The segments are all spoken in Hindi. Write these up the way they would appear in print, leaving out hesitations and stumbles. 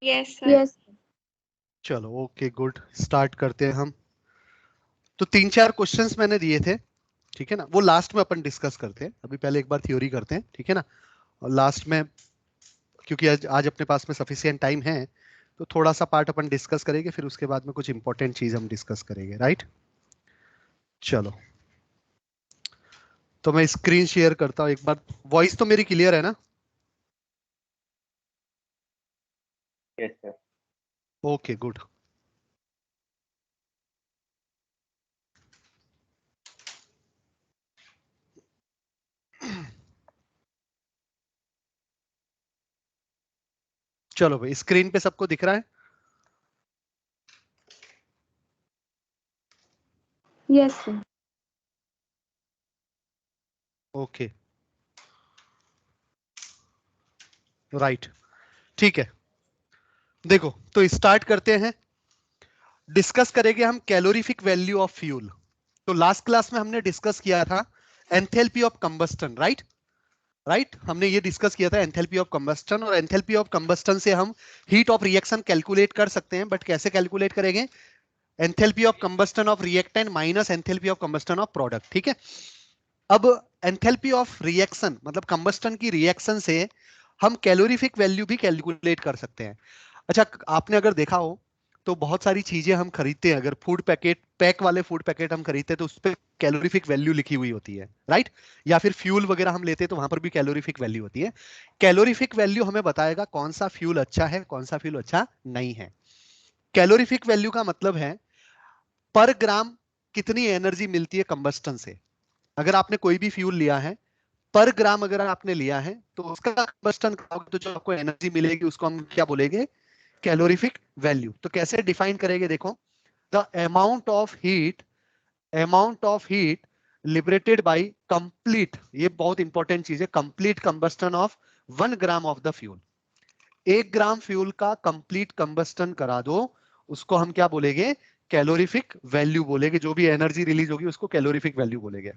Yes sir. यस। चलो ओके गुड, स्टार्ट करते हैं हम। तो 3-4 क्वेश्चंस मैंने दिए थे, ठीक है ना, वो लास्ट में अपन डिस्कस करते हैं। अभी पहले एक बार थ्योरी करते हैं, ठीक है ना, और लास्ट में क्योंकि आज अपने पास में सफिशिएंट टाइम है तो थोड़ा सा पार्ट अपन डिस्कस करेंगे, फिर उसके बाद में कुछ इंपॉर्टेंट चीज हम डिस्कस करेंगे, राइट। चलो तो मैं स्क्रीन शेयर करता हूं एक बार। वॉइस तो मेरी क्लियर है ना? Yes sir. Okay good. चलो भाई, स्क्रीन पे सबको दिख रहा है? Yes sir. ओके राइट, ठीक है। देखो तो स्टार्ट करते हैं। डिस्कस करेंगे हम कैलोरीफिक वैल्यू ऑफ फ्यूल। तो लास्ट क्लास में हमने डिस्कस किया था एंथैल्पी ऑफ कंबस्टन, राइट। हमने ये डिस्कस किया था एंथैल्पी ऑफ कंबस्टन, और एंथैल्पी ऑफ कंबस्टन से हम हीट ऑफ रिएक्शन कैलकुलेट कर सकते हैं, बट कैसे कैलकुलेट करेंगे? Enthalpy of combustion of reactant minus enthalpy of combustion of product, ठीक है। अब एंथैल्पी ऑफ रिएक्शन मतलब कंबस्टन की रिएक्शन से हम कैलोरीफिक वैल्यू भी कैलकुलेट कर सकते हैं। अच्छा, आपने अगर देखा हो तो बहुत सारी चीजें हम खरीदते हैं, अगर फूड पैकेट, पैक वाले फूड पैकेट हम खरीदते हैं तो उस पर कैलोरीफिक वैल्यू लिखी हुई होती है, राइट। या फिर फ्यूल वगैरह हम लेते हैं तो वहां पर भी कैलोरीफिक वैल्यू होती है। कैलोरीफिक वैल्यू हमें बताएगा कौन सा फ्यूल अच्छा है, कौन सा फ्यूल अच्छा नहीं है। कैलोरीफिक वैल्यू का मतलब है पर ग्राम कितनी एनर्जी मिलती है कंबस्टन से। अगर आपने कोई भी फ्यूल लिया है, पर ग्राम अगर आपने लिया है तो उसका कंबस्टन करोगे तो जो आपको एनर्जी मिलेगी उसको हम क्या बोलेंगे? Calorific value. तो कैसे डिफाइन करेंगे? देखो, the amount of heat liberated bye complete, ये बहुत इंपॉर्टेंट चीज है, complete combustion of 1 gram of the fuel. 1 gram fuel का कंप्लीट कंबस्टन करा दो, उसको हम क्या बोलेंगे? कैलोरीफिक वैल्यू बोलेंगे। जो भी एनर्जी रिलीज होगी उसको कैलोरीफिक वैल्यू बोलेंगे।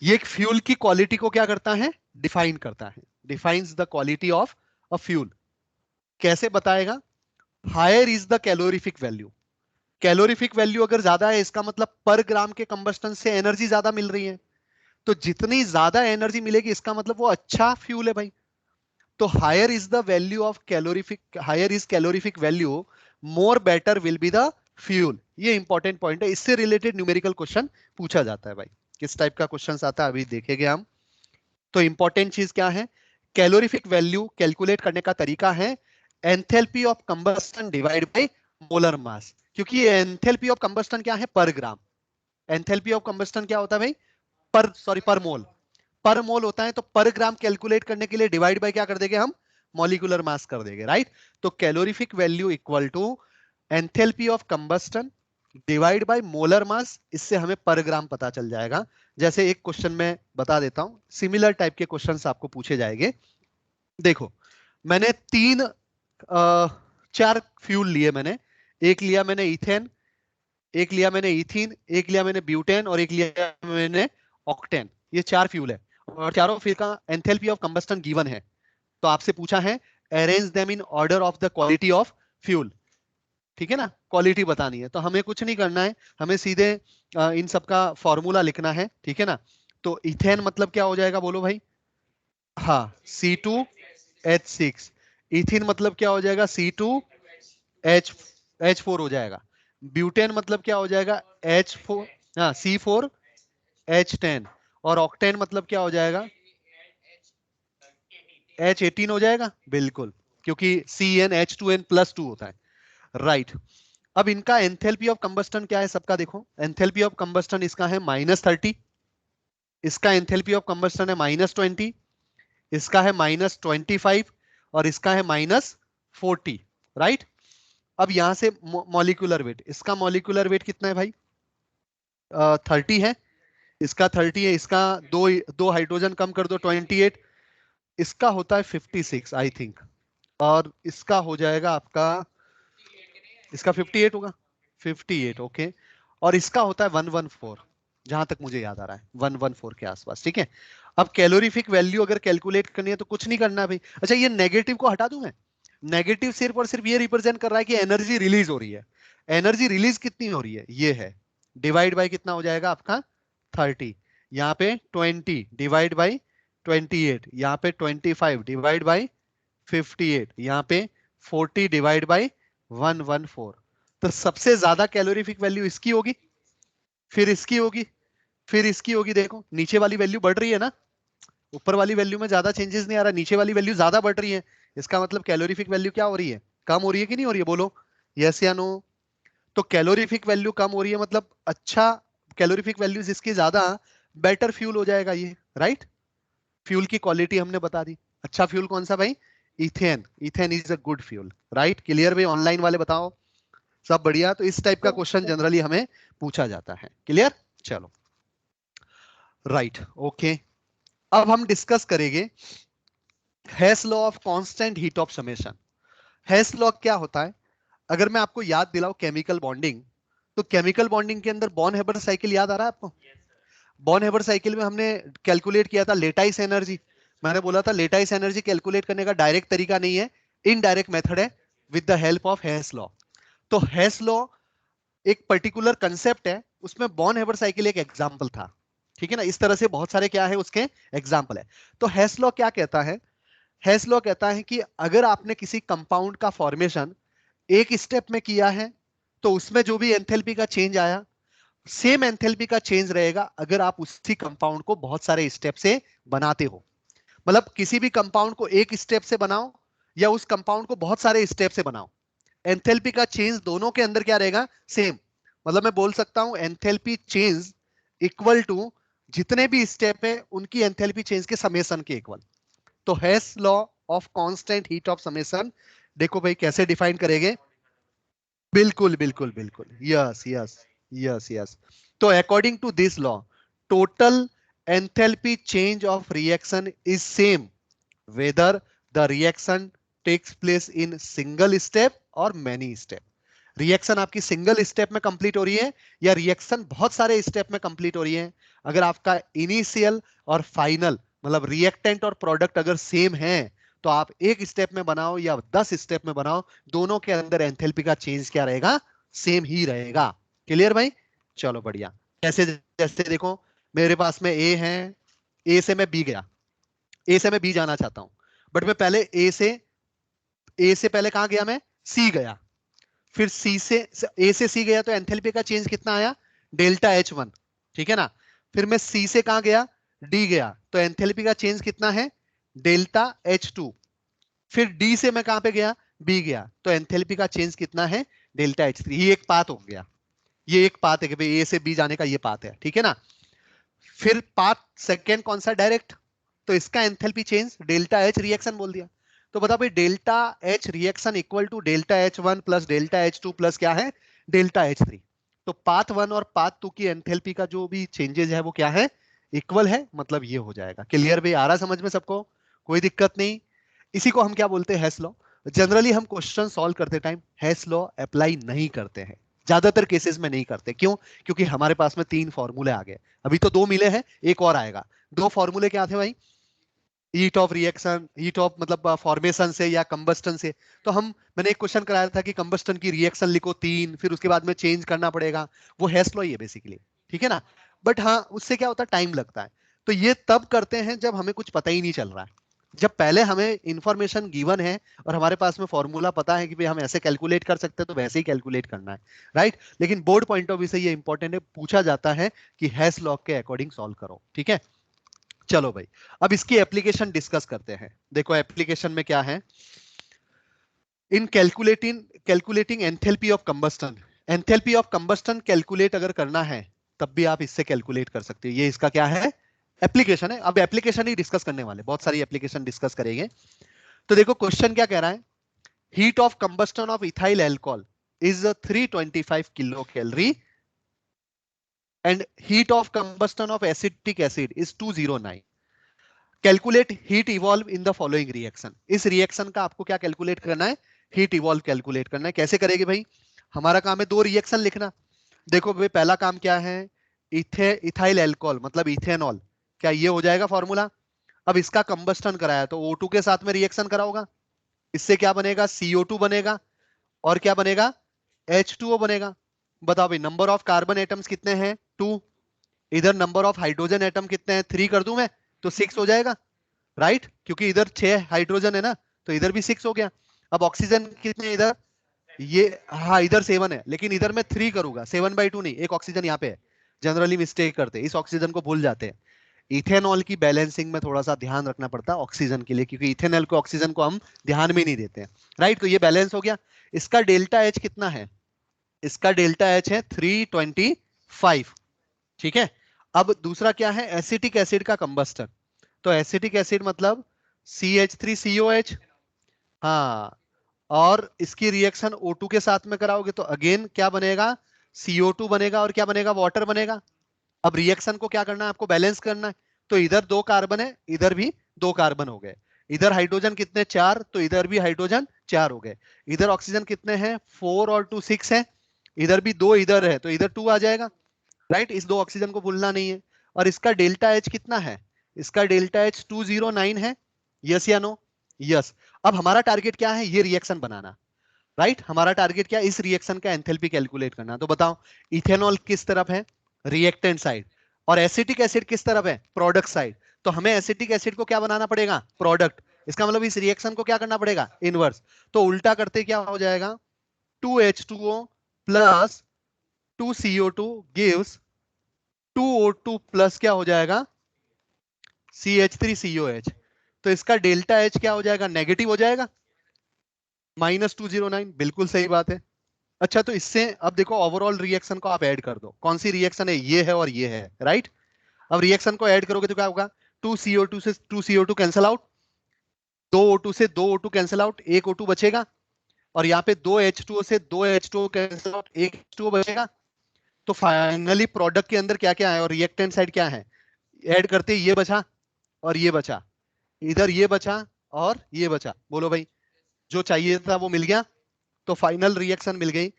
ये एक फ्यूल की क्वालिटी को क्या करता है? डिफाइन करता है, defines the quality of a fuel. कैसे बताएगा? Higher is the calorific value. Calorific value अगर ज्यादा है इसका मतलब पर ग्राम के कंबस्टन से एनर्जी ज्यादा मिल रही है, तो जितनी ज्यादा एनर्जी मिलेगी इसका मतलब वो अच्छा फ्यूल है भाई। तो higher is the value of calorific, higher is calorific value, more better will be the fuel. ये इंपॉर्टेंट पॉइंट है, इससे रिलेटेड न्यूमेरिकल क्वेश्चन पूछा जाता है भाई। किस टाइप का क्वेश्चन आता है अभी देखेंगे हम। तो इंपॉर्टेंट चीज क्या है? कैलोरीफिक वैल्यू कैलकुलेट करने का तरीका है enthalpy of combustion divide by molar मास। क्योंकि एंथैल्पी ऑफ कंबस्टन क्या है? पर ग्राम। एंथैल्पी ऑफ कंबस्टन क्या होता है भाई? पर मोल। पर मोल होता है, तो पर ग्राम कैलकुलेट करने के लिए डिवाइड बाय क्या कर देंगे हम? मॉलिक्यूलर मास कर देंगे, राइट। तो calorific value equal to enthalpy of combustion divide by molar mass. इससे हमें पर ग्राम पता चल जाएगा। जैसे एक क्वेश्चन में बता देता हूं, सिमिलर टाइप के क्वेश्चंस आपको पूछे जाएंगे। देखो, मैंने 4 फ्यूल लिए मैंने। एक लिया मैंने इथेन, एक लिया मैंने इथीन, एक लिया मैंने ब्यूटेन, और एक लिया मैंने ऑक्टेन। ये 4 फ्यूल है, और चारों फ्यूल का एंथैल्पी ऑफ कंबस्टन गिवन है। तो आपसे पूछा है arrange them in order of the quality of fuel, ठीक है ना। क्वालिटी बतानी है तो हमें कुछ नहीं करना है, हमें सीधे इन सबका फॉर्मूला लिखना है, ठीक है ना। तो इथेन मतलब क्या हो जाएगा बोलो भाई? हाँ, C2H6। इथिन मतलब क्या हो जाएगा? C2H4 हो जाएगा। ब्यूटेन मतलब क्या हो जाएगा? H4, हाँ C4H10। और ऑक्टेन मतलब क्या हो जाएगा? H18 हो जाएगा, बिल्कुल, क्योंकि CnH2n+2 होता है, राइट। अब इनका एंथैल्पी ऑफ कंबस्टन क्या है सबका? देखो, एंथैल्पी ऑफ कंबस्टन इसका है -30, इसका एंथैल्पी ऑफ कंबस्टन है -20, इसका है -25, और इसका है -40, राइट। अब यहां से मॉलिक्यूलर वेट, इसका मॉलिक्यूलर वेट कितना है भाई? 30 है, इसका 30 है, इसका दो दो हाइड्रोजन कम कर दो, 28, इसका होता है 56 आई थिंक, और इसका हो जाएगा आपका, इसका 58 होगा, 58, ओके। और इसका होता है 114, जहां तक मुझे याद आ रहा है 114 के आसपास, ठीक है। अब कैलोरीफिक वैल्यू अगर कैलकुलेट करनी है तो कुछ नहीं करना भाई। अच्छा, ये नेगेटिव को हटा दूं मैं, नेगेटिव सिर्फ ये रिप्रेजेंट कर रहा है कि एनर्जी रिलीज हो रही है। एनर्जी रिलीज कितनी हो रही है, ये है, डिवाइड बाय कितना हो जाएगा आपका 30, यहाँ पे 20 डिवाइड बाय 28, यहाँ पे 25 डिवाइड बाय 58, यहाँ पे 40 डिवाइड बाय 114। तो सबसे ज्यादा कैलोरीफिक वैल्यू इसकी होगी, फिर इसकी होगी, फिर इसकी होगी। देखो नीचे वाली वैल्यू बढ़ रही है ना, ऊपर वाली वैल्यू में ज्यादा चेंजेस नहीं आ रहा, नीचे वाली वैल्यू ज्यादा बढ़ रही है। इसका मतलब कैलोरीफिक वैल्यू क्या हो रही है, कम हो रही है कि नहीं हो रही है, बोलो यस या नो। तो कैलोरीफिक वैल्यू कम हो रही है मतलब अच्छा, कैलोरीफिक वैल्यू जिसकी ज्यादा, बेटर फ्यूल हो जाएगा ये, राइट। फ्यूल की क्वालिटी हमने बता दी। अच्छा फ्यूल कौन सा भाई, ethane. Ethane is a good fuel, right. Clear भाई, ऑनलाइन वाले बताओ सब बढ़िया। तो इस टाइप का क्वेश्चन जनरली हमें पूछा जाता है। क्लियर, चलो राइट ओके। अब हम डिस्कस करेंगे Hess law of constant heat of summation. Hess law क्या होता है, अगर मैं आपको याद दिलाऊं केमिकल बॉन्डिंग, तो केमिकल बॉन्डिंग के अंदर बॉन हेबर साइकिल याद आ रहा है आपको। बॉन हेबर साइकिल में हमने कैलकुलेट किया था लेटाइस एनर्जी। मैंने बोला था लेटाइस एनर्जी कैलकुलेट करने का डायरेक्ट तरीका नहीं है, इनडायरेक्ट मेथड है, with the help of Hess law. तो हेस लॉ एक पर्टिकुलर कंसेप्ट है, उसमें बॉन हेबर साइकिल एक एग्जांपल था। ठीक है ना, इस तरह से बहुत सारे क्या है उसके एग्जांपल है। तो हेस लॉ क्या कहता है, हेस लॉ कहता है कि अगर आपने किसी कंपाउंड का फॉर्मेशन एक स्टेप में किया है, तो उसमें जो भी एंथैल्पी का चेंज आया, सेम एंथैल्पी का चेंज रहेगा अगर आप उसी कंपाउंड को बहुत सारे स्टेप से बनाते हो। मतलब किसी भी कंपाउंड को एक स्टेप से बनाओ या उस कंपाउंड को बहुत सारे स्टेप से बनाओ, एंथैल्पी का चेंज दोनों के अंदर क्या रहेगा, सेम। मतलब मैं बोल सकता हूं एंथैल्पी चेंज इक्वल टू जितने भी स्टेप है उनकी एंथैल्पी चेंज के समेशन के इक्वल। तो Hess law of constant heat of summation, देखो भाई कैसे डिफाइन करेंगे। बिल्कुल बिल्कुल बिल्कुल, यस यस यस यस। तो according to this law, total enthalpy change of reaction is same whether the reaction takes place in single step और मैनी स्टेप। रिएक्शन आपकी सिंगल स्टेप में कंप्लीट हो रही है या रिएक्शन बहुत सारे स्टेप में कंप्लीट हो रही है। अगर आपका इनिशियल और फाइनल मतलब रिएक्टेंट और प्रोडक्ट अगर सेम है, तो आप एक स्टेप में बनाओ या 10 स्टेप में बनाओ, दोनों के अंदर एंथैल्पी का चेंज क्या रहेगा, सेम ही रहेगा। क्लियर भाई, चलो बढ़िया। कैसे, जैसे देखो मेरे पास में ए है, ए से मैं बी गया, ए से मैं बी जाना चाहता हूं, बट मैं पहले ए से पहले कहां गया, मैं सी गया, फिर सी से ए से सी गया, तो एंथैल्पी का चेंज कितना आया, डेल्टा H1। ठीक है ना, फिर मैं सी से कहां गया, डी गया, तो एंथैल्पी का चेंज कितना है, डेल्टा H2। फिर डी से मैं कहां पे गया, बी गया, तो एंथैल्पी का चेंज कितना है, डेल्टा H3। ये एक पाथ हो गया, ये एक पाथ है कि भाई ए से बी जाने का ये पाथ है। ठीक है ना, फिर पाथ सेकेंड कौन सा, डायरेक्ट, तो इसका enthalpy change delta H reaction बोल दिया। तो बता भाई delta H reaction equal to delta H1 plus delta H2 plus क्या है, डेल्टा H3। तो पाथ 1 और पाथ 2 की एंथैल्पी का जो भी चेंजेस है वो क्या है, इक्वल है, मतलब ये हो जाएगा। क्लियर भाई, आ रहा समझ में सबको, कोई दिक्कत नहीं। इसी को हम क्या बोलते हैं, हेस लॉ। जनरली हम क्वेश्चन सॉल्व करते टाइम हेस लॉ अप्लाई नहीं करते हैं, ज्यादातर केसेस में नहीं करते। क्यों, क्योंकि हमारे पास में 3 फॉर्मूले आ गए, अभी तो 2 मिले हैं, एक और आएगा। 2 फॉर्मूले क्या थे भाई, heat of reaction, heat of मतलब फॉर्मेशन से या कंबस्टन से। तो हम, मैंने एक क्वेश्चन कराया था कि कंबस्टन की रिएक्शन लिखो 3, फिर उसके बाद में चेंज करना पड़ेगा, वो हेस लॉ ही है बेसिकली। ठीक है ना, बट हाँ उससे क्या होता है, टाइम लगता है। तो ये तब करते हैं जब हमें कुछ पता ही नहीं चल रहा है। जब पहले हमें इंफॉर्मेशन गिवन है और हमारे पास में फॉर्मूला पता है कि भाई हम ऐसे कैलकुलेट कर सकते हैं, तो वैसे ही कैलकुलेट करना है, राइट। लेकिन बोर्ड पॉइंट ऑफ व्यू से ये इंपॉर्टेंट है, पूछा जाता है कि हेस लॉ के अकॉर्डिंग सॉल्व करो। ठीक है, चलो भाई अब इसकी एप्लीकेशन डिस्कस करते हैं। देखो एप्लीकेशन में क्या है, इन calculating enthalpy of combustion. Enthalpy of combustion calculate अगर करना है, तब भी आप इससे कैलकुलेट कर सकते हो। ये इसका क्या है, एप्लीकेशन है। अब एप्लीकेशन ही डिस्कस करने वाले, बहुत सारी एप्लीकेशन डिस्कस करेंगे। तो देखो क्वेश्चन क्या कह रहा है, heat of combustion of ethyl alcohol is 325 kilo calorie and heat of combustion of acetic acid is 209। Calculate heat evolve in the following reaction. इस रिएक्शन का आपको क्या कैलकुलेट करना है, हीट इवॉल्व कैलकुलेट करना है। कैसे करेंगे भाई, हमारा काम है 2 रिएक्शन लिखना। देखो भाई पहला काम क्या है, इथाइल अल्कोहल मतलब इथेनॉल, क्या ये हो जाएगा फॉर्मूला। अब इसका कंबस्टन कराया तो O2 के साथ में रिएक्शन करा होगा, इससे क्या बनेगा, CO2 बनेगा और क्या बनेगा, H2O बनेगा। बताओ भाई, नंबर ऑफ कार्बन एटम्स कितने हैं, 2। इधर नंबर ऑफ हाइड्रोजन एटम कितने हैं, 3 कर दूं मैं तो 6 हो जाएगा, राइट, क्योंकि इधर 6 हाइड्रोजन है ना, तो इधर भी 6 हो गया। अब ऑक्सीजन कितने हैं इधर, ये हाँ इधर 7 है, लेकिन इधर मैं 3 करूंगा, 7/2 नहीं, एक ऑक्सीजन यहाँ पे है। जनरली मिस्टेक करते हैं, इस ऑक्सीजन को भूल जाते हैं। इथेनॉल की बैलेंसिंग में थोड़ा सा ध्यान रखना पड़ता है ऑक्सीजन के लिए, क्योंकि इथेनॉल को ऑक्सीजन को हम ध्यान में नहीं देते हैं, राइट। तो ये बैलेंस हो गया। इसका डेल्टा एच कितना है, इसका डेल्टा एच है 325, ठीक है। अब दूसरा क्या है, एसिटिक एसिड का कंबस्टन। तो एसिटिक एसिड मतलब CH3COH, हाँ, और इसकी रिएक्शन O2 के साथ में कराओगे तो अगेन क्या बनेगा, CO2 बनेगा और क्या बनेगा, वाटर बनेगा। अब रिएक्शन को क्या करना है आपको, बैलेंस करना है। तो इधर 2 कार्बन है, इधर भी 2 कार्बन हो गए। इधर हाइड्रोजन कितने, 4, तो इधर भी हाइड्रोजन 4 हो गए। इधर ऑक्सीजन कितने हैं, 4 और 2 6 है। इधर भी 2 इधर है, तो इधर 2 आ जाएगा, राइट। इस 2 ऑक्सीजन को भूलना नहीं है। और इसका डेल्टा एच कितना है, इसका डेल्टा एच 209 है, यस या नो, यस। अब हमारा टारगेट क्या है, ये रिएक्शन बनाना, राइट। हमारा टारगेट क्या है, इस रिएक्शन का एंथैल्पी कैलकुलेट करना। तो बताओ, इथेनॉल किस तरफ है, रिएक्टेंट साइड, और एसिटिक एसिड किस तरफ है, प्रोडक्ट साइड। तो हमें एसिटिक एसिड को क्या बनाना पड़ेगा, प्रोडक्ट। इसका मतलब इस रिएक्शन को क्या करना पड़ेगा, इनवर्स। तो उल्टा करते क्या हो जाएगा, 2H2O plus 2CO2 gives 2O2 plus क्या हो जाएगा, CH3COH। तो इसका डेल्टा एच क्या हो जाएगा, नेगेटिव हो जाएगा, -209, बिल्कुल सही बात है। अच्छा, तो इससे अब देखो ओवरऑल रिएक्शन को आप ऐड कर दो, कौन सी रिएक्शन है, ये है और ये है, राइट। अब रिएक्शन को ऐड करोगे तो क्या होगा, 2CO2 से 2CO2 कैंसिल आउट, 2O2 से 2O2 कैंसिल आउट, एक O2 बचेगा। और यहाँ पे 2H2O से 2H2O कैंसिल आउट, एक H2O बचेगा। तो फाइनली प्रोडक्ट के अंदर क्या क्या है और रिएक्टेंट साइड क्या है, ऐड करते ये बचा और ये बचा, इधर ये बचा और ये बचा। बोलो भाई, जो चाहिए था वो मिल गया, तो फाइनल रिएक्शन मिल गई।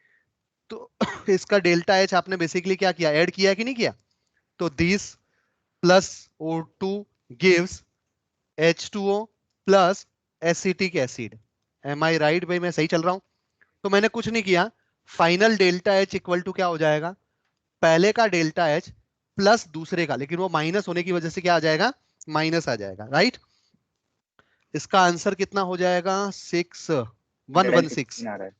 तो इसका डेल्टा एच आपने बेसिकली क्या किया, ऐड किया कि नहीं किया। तो this plus O2 gives H2O plus acetic acid. Am I right भाई, मैं सही चल रहा हूं। तो मैंने कुछ नहीं किया, final delta H equal to क्या हो जाएगा, पहले का डेल्टा एच प्लस दूसरे का, लेकिन वो माइनस होने की वजह से क्या आ जाएगा, माइनस आ जाएगा, राइट। इसका आंसर कितना हो जाएगा, 116 116 आ रहा है।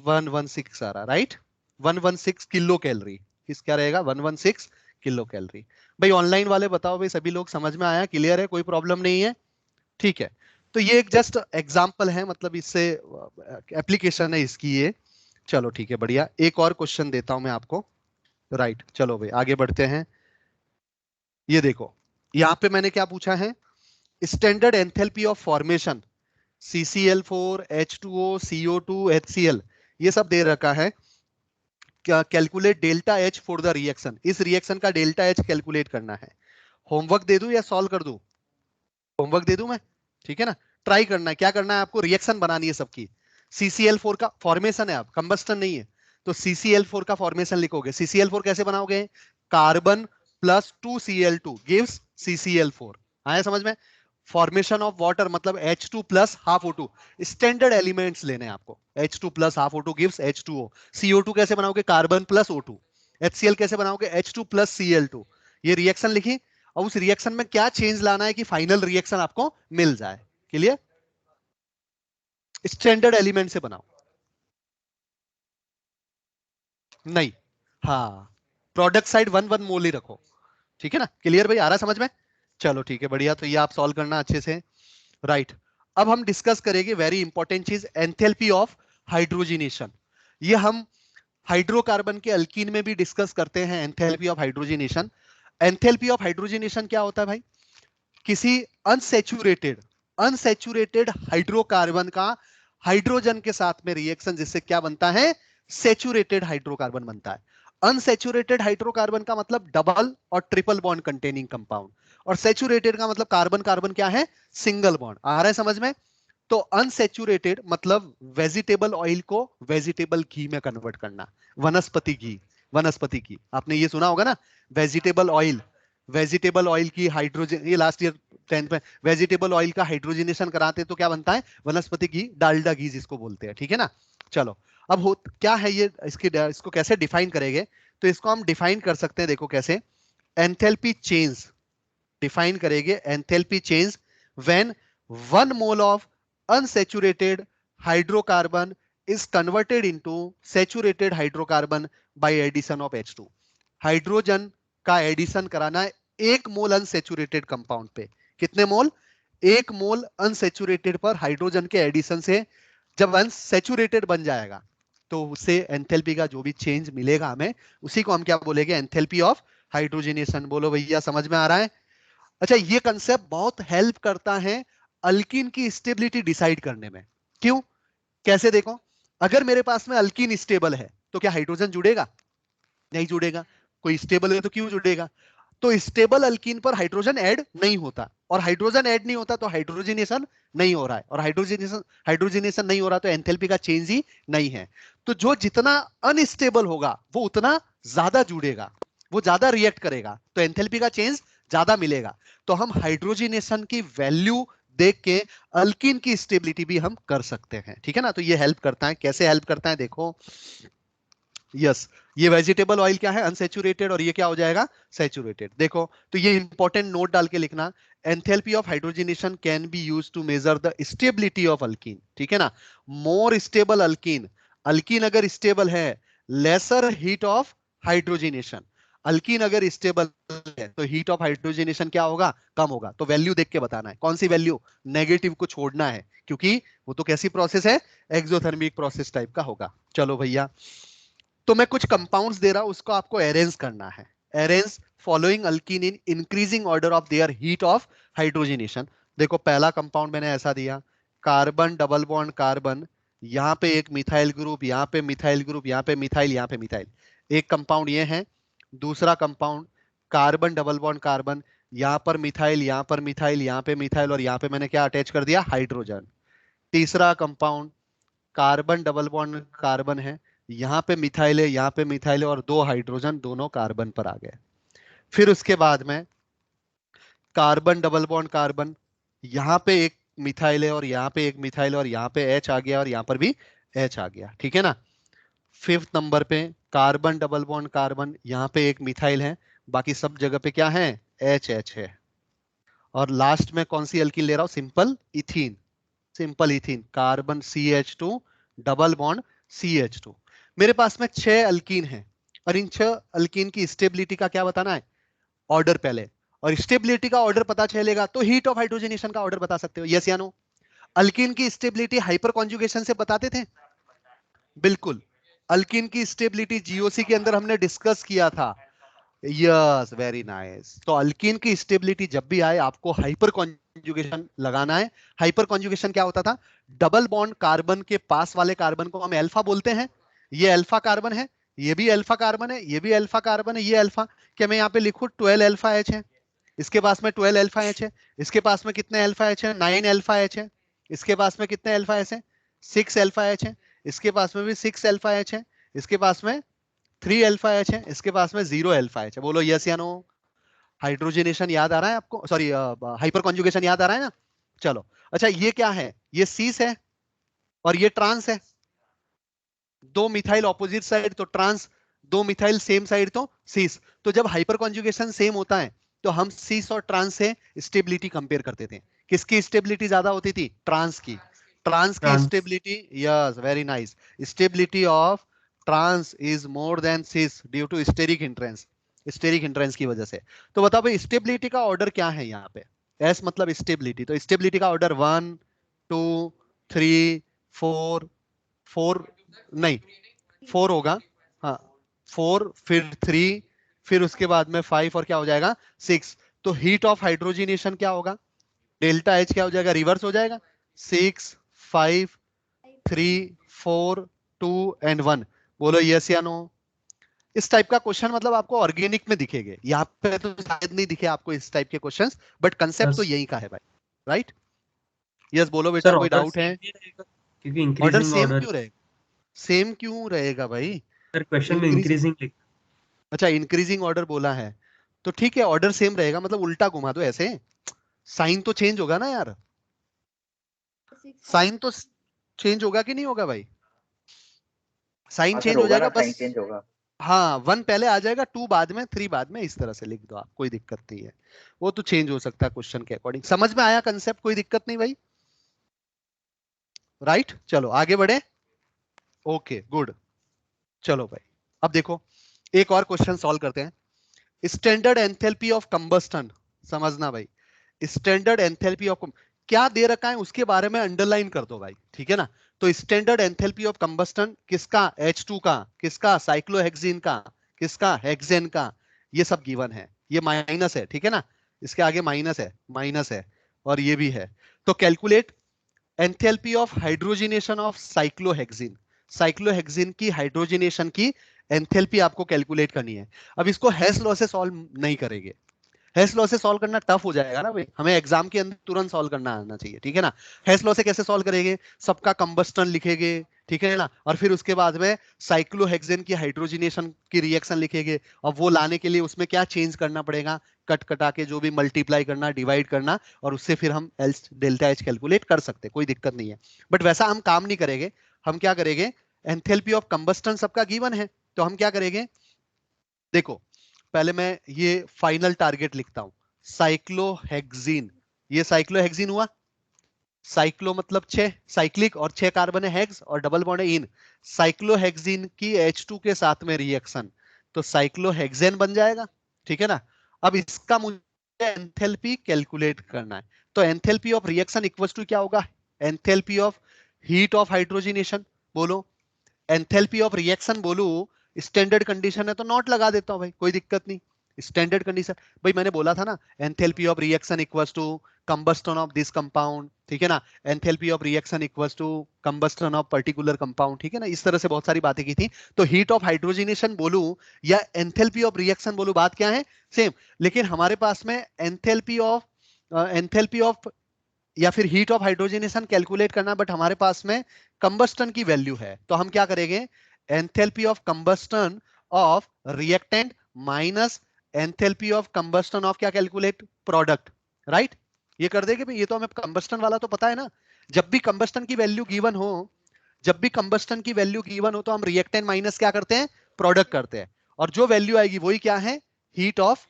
116 आ रहा, राइट। 116 किलो कैलोरी, किस क्या रहेगा, 116 किलो कैलोरी। भाई ऑनलाइन वाले बताओ भाई, सभी लोग समझ में आया, क्लियर है, कोई प्रॉब्लम नहीं है, ठीक है। तो ये एक जस्ट एग्जांपल है, मतलब इससे एप्लीकेशन है इसकी ये। चलो ठीक है, बढ़िया। एक और क्वेश्चन देता हूं मैं आपको, राइट। चलो भाई आगे बढ़ते हैं। ये देखो, यहाँ पे मैंने क्या पूछा है, standard enthalpy of formation CCl4 H2O CO2 HCl, ये सब दे रखा है। क्या calculate delta H for the reaction, इस रिएक्शन का डेल्टा एच कैलकुलेट करना है। होमवर्क दे दूं या सॉल्व कर दूं, होमवर्क दे दूं मैं, ठीक है ना। ट्राई करना है, क्या करना है आपको, रिएक्शन बनानी है सबकी। CCl4 का फॉर्मेशन है, आप कंबस्टन नहीं है। तो CCl4 का फॉर्मेशन लिखोगे, CCl4 कैसे बनाओगे, carbon plus 2Cl2 gives CCl4, आया समझ में। फॉर्मेशन ऑफ वाटर मतलब H2 plus half O2, standard elements लेने हैं आपको। H2 plus half O2 gives H2O। CO2 कैसे बनाओगे, कार्बन प्लस O2। HCl कैसे बनाओगे, H2 प्लस Cl2। ये रिएक्शन लिखी, और उस रिएक्शन में क्या चेंज लाना है कि फाइनल रिएक्शन आपको मिल जाए, क्लियर। स्टैंडर्ड एलिमेंट से बनाओ, नहीं, हाँ, प्रोडक्ट साइड 1 मोल ही रखो, ठीक है ना, क्लियर भाई, आ रहा समझ में। चलो ठीक है, बढ़िया। तो ये आप सॉल्व करना अच्छे से, राइट। अब हम डिस्कस करेंगे वेरी इंपॉर्टेंट चीज, एंथैल्पी ऑफ हाइड्रोजिनेशन। ये हम हाइड्रोकार्बन के अल्कीन में भी डिस्कस करते हैं, enthalpy of hydrogenation. Enthalpy of hydrogenation क्या होता है भाई, किसी अनसैचुरेटेड अनसैचुरेटेड हाइड्रोकार्बन का हाइड्रोजन के साथ में रिएक्शन, जिससे क्या बनता है, सैचुरेटेड हाइड्रोकार्बन बनता है। अनसैचुरेटेड हाइड्रोकार्बन का मतलब डबल और ट्रिपल बॉन्ड कंटेनिंग कंपाउंड, और सैचुरेटेड का मतलब कार्बन कार्बन क्या है, सिंगल बॉन्ड। आ रहा है समझ में। तो अनसैचुरेटेड मतलब वेजिटेबल ऑयल को वेजिटेबल घी में कन्वर्ट करना, वनस्पति घी, वनस्पति घी, आपने ये सुना होगा ना, वेजिटेबल ऑयल, वेजिटेबल ऑयल की हाइड्रोजन, ये लास्ट ईयर 10th में वेजिटेबल ऑयल का हाइड्रोजनेशन कराते हैं तो क्या बनता है, वनस्पति घी, डालडा घी जिसको बोलते हैं, ठीक है ना। चलो अब हो क्या है ये, इसको कैसे डिफाइन करेंगे, तो इसको हम डिफाइन कर सकते हैं, देखो कैसे, एंथैल्पी चेंज डिफाइन करेंगे, enthalpy change when 1 mole of unsaturated hydrocarbon is converted into saturated hydrocarbon by addition of H2। Hydrogen का एडिशन कराना है 1 मोल अनसैचुरेटेड कंपाउंड पे, कितने मोल, 1 मोल अनसैचुरेटेड पर हाइड्रोजन के एडिशन से जब अनसैचुरेटेड बन जाएगा तो उससे एंथैल्पी का जो भी चेंज मिलेगा हमें, उसी को हम क्या बोलेंगे, एंथैल्पी ऑफ हाइड्रोजनेशन। बोलो भैया समझ में आ रहा है। अच्छा ये कंसेप्ट बहुत हेल्प करता है अल्कीन की स्टेबिलिटी डिसाइड करने में। क्यों, कैसे, देखो अगर मेरे पास में अल्कीन स्टेबल है तो क्या हाइड्रोजन जुड़ेगा, नहीं जुड़ेगा। कोई स्टेबल है तो क्यों जुड़ेगा, तो स्टेबल अल्कीन पर हाइड्रोजन ऐड नहीं होता, और हाइड्रोजन ऐड नहीं होता तो हाइड्रोजनेशन नहीं हो रहा है, और हाइड्रोजनेशन नहीं हो रहा तो एंथैल्पी का चेंज ही नहीं है। तो जो जितना अनस्टेबल होगा वो उतना ज्यादा जुड़ेगा, वो ज्यादा रिएक्ट करेगा, तो एंथैल्पी का चेंज ज्यादा मिलेगा। तो हम हाइड्रोजनेशन की वैल्यू देख के अल्कीन की स्टेबिलिटी भी हम कर सकते हैं, ठीक है ना। तो ये हेल्प करता है, कैसे हेल्प करता है देखो, यस ये वेजिटेबल ऑयल क्या है, अनसैचुरेटेड, और ये क्या हो जाएगा, सैचुरेटेड। देखो तो ये इंपॉर्टेंट नोट डाल के लिखना, enthalpy of hydrogenation can be used to measure the stability of alkene, ठीक है ना। मोर स्टेबल अल्कीन, अल्कीन अगर स्टेबल है, lesser heat of hydrogenation, alkene अगर स्टेबल है तो हीट ऑफ हाइड्रोजनेशन क्या होगा, कम होगा। तो वैल्यू देख के बताना है, कौन सी वैल्यू, नेगेटिव को छोड़ना है, क्योंकि वो तो कैसी प्रोसेस है, एक्सोथर्मिक प्रोसेस टाइप का होगा। चलो भैया, तो मैं कुछ कंपाउंड्स दे रहा हूं, उसको आपको अरेंज करना है, arrange following alkyne in increasing order of their heat of hydrogenation. देखो पहला कंपाउंड मैंने ऐसा दिया, कार्बन डबल बॉन्ड कार्बन, यहां पे एक मिथाइल ग्रुप, यहां पे मिथाइल ग्रुप, यहां पे मिथाइल, यहां पे मिथाइल, एक कंपाउंड ये है। दूसरा compound carbon double bond carbon, यहां पर मिथाइल, यहां पर मिथाइल, यहां पे मिथाइल, और यहां पे मैंने क्या अटैच कर दिया, हाइड्रोजन। तीसरा compound carbon double bond carbon है, यहां पे मिथाइल है, यहां पे मिथाइल है, और 2 हाइड्रोजन दोनों कार्बन पर आ गए। फिर उसके बाद में कार्बन डबल बॉन्ड कार्बन, यहां पे एक मिथाइल है, और यहां पे एक मिथाइल, और यहां पे H आ गया, और यहां पर भी H आ गया, ठीक है ना। फिफ्थ नंबर पे कार्बन डबल बॉन्ड कार्बन, यहां पे एक मिथाइल है, बाकी सब जगह पे क्या है, H है। और लास्ट में कौन सी एल्कीन ले रहा हूं, simple ethene, simple ethene, carbon CH2 double bond CH2। मेरे पास में 6 अल्कीन हैं, और इन 6 अल्कीन की स्टेबिलिटी का क्या बताना है, ऑर्डर पहले, और स्टेबिलिटी का ऑर्डर पता चलेगा तो हीट ऑफ हाइड्रोजनेशन का ऑर्डर बता सकते हो, यस या नो। अल्कीन की स्टेबिलिटी हाइपर कॉन्जुगेशन से बताते थे, बिल्कुल। अल्कीन की स्टेबिलिटी जीओसी के अंदर हमने डिस्कस किया था, यस वेरी नाइस। तो अल्कीन की स्टेबिलिटी जब भी आए आपको हाइपर कॉन्जुगेशन लगाना है। हाइपर कॉन्जुगेशन क्या होता था, डबल बॉन्ड कार्बन के पास वाले कार्बन को हम अल्फा बोलते हैं, ये अल्फा कार्बन है, ये भी अल्फा कार्बन है, ये भी अल्फा कार्बन है, ये अल्फा, क्या मैं यहाँ पे लिखूं 12 अल्फा एच है, इसके पास में 12 अल्फा एच है, इसके पास में कितने अल्फा एच है, 9 अल्फा एच है, इसके पास में कितने अल्फा एच है, 6 अल्फा एच है, इसके पास में भी 6 अल्फा एच है, इसके पास में 3 अल्फा एच है, इसके पास में 0 अल्फा एच है। बोलो यस या नो। हाइड्रोजनेशन याद आ रहा है आपको, सॉरी हाइपर कॉन्जुगेशन याद आ रहा है ना। चलो अच्छा ये क्या है, ये सीस है, और ये ट्रांस है, दो मिथाइल ऑपोजिट साइड तो ट्रांस, दो मिथाइल सेम साइड तो सीस। तो जब हाइपर कॉन्जुगेशन सेम होता है तो हम सीस और ट्रांस से स्टेबिलिटी कंपेयर करते थे, किसकी स्टेबिलिटी ज्यादा होती थी, ट्रांस की, ट्रांस की trans stability, yes very nice, stability of trans is more than cis due to steric hindrance, steric hindrance की वजह से। तो बताओ भाई स्टेबिलिटी का ऑर्डर क्या है यहाँ पे, एस मतलब स्टेबिलिटी, तो स्टेबिलिटी का ऑर्डर 1 2 3 4, 4 नहीं 4 होगा, हाँ 4 फिर 3 फिर उसके बाद में 5 और क्या हो जाएगा 6। तो हीट ऑफ हाइड्रोजनेशन क्या होगा, डेल्टा H क्या हो जाएगा, रिवर्स हो जाएगा, 6 5 3 4 2 एंड 1। बोलो यस या नो। इस टाइप का क्वेश्चन मतलब आपको ऑर्गेनिक में दिखेंगे, यहाँ पे तो शायद नहीं दिखे आपको इस टाइप के क्वेश्चंस, बट कंसेप्ट तो यस यही का है भाई, राइट। यस बोलो बेटा, सर, कोई ऑर्डर डाउट है, सेम ही रहेगा क्योंकि ऑर्डर इंक्रीजिंग सेम ऑर्डर। क्यों रहेगा, सेम क्यों रहेगा भाई, सर क्वेश्चन में इंक्रीज, इंक्रीजिंग लिखा। अच्छा इंक्रीजिंग ऑर्डर बोला है, तो ठीक है, ऑर्डर सेम रहेगा, मतलब उल्टा घुमा दो ऐसे, साइन तो चेंज होगा ना यार, साइन तो चेंज होगा कि नहीं होगा भाई, साइन हाँ सर चेंज हो होगा ना, जाएगा साइन बस। चेंज होगा। हाँ, 1 पहले आ जाएगा, 2 बाद में, 3 बाद में, इस तरह से लिख दो आप, कोई दिक्कत नहीं है। वो तो चेंज हो सकता है क्वेश्चन के अकॉर्डिंग। समझ में आया कंसेप्ट, कोई दिक्कत नहीं भाई, राइट। चलो आगे बढ़े, ओके गुड। चलो भाई, अब देखो एक और क्वेश्चन सॉल्व करते हैं। स्टैंडर्ड एंथैल्पी ऑफ कंबस्टन, समझना भाई, स्टैंडर्ड एंथैल्पी ऑफ, क्या दे रखा है उसके बारे में अंडरलाइन कर दो भाई, ठीक है ना। तो स्टैंडर्ड एंथैल्पी ऑफ कंबस्टन किसका, H2 का, किसका, साइक्लोहेक्सीन का, किसका, हेक्सेन का, ये सब गिवन है। ये माइनस है, ठीक है ना, इसके आगे माइनस है, माइनस है, और ये भी है। तो calculate enthalpy of hydrogenation of cyclohexene, cyclohexene की हाइड्रोजिनेशन की एंथैल्पी आपको कैलकुलेट करनी है। अब इसको हेस लॉ से सॉल्व नहीं करेंगे, हेस लॉ से सॉल्व करना टफ हो जाएगा ना भाई, हमें एग्जाम के अंदर तुरंत सॉल्व करना आना चाहिए, ठीक है ना। हेस लॉ से कैसे सॉल्व करेंगे, सबका कंबस्टन लिखेंगे, ठीक है ना, और फिर उसके बाद में साइक्लोहेक्सेन की हाइड्रोजिनेशन की रिएक्शन लिखेंगे। और वो लाने के लिए उसमें क्या चेंज करना पड़ेगा, कट कटा के जो भी मल्टीप्लाई करना, डिवाइड करना, और उससे फिर हम एल डेल्टा एच कैलकुलेट कर सकते हैं, कोई दिक्कत नहीं है। बट वैसा हम काम नहीं करेंगे, हम क्या करेंगे, एंथैल्पी ऑफ कंबस्टन सबका गिवन है, तो हम क्या करेंगे, देखो पहले मैं ये फाइनल टारगेट लिखता हूं, साइक्लोहेक्सीन, ये साइक्लोहेक्सीन हुआ, साइक्लो मतलब 6 साइक्लिक, और 6 कार्बन है हेक्स, और डबल बॉन्ड है इन, साइक्लोहेक्सीन की H2 के साथ में रिएक्शन, तो साइक्लोहेक्सेन बन जाएगा, ठीक है ना। अब इसका मुझे एंथैल्पी कैलकुलेट करना है, तो enthalpy of reaction equals to क्या होगा, enthalpy of heat of hydrogenation, बोलो एंथैल्पी ऑफ रिएक्शन, बोलू स्टैंडर्ड कंडीशन है तो नॉट लगा देता हूं भाई, कोई दिक्कत नहीं। स्टैंडर्ड कंडीशन, भाई मैंने बोला था ना, enthalpy of reaction equals to combustion of this compound, ठीक है ना, enthalpy of reaction equals to combustion of particular compound, ठीक है ना, इस तरह से बहुत सारी बातें की थी। तो हीट ऑफ हाइड्रोजिनेशन बोलू या एंथैल्पी ऑफ रिएक्शन बोलू, बात क्या है, सेम। लेकिन हमारे पास में एंथैल्पी ऑफ या फिर हीट ऑफ हाइड्रोजनेशन कैलकुलेट करना, बट हमारे पास में कंबस्टन की वैल्यू है, तो हम क्या करेंगे, enthalpy of combustion of reactant minus enthalpy of combustion of क्या कैलकुलेट, प्रोडक्ट, राइट। ये कर देंगे भाई, ये तो हमें कंबस्टन वाला तो पता है ना। जब भी कंबस्टन की वैल्यू गिवन हो, जब भी कंबस्टन की वैल्यू गिवन हो, तो हम रिएक्टेंट माइनस क्या करते हैं, प्रोडक्ट करते हैं, और जो वैल्यू आएगी वही क्या है, हीट ऑफ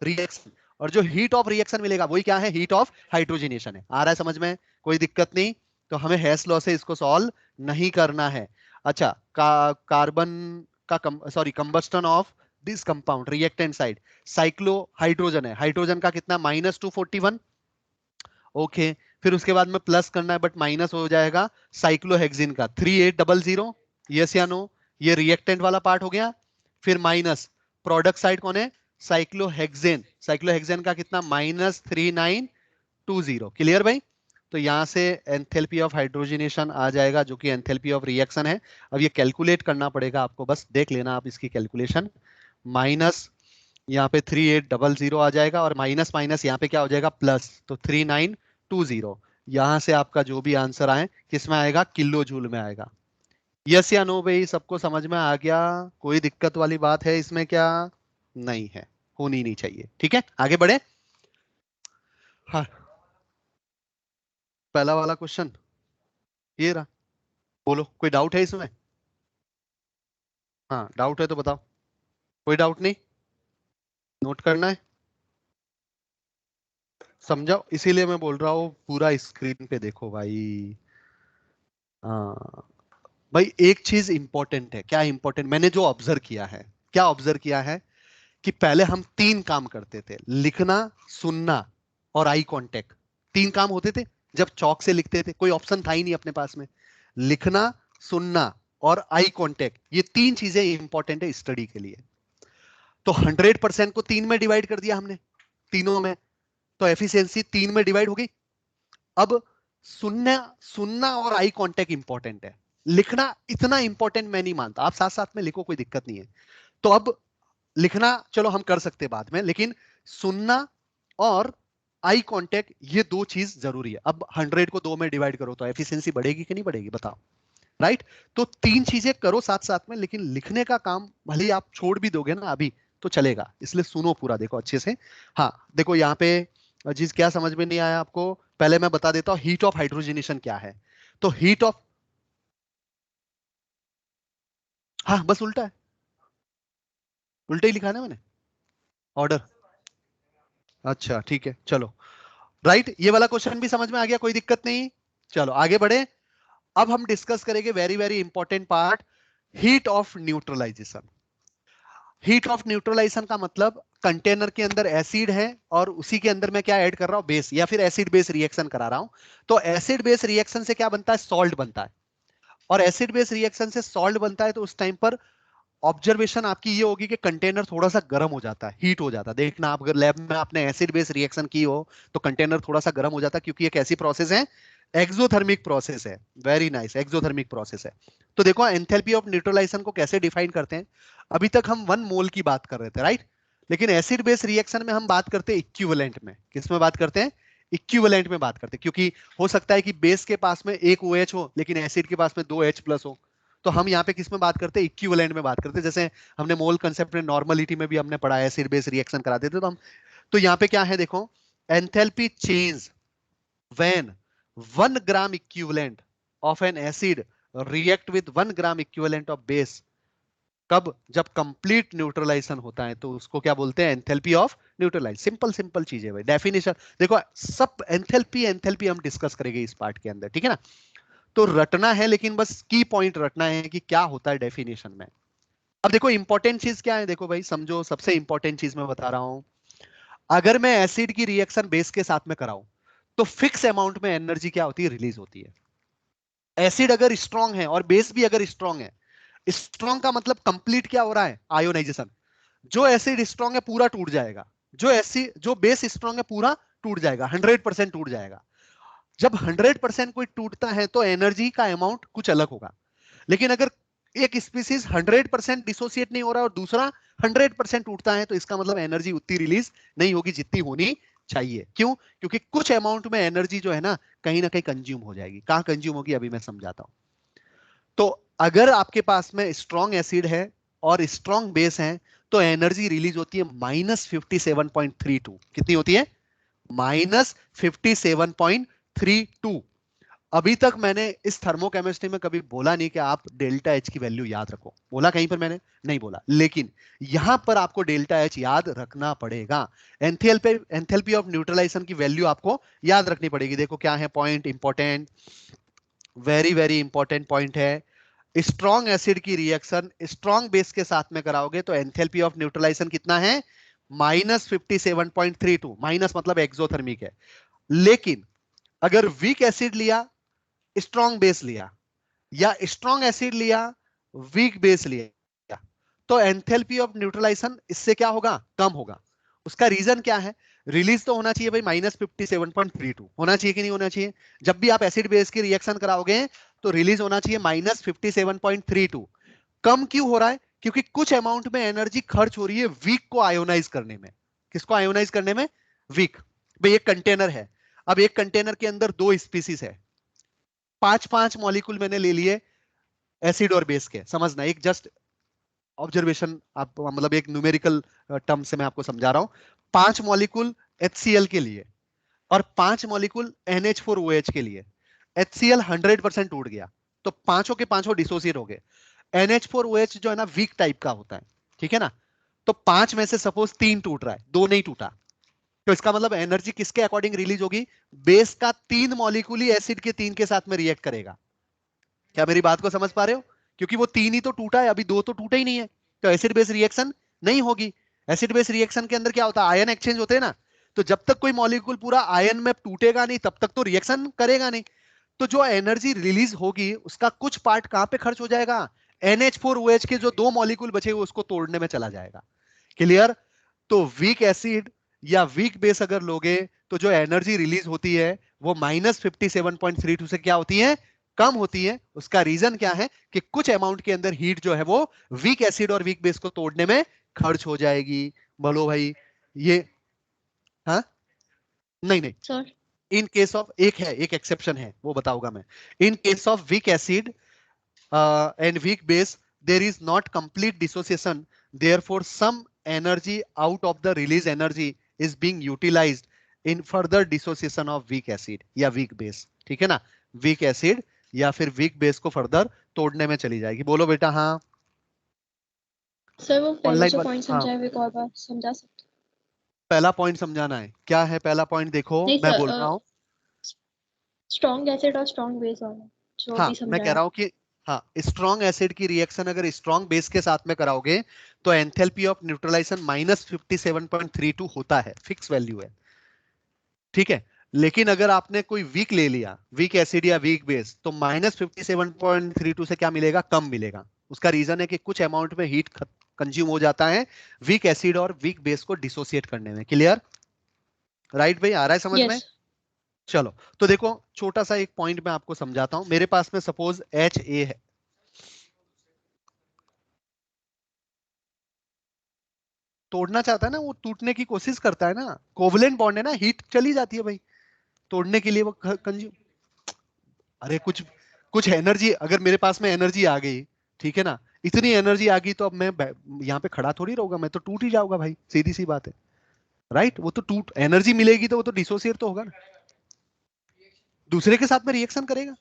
रिएक्शन, और जो हीट ऑफ रिएक्शन मिलेगा वही क्या है, हीट ऑफ हाइड्रोजनेशन है। आ रहा है समझ में, कोई दिक्कत नहीं। तो हमें हेस लॉ से इसको सॉल्व नहीं करना है। अच्छा, कार्बन का sorry combustion of this compound reactant side, cyclo hydrogen है, हाइड्रोजन का कितना -241, ओके। फिर उसके बाद में प्लस करना है, बट माइनस हो जाएगा साइक्लोहेक्सिन का 3800, यस या नो, ये रिएक्टेंट वाला पार्ट हो गया। फिर माइनस प्रोडक्ट साइड कौन है, साइक्लोहेक्सेन, साइक्लोहेक्सेन का कितना -3920, क्लियर भाई। तो यहां से एंथैल्पी ऑफ हाइड्रोजनेशन आ जाएगा, जो कि एंथैल्पी ऑफ रिएक्शन है। अब ये कैलकुलेट करना पड़ेगा आपको, बस देख लेना आप इसकी कैलकुलेशन, माइनस यहाँ पे 3800 आ जाएगा, और माइनस माइनस यहाँ पे क्या हो जाएगा, प्लस, तो 3920। यहां से आपका जो भी आंसर आए किस में आएगा, किलो जूल में आएगा। यस या नो भाई, सबको समझ में आ गया, कोई दिक्कत वाली बात है इसमें क्या, नहीं है, होनी नहीं चाहिए, ठीक है, आगे बढ़े। हाँ, पहला वाला क्वेश्चन ये रहा, बोलो कोई डाउट है इसमें, हाँ डाउट है तो बताओ, कोई डाउट नहीं, नोट करना है, समझाओ, इसीलिए मैं बोल रहा हूँ पूरा स्क्रीन पे देखो भाई। हाँ भाई, एक चीज इंपॉर्टेंट है, क्या इंपॉर्टेंट, मैंने जो ऑब्जर्व किया है, क्या ऑब्जर्व किया है, कि पहले हम 3 काम करते थे, लिखना, सुनना और आई कांटेक्ट, 3 काम होते थे। जब चौक से लिखते थे, कोई ऑप्शन था ही नहीं अपने पास में, लिखना, सुनना और आई कांटेक्ट, ये 3 चीजें इंपॉर्टेंट है स्टडी के लिए। तो 100% को 3 में डिवाइड कर दिया हमने, तीनों में, तो एफिशिएंसी 3 में डिवाइड हो गई। अब सुनना, सुनना और आई कांटेक्ट इंपॉर्टेंट है, लिखना इतना इंपॉर्टेंट मैं नहीं मानता, आप साथ साथ में लिखो कोई दिक्कत नहीं है। तो अब लिखना चलो हम कर सकते हैं बाद में, लेकिन सुनना और आई कांटेक्ट, ये 2 चीज जरूरी है। अब 100 को 2 में डिवाइड करो तो एफिशिएंसी बढ़ेगी कि नहीं बढ़ेगी, बताओ, राइट। तो 3 चीजें करो साथ साथ में, लेकिन लिखने का काम भले ही आप छोड़ भी दोगे ना अभी, तो चलेगा, इसलिए सुनो पूरा, देखो अच्छे से। हाँ देखो यहाँ पे चीज क्या समझ में नहीं आया आपको, पहले मैं बता देता हूँ हीट ऑफ हाइड्रोजनेशन क्या है। तो हीट ऑफ, हाँ बस उल्टा है, उल्टा ही लिखा है ना मैंने ऑर्डर। अच्छा ठीक है चलो, राइट, ये वाला क्वेश्चन भी समझ में आ गया, कोई दिक्कत नहीं। चलो आगे बढ़े। अब हम डिस्कस करेंगे very very important part, heat of neutralisation. Heat of neutralisation का मतलब कंटेनर के अंदर एसिड है और उसी के अंदर मैं क्या ऐड कर रहा हूं, बेस, या फिर एसिड बेस रिएक्शन करा रहा हूं। तो एसिड बेस रिएक्शन से क्या बनता है, सॉल्ट बनता है। और एसिड बेस रिएक्शन से सॉल्ट बनता है तो उस टाइम पर ऑब्जर्वेशन आपकी ये होगी कि कंटेनर थोड़ा सा गर्म हो जाता है, हीट हो जाता है। देखना आप अगर लैब में आपने एसिड बेस रिएक्शन की हो तो कंटेनर थोड़ा सा गर्म हो जाता है, क्योंकि एक ऐसी प्रोसेस है, एक्सोथर्मिक प्रोसेस है। वेरी नाइस, एक्सोथर्मिक प्रोसेस है। तो देखो एंथैल्पी ऑफ न्यूट्रलाइजेशन को कैसे डिफाइन करते हैं। अभी तक हम 1 मोल की बात कर रहे थे, राइट। लेकिन एसिड बेस रिएक्शन में हम बात करते हैं इक्विवेलेंट में। किस में बात करते हैं, इक्विवेलेंट में बात करते हैं, क्योंकि हो सकता है कि बेस के पास में एक OH हो लेकिन एसिड के पास में 2H+ हो। तो हम यहाँ पे किस में बात करते हैं, इक्विवेलेंट में बात करते हैं। जैसे हमने मोल कंसेप्ट में नॉर्मलिटी में भी हमने पढ़ा है, एसिड बेस रिएक्शन कराते थे तो हम, तो यहाँ पे क्या है देखो, enthalpy change when 1 gram equivalent of N acid react with 1 gram equivalent of base. कब, जब कंप्लीट न्यूट्रलाइजेशन होता है तो उसको क्या बोलते हैं, enthalpy of neutralise. Simple simple चीज है भाई, डेफिनेशन देखो, सब एंथैल्पी एंथैल्पी हम डिस्कस करेंगे इस पार्ट के अंदर, ठीक है ना। तो रटना है, लेकिन बस की पॉइंट रटना है कि क्या होता है डेफिनेशन में। अब देखो इंपॉर्टेंट चीज क्या है, देखो भाई समझो, सबसे इंपॉर्टेंट चीज मैं बता रहा हूं। अगर मैं एसिड की रिएक्शन बेस के साथ में कराऊं तो फिक्स अमाउंट में एनर्जी क्या होती है, रिलीज होती है। एसिड अगर स्ट्रांग है और बेस भी अगर स्ट्रांग है, स्ट्रांग का मतलब कंप्लीट क्या हो रहा है, आयोनाइजेशन। जो एसिड स्ट्रांग है पूरा टूट जाएगा, जो बेस स्ट्रांग है पूरा टूट जाएगा, 100% टूट जाएगा। जब 100% कोई टूटता है तो एनर्जी का अमाउंट कुछ अलग होगा। लेकिन अगर एक स्पीसीज 100% डिसोसिएट नहीं हो रहा और दूसरा 100% टूटता है तो इसका मतलब एनर्जी उतनी रिलीज नहीं होगी जितनी होनी चाहिए। क्यों, क्योंकि कुछ अमाउंट में एनर्जी जो है ना कहीं कंज्यूम हो जाएगी। कहां कंज्यूम होगी अभी मैं समझाता हूं। तो अगर आपके पास में स्ट्रॉन्ग एसिड है और स्ट्रॉन्ग बेस है तो एनर्जी रिलीज होती है -57.32। कितनी होती है, -57.32। अभी तक मैंने इस थर्मोकेमिस्ट्री में कभी बोला नहीं कि आप डेल्टा एच की वैल्यू याद रखो, बोला कहीं पर मैंने नहीं बोला, लेकिन यहां पर आपको डेल्टा एच याद रखना पड़ेगा। एंथैल्पी ऑफ न्यूट्रलाइजेशन की वैल्यू आपको याद रखनी पड़ेगी। देखो क्या है point, important, very very important point है। स्ट्रॉन्ग एसिड की रिएक्शन स्ट्रॉन्ग बेस के साथ में कराओगे तो एंथैल्पी ऑफ न्यूट्रलाइजेशन कितना है, -57.32। माइनस मतलब एक्सोथर्मिक है। लेकिन अगर वीक एसिड लिया, स्ट्रॉन्ग बेस लिया, या स्ट्रॉन्ग एसिड लिया, वीक बेस लिया, तो एंथैल्पी ऑफ न्यूट्रलाइजेशन इससे क्या होगा, कम होगा। उसका रीजन क्या है, रिलीज तो होना चाहिए भाई -57.32, होना चाहिए कि नहीं होना चाहिए। जब भी आप एसिड बेस की रिएक्शन कराओगे तो रिलीज होना चाहिए -57.32। कम क्यों हो रहा है, क्योंकि कुछ अमाउंट में एनर्जी खर्च हो रही है वीक को आयोनाइज करने में। किसको आयोनाइज करने में, वीक। भाई एक कंटेनर है, अब एक कंटेनर के अंदर 2 स्पीसीज है, 5-5 मॉलिक्यूल मैंने ले लिए एसिड और बेस के। समझना, एक जस्ट ऑब्जर्वेशन, आप मतलब एक न्यूमेरिकल टर्म से मैं आपको समझा रहा हूं। 5 मॉलिक्यूल HCl के लिए और 5 मॉलिक्यूल NH4OH के लिए। HCl 100% टूट गया तो पांचों के पांचों डिसोसिएट हो गए। NH4OH जो है ना वीक टाइप का होता है, ठीक है ना। तो 5 में से सपोज 3 टूट रहा है, 2 नहीं टूटा, तो इसका मतलब एनर्जी किसके अकॉर्डिंग रिलीज होगी, बेस का 3 मॉलिक्यूल ही एसिड के 3 के साथ में रिएक्ट करेगा। क्या मेरी बात को समझ पा रहे हो, क्योंकि वो 3 ही तो टूटा है, अभी 2 तो टूटा ही नहीं है, तो एसिड बेस रिएक्शन नहीं होगी। एसिड बेस रिएक्शन के अंदर क्या होता है, आयन एक्सचेंज होते हैं ना। तो जब तक कोई मॉलिक्यूल पूरा आयन में टूटेगा नहीं तब तक तो रिएक्शन करेगा नहीं। तो जो एनर्जी रिलीज होगी उसका कुछ पार्ट कहां पे खर्च हो जाएगा, NH4OH के जो 2 मॉलिक्यूल बचे हुए उसको तोड़ने में चला जाएगा। क्लियर। तो वीक एसिड या वीक बेस अगर लोगे तो जो एनर्जी रिलीज होती है वो -57.32 से क्या होती है, कम होती है। उसका रीजन क्या है कि कुछ अमाउंट के अंदर हीट जो है वो वीक एसिड और वीक बेस को तोड़ने में खर्च हो जाएगी। बोलो भाई ये, हाँ नहीं नहीं, सर इन केस ऑफ, एक है, एक एक्सेप्शन है वो बताऊंगा मैं। In case of weak acid and weak base there is not complete dissociation, therefore some energy out of the release energy is being utilized in further dissociation of weak acid या weak base, ठीक है ना, weak acid या फिर weak base को फर्दर तोड़ने में चली जाएगी। बोलो बेटा। हाँ सर वो पहले ऑनलाइन जो पॉइंट हाँ समझाए वो एक और बार समझा सकते? पहला पॉइंट समझाना है। क्या है पहला पॉइंट? देखो नहीं मैं सर, बोल रहा हूँ। स्ट्रॉन्ग एसिड और स्ट्रॉन्ग बेस वाला जो हाँ भी मैं कह समझाया। रहा हूँ कि हाँ स्ट्रॉन्ग एसिड की रिएक्शन अगर स्ट्रॉन्ग बेस के साथ में कराओगे तो एंथैल्पी ऑफ न्यूट्रलाइजेशन -57.32 होता है, फिक्स वैल्यू है, ठीक है। लेकिन अगर आपने कोई वीक ले लिया, वीक एसिड या वीक बेस, तो -57.32 से क्या मिलेगा? कम मिलेगा। उसका रीजन है कि कुछ अमाउंट में हीट कंज्यूम हो जाता है वीक एसिड और वीक बेस को डिसोसिएट करने में। क्लियर? राइट भाई, आ रहा है समझ में? यस। चलो तो देखो छोटा सा एक पॉइंट मैं आपको समझाता हूं। मेरे पास में सपोज HA है, तोड़ना चाहता है ना, वो टूटने की कोशिश करता है ना, कोवलेंट बॉन्ड है ना, हीट चली जाती है भाई तोड़ने के लिए वो कंज्यूम। अरे कुछ कुछ एनर्जी, अगर मेरे पास में एनर्जी आ गई, ठीक है ना, इतनी एनर्जी आ गई तो अब मैं यहाँ पे खड़ा थोड़ी रहूंगा, मैं तो टूट ही जाऊंगा भाई, सीधी सी बात है। राइट? वो तो टूट एनर्जी मिलेगी तो वो तो डिसोसिएट तो होगा ना, दूसरे के साथ में रिएक्शन करेगा।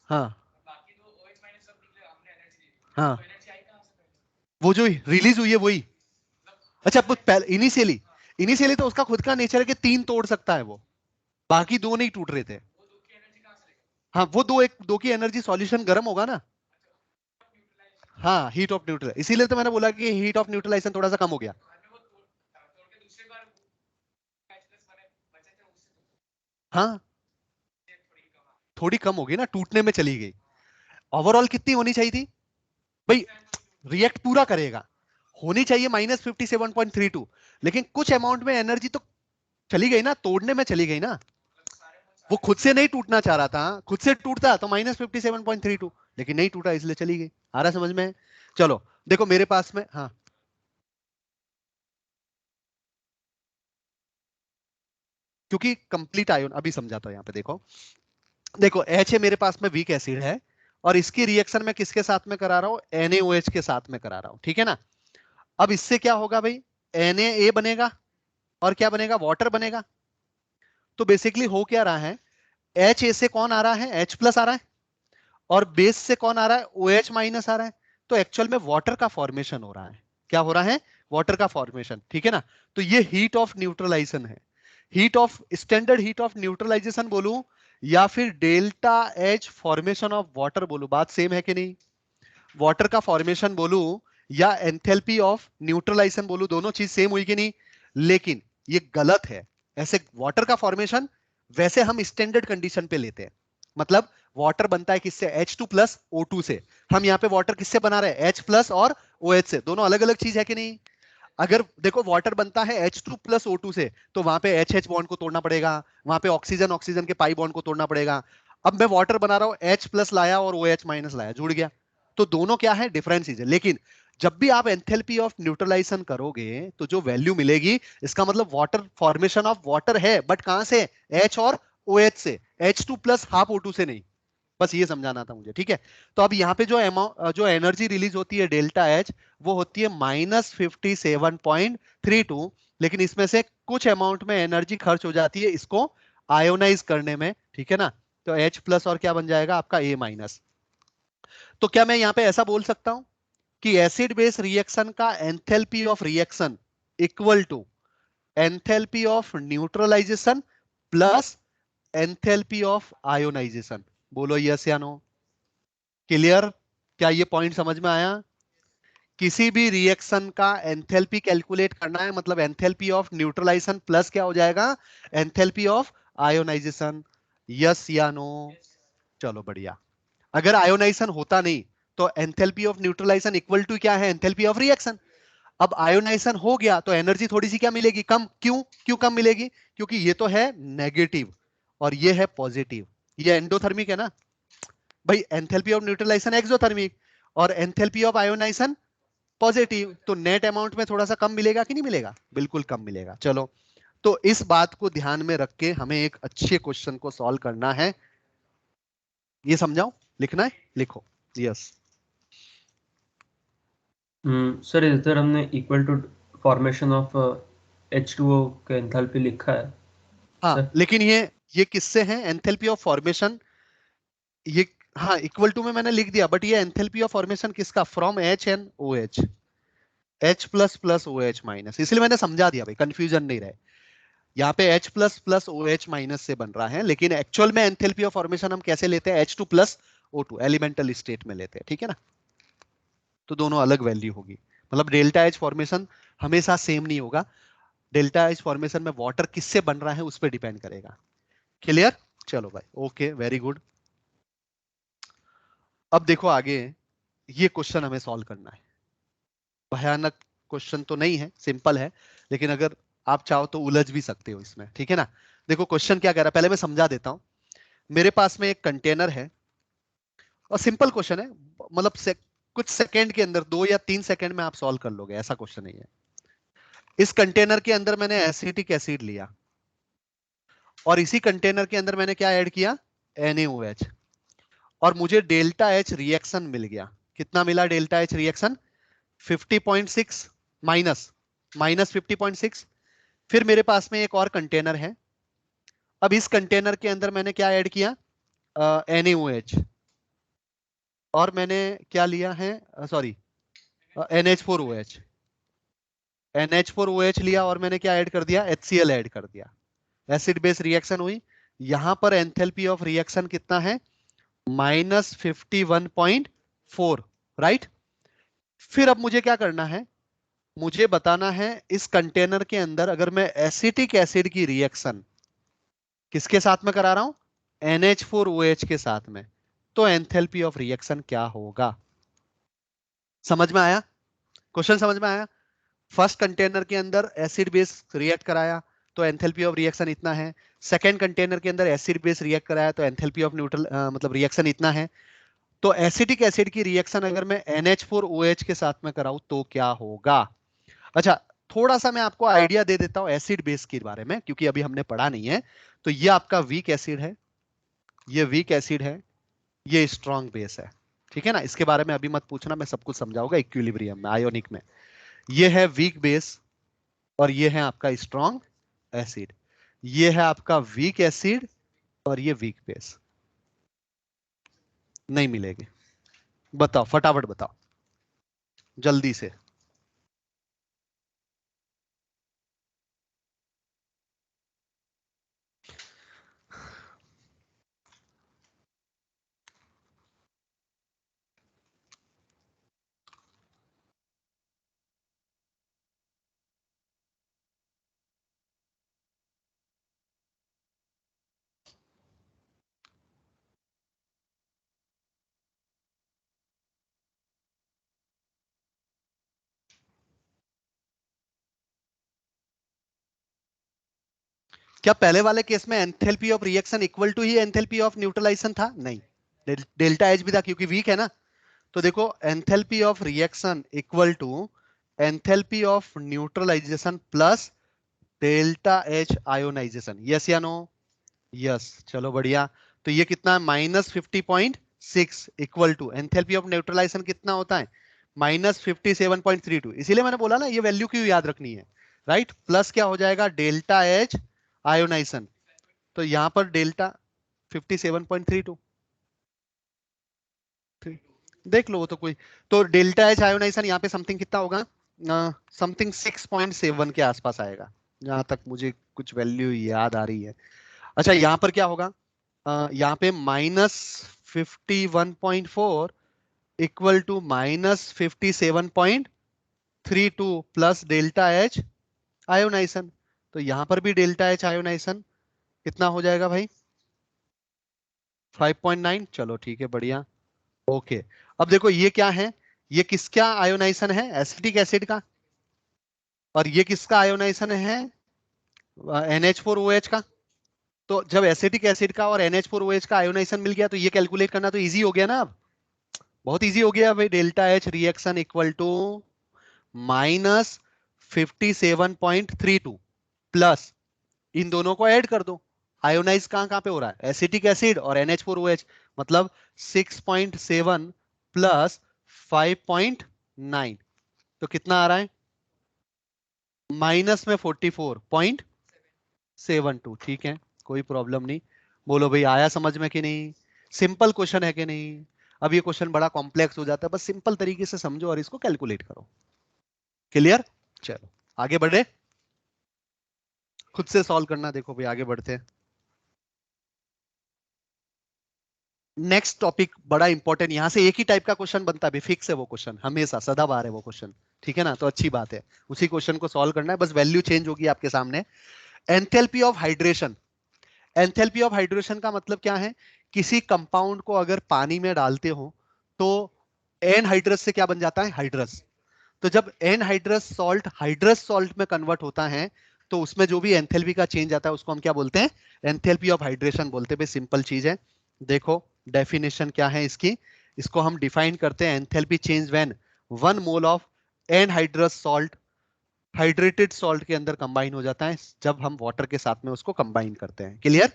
हाँ हाँ वो जो रिलीज हुई है वही। अच्छा इनिशियली इनिशियली तो उसका खुद का नेचर है कि 3 तोड़ सकता है वो, बाकी 2 नहीं टूट रहे थे। हाँ वो दो की एनर्जी सॉल्यूशन गर्म होगा ना। हाँ हीट ऑफ न्यूट्रल, इसीलिए तो मैंने बोला कि हीट ऑफ न्यूट्रलाइजेशन थोड़ा सा कम हो गया। हाँ थोड़ी कम होगी ना, टूटने में चली गई। ओवरऑल कितनी होनी चाहिए थी भाई? रिएक्ट पूरा करेगा, होनी चाहिए -57.32, लेकिन कुछ अमाउंट में एनर्जी तो चली गई ना, तोड़ने में चली गई ना। वो खुद से नहीं टूटना चाह रहा था, खुद से टूटता तो -57.32, लेकिन नहीं टूटा इसलिए चली गई। आ रहा समझ में? चलो देखो मेरे पास में, हाँ क्योंकि कंप्लीट आयोन अभी समझाता हूं। यहाँ पे देखो, देखो H है मेरे पास में, वीक एसिड है, और इसकी रिएक्शन मैं किसके साथ में करा रहा हूं? NaOH के साथ में करा रहा हूं, ठीक है ना। अब इससे क्या होगा भाई? Na बनेगा और क्या बनेगा? वाटर बनेगा। तो बेसिकली हो क्या रहा है, HA से कौन आ रहा है? H प्लस आ रहा है, और बेस से कौन आ रहा है? OH माइनस आ रहा है। तो एक्चुअल में वाटर का फॉर्मेशन हो रहा है। क्या हो रहा है? वाटर का फॉर्मेशन, ठीक है ना। तो ये हीट ऑफ न्यूट्रलाइजेशन है। Heat of standard heat of neutralisation बोलूं या फिर delta H formation of water बोलूं, बात सेम है कि नहीं? वाटर का फॉर्मेशन बोलूं या एंथैल्पी ऑफ न्यूट्रलाइजेशन बोलूं, दोनों चीज सेम हुई कि नहीं? लेकिन ये गलत है। ऐसे वाटर का फॉर्मेशन वैसे हम स्टैंडर्ड कंडीशन पे लेते हैं, मतलब वाटर बनता है किससे? H2 प्लस O2 से। हम यहाँ पे वाटर किससे बना रहे हैं? H प्लस और OH से। दोनों अलग अलग चीज है कि नहीं? अगर देखो वाटर बनता है H2 प्लस O2 से, तो वहां पे HH बॉन्ड को तोड़ना पड़ेगा, वहां पे ऑक्सीजन ऑक्सीजन के पाई बॉन्ड को तोड़ना पड़ेगा। अब मैं वाटर बना रहा हूं, H प्लस लाया और OH माइनस लाया, जुड़ गया। तो दोनों क्या है? डिफरेंट चीज है। लेकिन जब भी आप एंथैल्पी ऑफ न्यूट्रलाइजेशन करोगे तो जो वैल्यू मिलेगी, इसका मतलब वाटर फॉर्मेशन ऑफ वाटर है, बट कहां से? H और OH से, H2 प्लस हाफ O2 से नहीं। बस ये समझाना था मुझे, ठीक है। तो अब यहाँ पे जो अमाउंट जो एनर्जी रिलीज होती है डेल्टा H, वो होती है -57.32, लेकिन इसमें से कुछ अमाउंट में एनर्जी खर्च हो जाती है इसको आयोनाइज करने में, ठीक है ना। तो H प्लस और क्या बन जाएगा आपका? A minus. तो क्या मैं यहाँ पे ऐसा बोल सकता हूं कि एसिड बेस रिएक्शन का enthalpy of reaction equal to enthalpy of neutralisation plus enthalpy of ionisation? बोलो यस या नो। क्लियर? क्या ये पॉइंट समझ में आया? किसी भी रिएक्शन का एंथैल्पी कैलकुलेट करना है, मतलब एंथैल्पी ऑफ न्यूट्रलाइजेशन प्लस क्या हो जाएगा? Enthalpy of ionisation. यस या नो? चलो बढ़िया। अगर आयोनाइजेशन होता नहीं तो enthalpy of neutralisation equal to क्या है? Enthalpy of reaction. अब आयोनाइजेशन हो गया तो एनर्जी थोड़ी सी क्या मिलेगी? कम। क्यों क्यों कम मिलेगी? क्योंकि ये तो है नेगेटिव और ये है पॉजिटिव। ये एंडोथर्मिक है ना भाई, एंथैल्पी ऑफ न्यूट्रलाइजेशन एक्सोथर्मिक और एंथैल्पी ऑफ आयोनाइजेशन पॉजिटिव। तो नेट अमाउंट में थोड़ा सा कम मिलेगा कि नहीं मिलेगा? बिल्कुल कम मिलेगा। चलो तो इस बात को ध्यान में रख के हमें एक अच्छे क्वेश्चन को सॉल्व करना है। ये समझाओ, लिखना है? लिखो। यस सर इधर हमने equal to formation of H2O का एंथैल्पी लिखा है हाँ, सर। लेकिन ये किससे है? एंथैल्पी ऑफ फॉर्मेशन ये, हाँ इक्वल टू में मैंने लिख दिया, बट ये एंथैल्पी ऑफ फॉर्मेशन किसका? From H and OH, H plus plus OH minus, इसलिए मैंने समझा दिया भाई, कंफ्यूजन नहीं रहे। यहाँ पे H plus plus OH minus से बन रहा है, लेकिन एक्चुअल में एंथैल्पी ऑफ फॉर्मेशन हम कैसे लेते हैं? H2 plus O2 elemental state में लेते हैं, ठीक है ना? तो दोनों अलग वैल्यू होगी, मतलब डेल्टा H फॉर्मेशन हमेशा सेम नहीं होगा। डेल्टा H फॉर्मेशन में वाटर किससे बन रहा है उस पर डिपेंड करेगा। क्लियर? चलो भाई, ओके, वेरी गुड। अब देखो आगे, ये क्वेश्चन हमें सॉल्व करना है। भयानक क्वेश्चन तो नहीं है, सिंपल है, लेकिन अगर आप चाहो तो उलझ भी सकते हो इसमें, ठीक है ना? देखो क्वेश्चन क्या कह रहा है, पहले मैं समझा देता हूं। मेरे पास में एक कंटेनर है और सिंपल क्वेश्चन है, मतलब कुछ सेकंड के अंदर, 2 या 3 सेकंड में आप सॉल्व कर लोगे, ऐसा क्वेश्चन नहीं है। इस कंटेनर के अंदर मैंने एसिटिक एसिड लिया और इसी कंटेनर के अंदर मैंने क्या ऐड किया? NaOH, और मुझे डेल्टा H रिएक्शन मिल गया। कितना मिला delta H reaction? 50.6 minus minus 50.6। फिर मेरे पास में एक और कंटेनर है। अब इस कंटेनर के अंदर मैंने क्या ऐड किया? NaOH, और मैंने क्या लिया है? Sorry, NH4OH। NH4OH लिया और मैंने क्या ऐड कर दिया? HCl ऐड कर दिया। एसिड बेस रिएक्शन हुई। यहां पर एंथैल्पी ऑफ रिएक्शन कितना है? -51.4, राइट? फिर अब मुझे क्या करना है? मुझे बताना है इस कंटेनर के अंदर अगर मैं एसिटिक एसिड की रिएक्शन किसके साथ में करा रहा हूं? NH4OH के साथ में, तो एंथैल्पी ऑफ रिएक्शन क्या होगा? समझ में आया? क्वेश्चन समझ में आया? फर्स्ट कंटेनर के अंदर एसिड बेस रिएक्ट कराया तो एंथैल्पी ऑफ रिएक्शन इतना है। सेकंड कंटेनर के अंदर एसिड बेस रिएक्ट कराया तो एंथैल्पी ऑफ न्यूट्रल मतलब रिएक्शन इतना है। तो एसिटिक एसिड की रिएक्शन अगर मैं NH4OH के साथ में कराऊं तो क्या होगा? अच्छा, थोड़ा सा मैं आपको आइडिया दे देता हूं एसिड बेस के बारे में, क्योंकि अभी हमने पढ़ा नहीं है। तो ये आपका वीक एसिड है, ये वीक एसिड है, ये स्ट्रॉन्ग बेस है, ठीक है ना? इसके बारे में अभी मत पूछना, मैं सब कुछ समझाऊंगा इक्विलिब्रियम में, आयोनिक में। ये है वीक बेस और ये है आपका स्ट्रॉन्ग एसिड। ये है आपका वीक एसिड और ये वीक बेस। नहीं मिलेगी? बताओ, फटाफट बताओ, जल्दी से। क्या पहले वाले केस में enthalpy of reaction equal to ही एंथैल्पी ऑफ न्यूट्रलाइजेशन था? नहीं, डेल्टा एच भी था, क्योंकि वीक है ना। तो देखो, enthalpy of reaction equal to enthalpy of neutralisation plus delta H ionisation. Yes या नो? यस, चलो बढ़िया। तो ये कितना है? -50.6 equal to enthalpy of neutralisation कितना होता है? -57.32। इसीलिए मैंने बोला ना, ये वैल्यू क्यों याद रखनी है, राइट? प्लस क्या हो जाएगा? Delta H ionisation. तो यहां पर डेल्टा 57.32 देख लो, वो तो कोई, तो डेल्टा एच आयोनाइजेशन यहाँ पे समथिंग कितना होगा? समथिंग 6.7 के आसपास आएगा, जहां तक मुझे कुछ वैल्यू याद आ रही है। अच्छा, यहाँ पर क्या होगा? यहाँ पे -51.4 equal to -57.32 plus delta H ionisation. तो यहां पर भी डेल्टा एच आयोनाइजेशन कितना हो जाएगा भाई? 5.9। चलो ठीक है, बढ़िया, ओके। अब देखो ये क्या है? ये किसका आयोनाइजेशन है? एसिटिक एसिड का। और ये किसका आयोनाइजेशन है? NH4OH का। तो जब एसिटिक एसिड का और NH4OH का आयोनाइजेशन मिल गया तो ये कैलकुलेट करना तो इजी हो गया ना। अब बहुत इजी हो गया भाई। Delta H reaction equal to -57.32 plus, इन दोनों को ऐड कर दो। आयोनाइज कहां कहां पे हो रहा है? एसिटिक एसिड और NH4OH, मतलब 6.7 प्लस 5.9, तो कितना आ रहा है? माइनस में 44.72। ठीक है, कोई प्रॉब्लम नहीं। बोलो भाई आया समझ में कि नहीं? सिंपल क्वेश्चन है कि नहीं? अब ये क्वेश्चन बड़ा कॉम्प्लेक्स हो जाता है, बस सिंपल तरीके से समझो और इसको कैलकुलेट करो। क्लियर? चलो आगे बढ़े, खुद से सॉल्व करना। देखो भाई आगे बढ़ते हैं। नेक्स्ट टॉपिक बड़ा इंपॉर्टेंट, यहां से एक ही टाइप का क्वेश्चन बनता है, फिक्स है वो क्वेश्चन, हमेशा सदाबहार है वो क्वेश्चन। ठीक है ना, तो अच्छी बात है, उसी क्वेश्चन को सॉल्व करना है, बस वैल्यू चेंज होगी आपके सामने। Enthalpy of hydration. Enthalpy of hydration का मतलब क्या है? किसी कंपाउंड को अगर पानी में डालते हो तो एनहाइड्रस से क्या बन जाता है? हाइड्रस। तो जब हाइड्रस सॉल्ट में कन्वर्ट होता है तो उसमें जो भी एंथैल्पी का चेंज आता है उसको हम क्या बोलते हैं? एंथैल्पी ऑफ हाइड्रेशन बोलते हैं। भाई सिंपल चीज है, देखो डेफिनेशन क्या है इसकी, इसको हम डिफाइन करते हैं। Enthalpy change when 1 mole of anhydrous salt hydrated salt के अंदर कंबाइन हो जाता है जब हम वाटर के साथ में उसको कंबाइन करते हैं। क्लियर?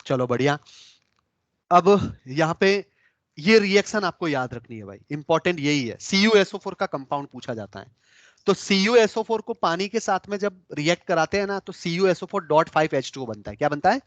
चलो बढ़िया। अब यहाँ पे ये रिएक्शन आपको याद रखनी है भाई, इंपॉर्टेंट यही है। CuSO4 का कंपाउंड पूछा जाता है, तो CuSO4 को पानी के साथ में जब रिएक्ट कराते हैं ना तो CuSO4.5H2O बनता है। क्या बनता है?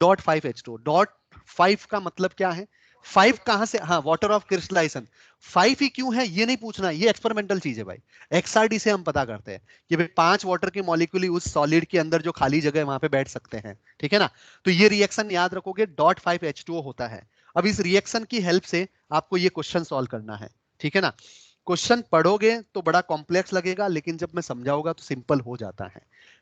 .5H2O। .5 का मतलब क्या है? 5 कहां से? हाँ, वाटर ऑफ क्रिस्टलाइजेशन। 5 ही क्यों है ये नहीं पूछना, ये एक्सपेरिमेंटल चीज है भाई। XRD से हम पता करते हैं कि भाई 5 वाटर के मॉलिक्यूल उस सॉलिड के अंदर जो खाली जगह है वहां पे बैठ सकते हैं। ठीक है ना, तो ये रिएक्शन याद रखोगे, .5H2O होता है। अब इस रिएक्शन की हेल्प से आपको ये क्वेश्चन सॉल्व करना है। ठीक है ना, क्वेश्चन पढ़ोगे तो बड़ा कॉम्प्लेक्स लगेगा, लेकिन जब मैं समझाऊंगा तो सिंपल हो जाता है।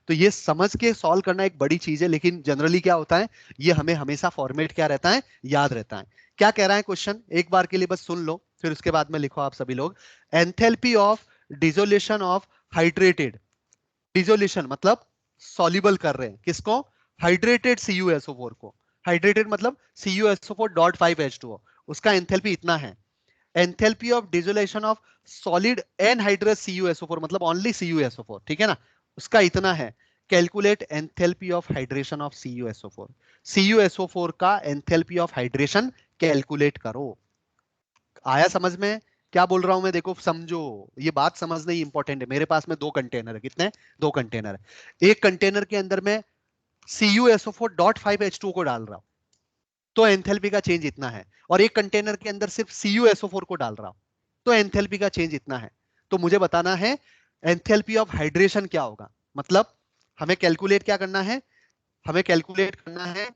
तो ये समझ के सॉल्व करना एक बड़ी चीज है, लेकिन जनरली क्या होता है, ये हमें हमेशा फॉर्मेट क्या रहता है? याद रहता है। क्या कह रहा है क्वेश्चन, एक बार के लिए बस सुन लो, फिर उसके बाद में लिखो आप सभी लोग। Enthalpy of dissolution of hydrated, dissolution मतलब सॉल्युबल कर रहे हैं किसको? हाइड्रेटेड CuSO4 को। हाइड्रेटेड मतलब CuSO4.5H2O, उसका एंथैल्पी इतना है। Enthalpy of dissolution of solid anhydrous CuSO4 मतलब ओनली CuSO4, ठीक है ना, उसका इतना है। Calculate enthalpy of hydration of CuSO4। CuSO4 का एंथैल्पी ऑफ हाइड्रेशन कैलकुलेट करो। आया समझ में क्या बोल रहा हूं मैं? देखो समझो, ये बात समझना ही इंपॉर्टेंट है। मेरे पास में 2 कंटेनर है, कितने? 2 कंटेनर है। एक कंटेनर के अंदर मैं CuSO4.5H2O को डाल रहा हूं तो एंथैल्पी का चेंज इतना है, और एक कंटेनर के अंदर सिर्फ CuSO4 को डाल रहा हूं तो एंथैल्पी का चेंज इतना है। तो मुझे बताना है एंथैल्पी ऑफ हाइड्रेशन क्या होगा। मतलब हमें कैलकुलेट क्या करना है? हमें कैलकुलेट करना है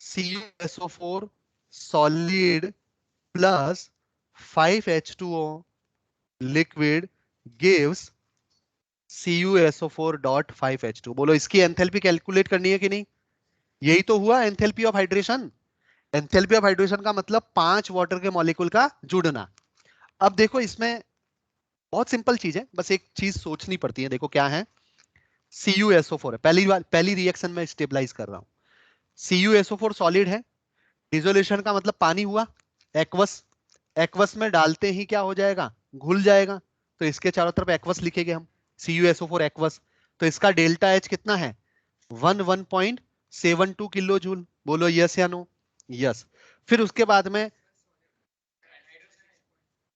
CuSO4 solid plus 5H2O liquid gives CuSO4.5H2। बोलो इसकी एंथैल्पी कैलकुलेट करनी है कि नहीं? यही तो हुआ enthalpy of hydration. Enthalpy of hydration का मतलब 5 वाटर के मॉलिक्यूल का जुड़ना। अब देखो इसमें बहुत सिंपल चीज है, बस एक चीज सोचनी पड़ती है। देखो क्या है, CuSO4 है, पहली रिएक्शन में स्टेबलाइज कर रहा हूं। CuSO4 सॉलिड है, डिसोल्यूशन का मतलब पानी हुआ, एक्वस। एक्वस में डालते ही क्या हो जाएगा? घुल जाएगा। तो इसके चारों तरफ एक्वस लिखेंगे हम, CuSO4 एक्वस। तो इसका डेल्टा H कितना है? 1.72 किलो जूल। बोलो यस या नो? यस। फिर उसके बाद में,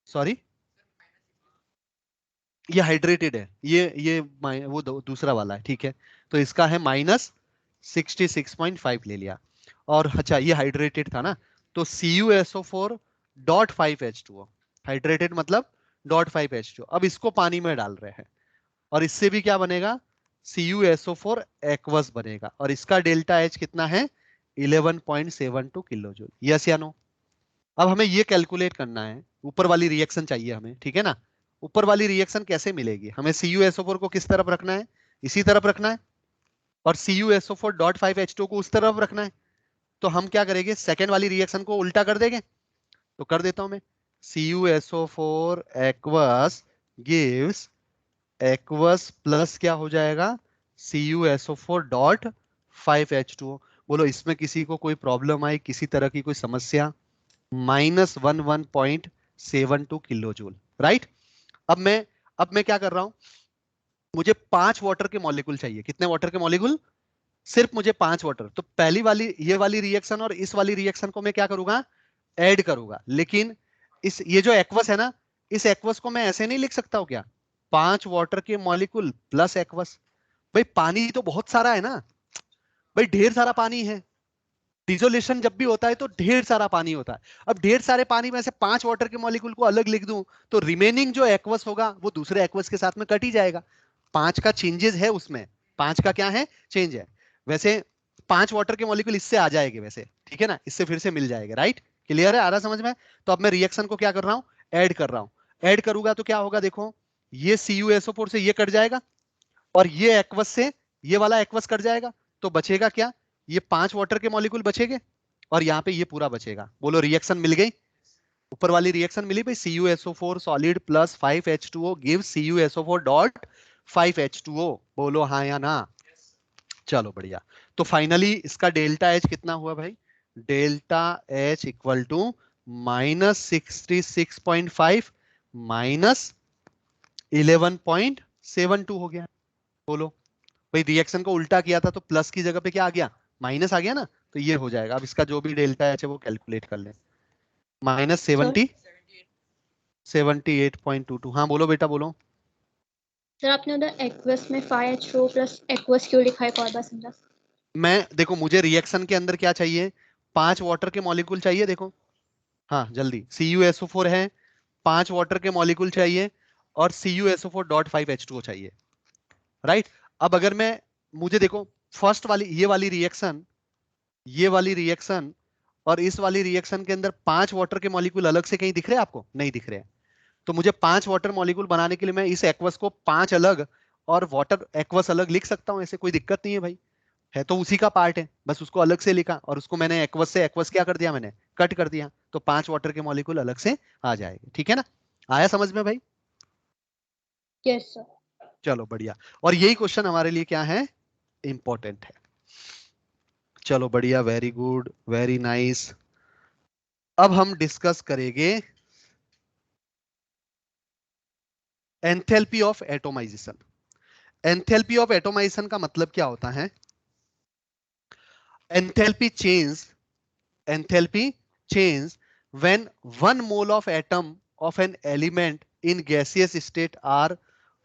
सॉरी, ये हाइड्रेटेड है, ये वो दूसरा वाला है, ठीक है। तो इसका है -66.5 ले लिया। और अच्छा ये हाइड्रेटेड था ना, तो CuSO4.5H2O, हाइड्रेटेड मतलब .5H2O। अब इसको पानी में डाल रहे हैं और इससे भी क्या बनेगा? CuSO4 एक्वस बनेगा, और इसका डेल्टा H कितना है? 11.72 किलो जूल। यस या नो? अब हमें ये कैलकुलेट करना है, ऊपर वाली रिएक्शन चाहिए हमें, ठीक है ना। ऊपर वाली रिएक्शन कैसे मिलेगी? हमें CuSO4 को किस तरफ रखना है? इसी तरफ रखना है, और CuSO4.5H2O को उस तरफ रखना है। तो हम क्या करेंगे, सेकेंड वाली रिएक्शन को उल्टा कर देंगे। तो कर देता हूं मैं, CuSO4 aqueous gives aqueous plus क्या हो जाएगा? CuSO4.5H2O। बोलो इसमें किसी को कोई प्रॉब्लम आई, किसी तरह की कोई समस्या? -11.72 किलो जूल, राइट। अब मैं क्या कर रहा हूं, मुझे 5 वाटर के मॉलिक्यूल चाहिए। कितने वाटर के मॉलिक्यूल? सिर्फ मुझे 5 वाटर। तो पहली वाली ये वाली रिएक्शन और इस वाली रिएक्शन को मैं क्या करूंगा? ऐड करूंगा। लेकिन इस ये जो एक्वस है ना, इस एक्वस को मैं ऐसे नहीं लिख सकता हूँ क्या, 5 वाटर के मॉलिक्यूल प्लस एक्वस। भाई पानी तो बहुत सारा है ना भाई, ढेर सारा पानी है। डिसोलेशन जब भी होता है तो ढेर सारा पानी होता है। अब ढेर सारे पानी में से 5 वाटर के मॉलिक्यूल को अलग लिख दूं तो रिमेनिंग जो एक्वस होगा वो दूसरे एक्वस के साथ में कट ही जाएगा। 5 का चेंजेस है उसमें, 5 का क्या है, चेंज है। वैसे 5 वाटर के मॉलिक्यूल इससे आ जाएंगे वैसे, ठीक है ना, इससे फिर से मिल जाएगा। राइट, क्लियर है, आ रहा समझ में। तो अब मैं रिएक्शन को क्या कर रहा हूं, ऐड कर रहा हूं। ऐड करूंगा तो क्या होगा, देखो ये CuSO4 से ये कट जाएगा और ये एक्वस से ये वाला एक्वस कट जाएगा, तो बचेगा क्या, ये 5 वाटर के मॉलिक्यूल बचेंगे और यहाँ पे ये पूरा बचेगा। बोलो रिएक्शन मिल गई, ऊपर वाली रिएक्शन मिली भाई, CuSO4 solid plus 5H2O gives CuSO4 dot 5H2O। बोलो हाँ या ना। चलो बढ़िया। तो फाइनली इसका डेल्टा H कितना हुआ भाई, डेल्टा H इक्वल टू -66.5 -11.72 हो गया। बोलो भाई, रिएक्शन को उल्टा किया था तो प्लस की जगह पे क्या आ गया, माइनस आ गया ना, तो ये हो जाएगा। अब इसका जो भी डेल्टा H है वो कैलकुलेट कर ले, -70 78.22। हाँ बोलो बेटा बोलो। सर आपने उधर एक्वस में 5H2O प्लस एक्वस क्यों लिखा है, एक और बार समझा। मैं देखो मुझे रिएक्शन के अंदर क्या चाहिए, 5 वाटर के मॉलिक्यूल चाहिए। देखो हाँ जल्दी, CuSO4 है, 5 वाटर के मॉलिक्यूल चाहिए और CuSO4 डॉट 5H2O चाहिए। राइट, अब अगर मैं, मुझे देखो फर्स्ट वाली ये वाली रिएक्शन, ये वाली रिएक्शन और इस वाली रिएक्शन के अंदर 5 वाटर के मॉलिक्यूल अलग से कहीं दिख रहे हैं आपको, नहीं दिख रहे हैं। तो मुझे 5 वाटर मॉलिक्यूल बनाने के लिए मैं इस एक्वस को 5 अलग और वाटर एक्वस अलग लिख सकता हूं, ऐसे कोई दिक्कत नहीं है भाई, है तो उसी का पार्ट है, बस उसको अलग से लिखा और उसको मैंने एक्वस से एक्वस क्या कर दिया, मैंने कट कर दिया, तो 5 वाटर के मॉलिक्यूल अलग से आ जाएंगे। ठीक है ना, आया समझ में भाई। Yes sir. चलो बढ़िया, और यही क्वेश्चन हमारे लिए क्या है, इंपॉर्टेंट है। चलो बढ़िया, वेरी गुड, वेरी नाइस। अब हम डिस्कस करेंगे enthalpy of atomization. Enthalpy of atomization का मतलब क्या होता है, enthalpy change, enthalpy change when 1 mole of atom of an element in gaseous state are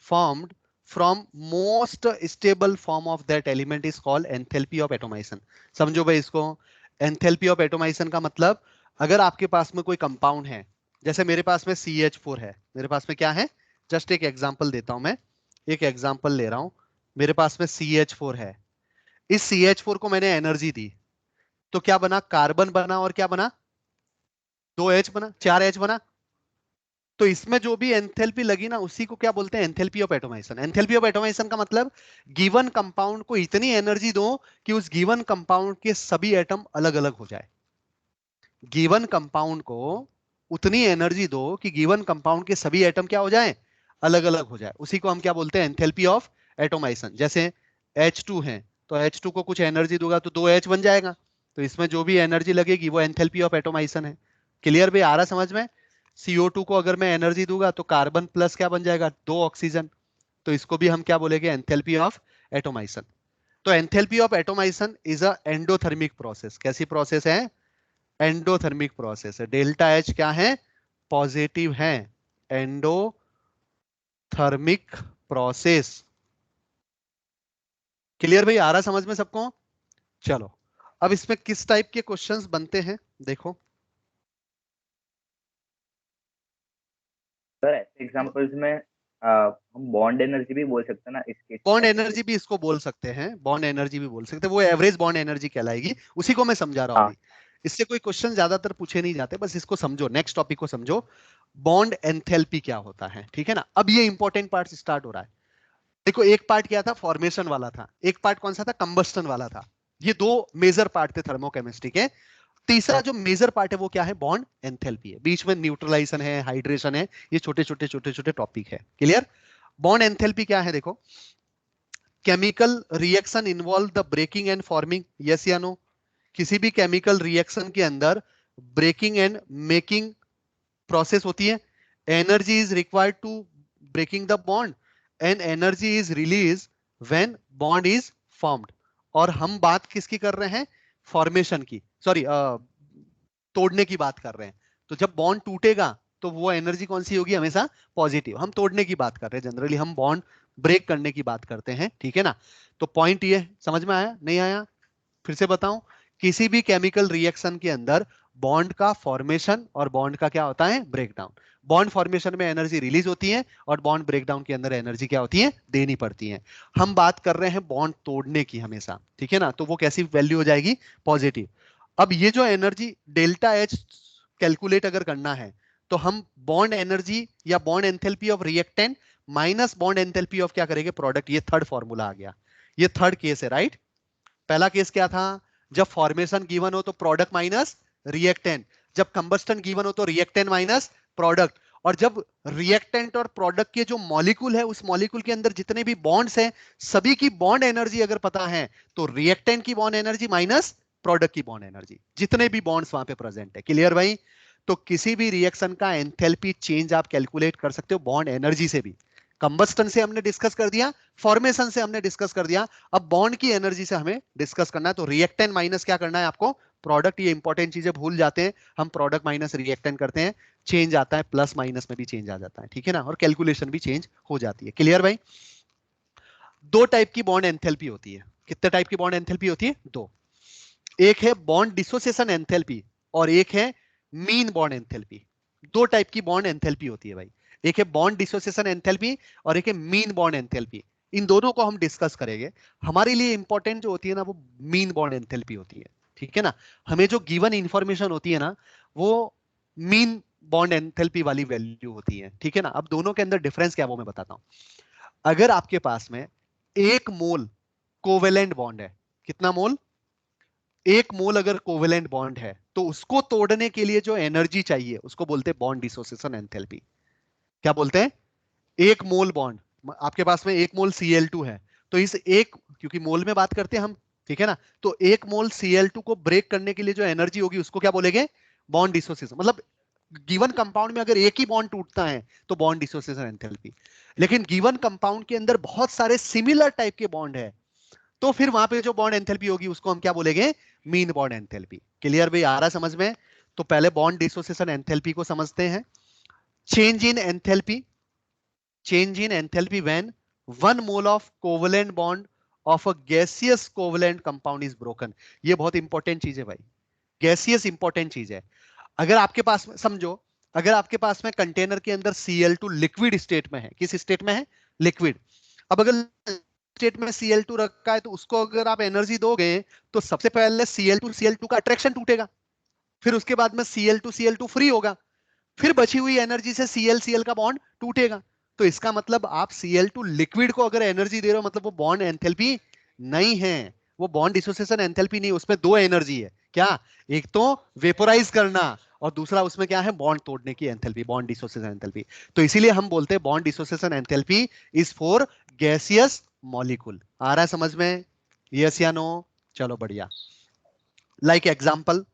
formed from most stable form of that element is called enthalpy of atomization। समझो भाई इसको, enthalpy of atomization का मतलब, अगर आपके पास में कोई कंपाउंड है, जैसे मेरे पास में CH4 है, मेरे पास में क्या है, जस्ट एक एग्जांपल देता हूं मैं, एक एग्जांपल ले रहा हूं, मेरे पास में CH4 है, इस CH4 को मैंने एनर्जी दी तो क्या बना, कार्बन बना और क्या बना, 2H बना, 4H बना। तो इसमें जो भी एंथैल्पी लगी ना उसी को क्या बोलते हैं, enthalpy of atomization. Enthalpy of atomization का मतलब गिवन कंपाउंड को इतनी एनर्जी दो कि उस गिवन कंपाउंड के सभी एटम अलग अलग हो जाए। गिवन कंपाउंड को उतनी एनर्जी दो कि गिवन कंपाउंड के सभी एटम क्या हो जाए, अलग अलग हो जाए, उसी को हम क्या बोलते हैं, एंथैल्पी ऑफ एटोमाइजेशन। जैसे H2 है तो H2 को कुछ एनर्जी दूंगा तो 2H बन जाएगा, तो इसमें जो भी एनर्जी लगेगी वो एंथैल्पी ऑफ एटोमाइजेशन है। क्लियर भाई, आ रहा समझ में। CO2 को अगर मैं एनर्जी दूंगा तो कार्बन प्लस क्या बन जाएगा, 2 ऑक्सीजन, तो इसको भी हम क्या बोलेंगे, एंथैल्पी ऑफ एटोमाइजेशन। तो enthalpy of atomization is a endothermic process. कैसी प्रोसेस है, एंडोथर्मिक प्रोसेस है। डेल्टा H क्या है, पॉजिटिव है, एंडोथर्मिक प्रोसेस। क्लियर भाई, आ रहा समझ में सबको। चलो अब इसमें किस टाइप के क्वेश्चंस बनते हैं, देखो सर ऐसे एग्जांपल्स में हम बॉन्ड एनर्जी भी बोल सकते हैं ना इसके। बॉन्ड एनर्जी भी इसको बोल सकते हैं, बॉन्ड एनर्जी भी बोल सकते हैं, वो एवरेज बॉन्ड एनर्जी कहलाएगी, उसी को मैं समझा रहा हूं हाँ अभी। इससे कोई क्वेश्चन ज्यादातर पूछे नहीं जाते, बस इसको समझो, नेक्स्ट टॉपिक को समझो, बॉन्ड एंथैल्पी क्या होता है। ठीक है ना, अब ये इंपॉर्टेंट पार्ट स्टार्ट हो रहा है। देखो एक पार्ट क्या था, फॉर्मेशन वाला था, एक पार्ट कौन सा था, कंबस्टन वाला था। ये दो मेजर पार्ट थे थर्मोकेमिस्ट्री के। तीसरा जो मेजर पार्ट है वो क्या है, बॉन्ड एंथैल्पी है, बीच में न्यूट्रलाइजेशन है, हाइड्रेशन है, ये छोटे छोटे टॉपिक है। क्लियर। बॉन्ड एंथैल्पी क्या है, देखो chemical reaction involve the breaking and forming, yes या नो। किसी भी केमिकल रिएक्शन के अंदर ब्रेकिंग एंड मेकिंग प्रोसेस होती है। Energy is required to breaking the bond and energy is release when bond is formed. और हम बात किसकी कर रहे हैं, फॉर्मेशन की, सॉरी तोड़ने की बात कर रहे हैं। तो जब बॉन्ड टूटेगा तो वो एनर्जी कौन सी होगी, हमेशा पॉजिटिव। हम तोड़ने की बात कर रहे हैं, जनरली हम बॉन्ड ब्रेक करने की बात करते हैं, ठीक है ना। तो पॉइंट ये समझ में आया, नहीं आया? फिर से बताऊं, किसी भी केमिकल रिएक्शन के अंदर बॉन्ड का फॉर्मेशन और बॉन्ड का क्या होता है, ब्रेकडाउन। बॉन्ड फॉर्मेशन में एनर्जी रिलीज होती है और बॉन्ड ब्रेकडाउन के अंदर एनर्जी क्या होती है, देनी पड़ती है। हम बात कर रहे हैं बॉन्ड तोड़ने की हमेशा, ठीक है ना, तो वो कैसी वैल्यू हो जाएगी, पॉजिटिव। अब ये जो एनर्जी डेल्टा एच कैलकुलेट अगर करना है, तो हम बॉन्ड एनर्जी या bond enthalpy of reactant minus bond enthalpy of क्या करेंगे, प्रोडक्ट। ये थर्ड फॉर्मूला आ गया, ये थर्ड केस है, राइट। पहला केस क्या था, जब फॉर्मेशन गिवन हो तो प्रोडक्ट माइनस रिएक्टेंट, जब कंबस्टन गिवन हो तो रिएक्टेंट माइनस प्रोडक्ट, और जब रिएक्टेंट और प्रोडक्ट के जो मॉलिक्यूल है उस मॉलिक्यूल के अंदर जितने भी बॉन्ड्स हैं सभी की बॉन्ड एनर्जी अगर पता है तो रिएक्टेंट की बॉन्ड एनर्जी माइनस प्रोडक्ट की बॉन्ड एनर्जी, जितने भी बॉन्ड्स वहां पे प्रेजेंट है। क्लियर भाई? तो किसी भी रिएक्शन का एंथैल्पी चेंज आप कैलकुलेट कर सकते हो बॉन्ड एनर्जी से भी। कंबस्टन से हमने डिस्कस कर दिया, फॉर्मेशन से हमने डिस्कस कर दिया, अब बॉन्ड की एनर्जी से हमें डिस्कस करना है। तो रिएक्टेंट माइनस क्या करना है आपको, प्रोडक्ट। ये इंपॉर्टेंट चीजें भूल जाते हैं हम, प्रोडक्ट माइनस रिएक्टेंट करते हैं, चेंज आता है, प्लस माइनस में भी चेंज आ जाता है, ठीक है ना, और कैलकुलेशन भी चेंज हो जाती है। क्लियर भाई? दो टाइप की बॉन्ड एंथैल्पी होती है। कितने टाइप की बॉन्ड एंथैल्पी होती है, दो। एक है बॉन्ड डिसोसिएशन एंथैल्पी और एक है मीन बॉन्ड एंथैल्पी। दो टाइप की बॉन्ड एंथैल्पी होती है भाई, एक है बॉन्ड डिसोसिएशन एंथैल्पी और एक है मीन बॉन्ड एंथैल्पी। इन दोनों को हम डिस्कस करेंगे। हमारे लिए इंपॉर्टेंट जो होती है ना वो मीन बॉन्ड एंथैल्पी होती है, ठीक है ना। हमें जो गिवन इंफॉर्मेशन होती है ना वो मीन बॉन्ड एंथैल्पी वाली वैल्यू होती है, ठीक है ना। अब दोनों के अंदर डिफरेंस क्या है वो मैं बताता हूं। अगर आपके पास में 1 मोल कोवेलेंट बॉन्ड है, कितना मोल, 1 मोल अगर कोवेलेंट बॉन्ड है तो उसको तोड़ने के लिए जो एनर्जी चाहिए उसको बोलते हैं बॉन्ड डिसोसिएशन एंथैल्पी। क्या बोलते हैं, 1 मोल बॉन्ड, आपके पास में 1 मोल Cl2 है, तो इस एक, क्योंकि मोल में बात करते हैं हम, ठीक है ना, तो 1 मोल Cl2 को ब्रेक करने के लिए जो एनर्जी होगी उसको क्या बोलेंगे, बॉन्ड डिसोसिएशन। मतलब गिवन कंपाउंड में अगर एक ही बॉन्ड टूटता है तो बॉन्ड डिसोसिएशन एंथैल्पी। लेकिन गिवन कंपाउंड के अंदर बहुत सारे सिमिलर टाइप के बॉन्ड है तो फिर वहां पे जो बॉन्ड एंथैल्पी होगी उसको हम क्या बोलेंगे, मीन बॉन्ड एंथैल्पी। क्लियर भाई, आ रहा समझ में? तो पहले बॉन्ड डिसोसिएशन एंथैल्पी को समझते हैं। Change in enthalpy, change in enthalpy when 1 mole of covalent bond of a gaseous covalent compound is broken। ये बहुत इंपॉर्टेंट चीज है भाई, गैसियस इंपॉर्टेंट चीज है। अगर आपके पास में समझो, अगर आपके पास में कंटेनर के अंदर Cl2 लिक्विड स्टेट में है, किस स्टेट में है, लिक्विड। अब अगर स्टेट में Cl2 रखा है तो उसको अगर आप एनर्जी दोगे तो सबसे पहले Cl2 का अट्रैक्शन टूटेगा, फिर उसके बाद में Cl2 फ्री होगा, फिर बची हुई एनर्जी से Cl का बॉन्ड टूटेगा। तो इसका मतलब आप Cl2 लिक्विड को अगर एनर्जी दे रहे हो मतलब वो बॉन्ड एंथैल्पी नहीं है, वो बॉन्ड डिसोसिएशन एंथैल्पी नहीं, उसमें दो एनर्जी है। क्या, एक तो वेपोराइज करना और दूसरा उसमें क्या है, बॉन्ड तोड़ने की एंथैल्पी, बॉन्ड डिसोसिएशन एंथैल्पी। तो इसीलिए हम बोलते हैं bond dissociation enthalpy is for gaseous molecule. आ रहा है समझ में, यस या नो? चलो बढ़िया। Like example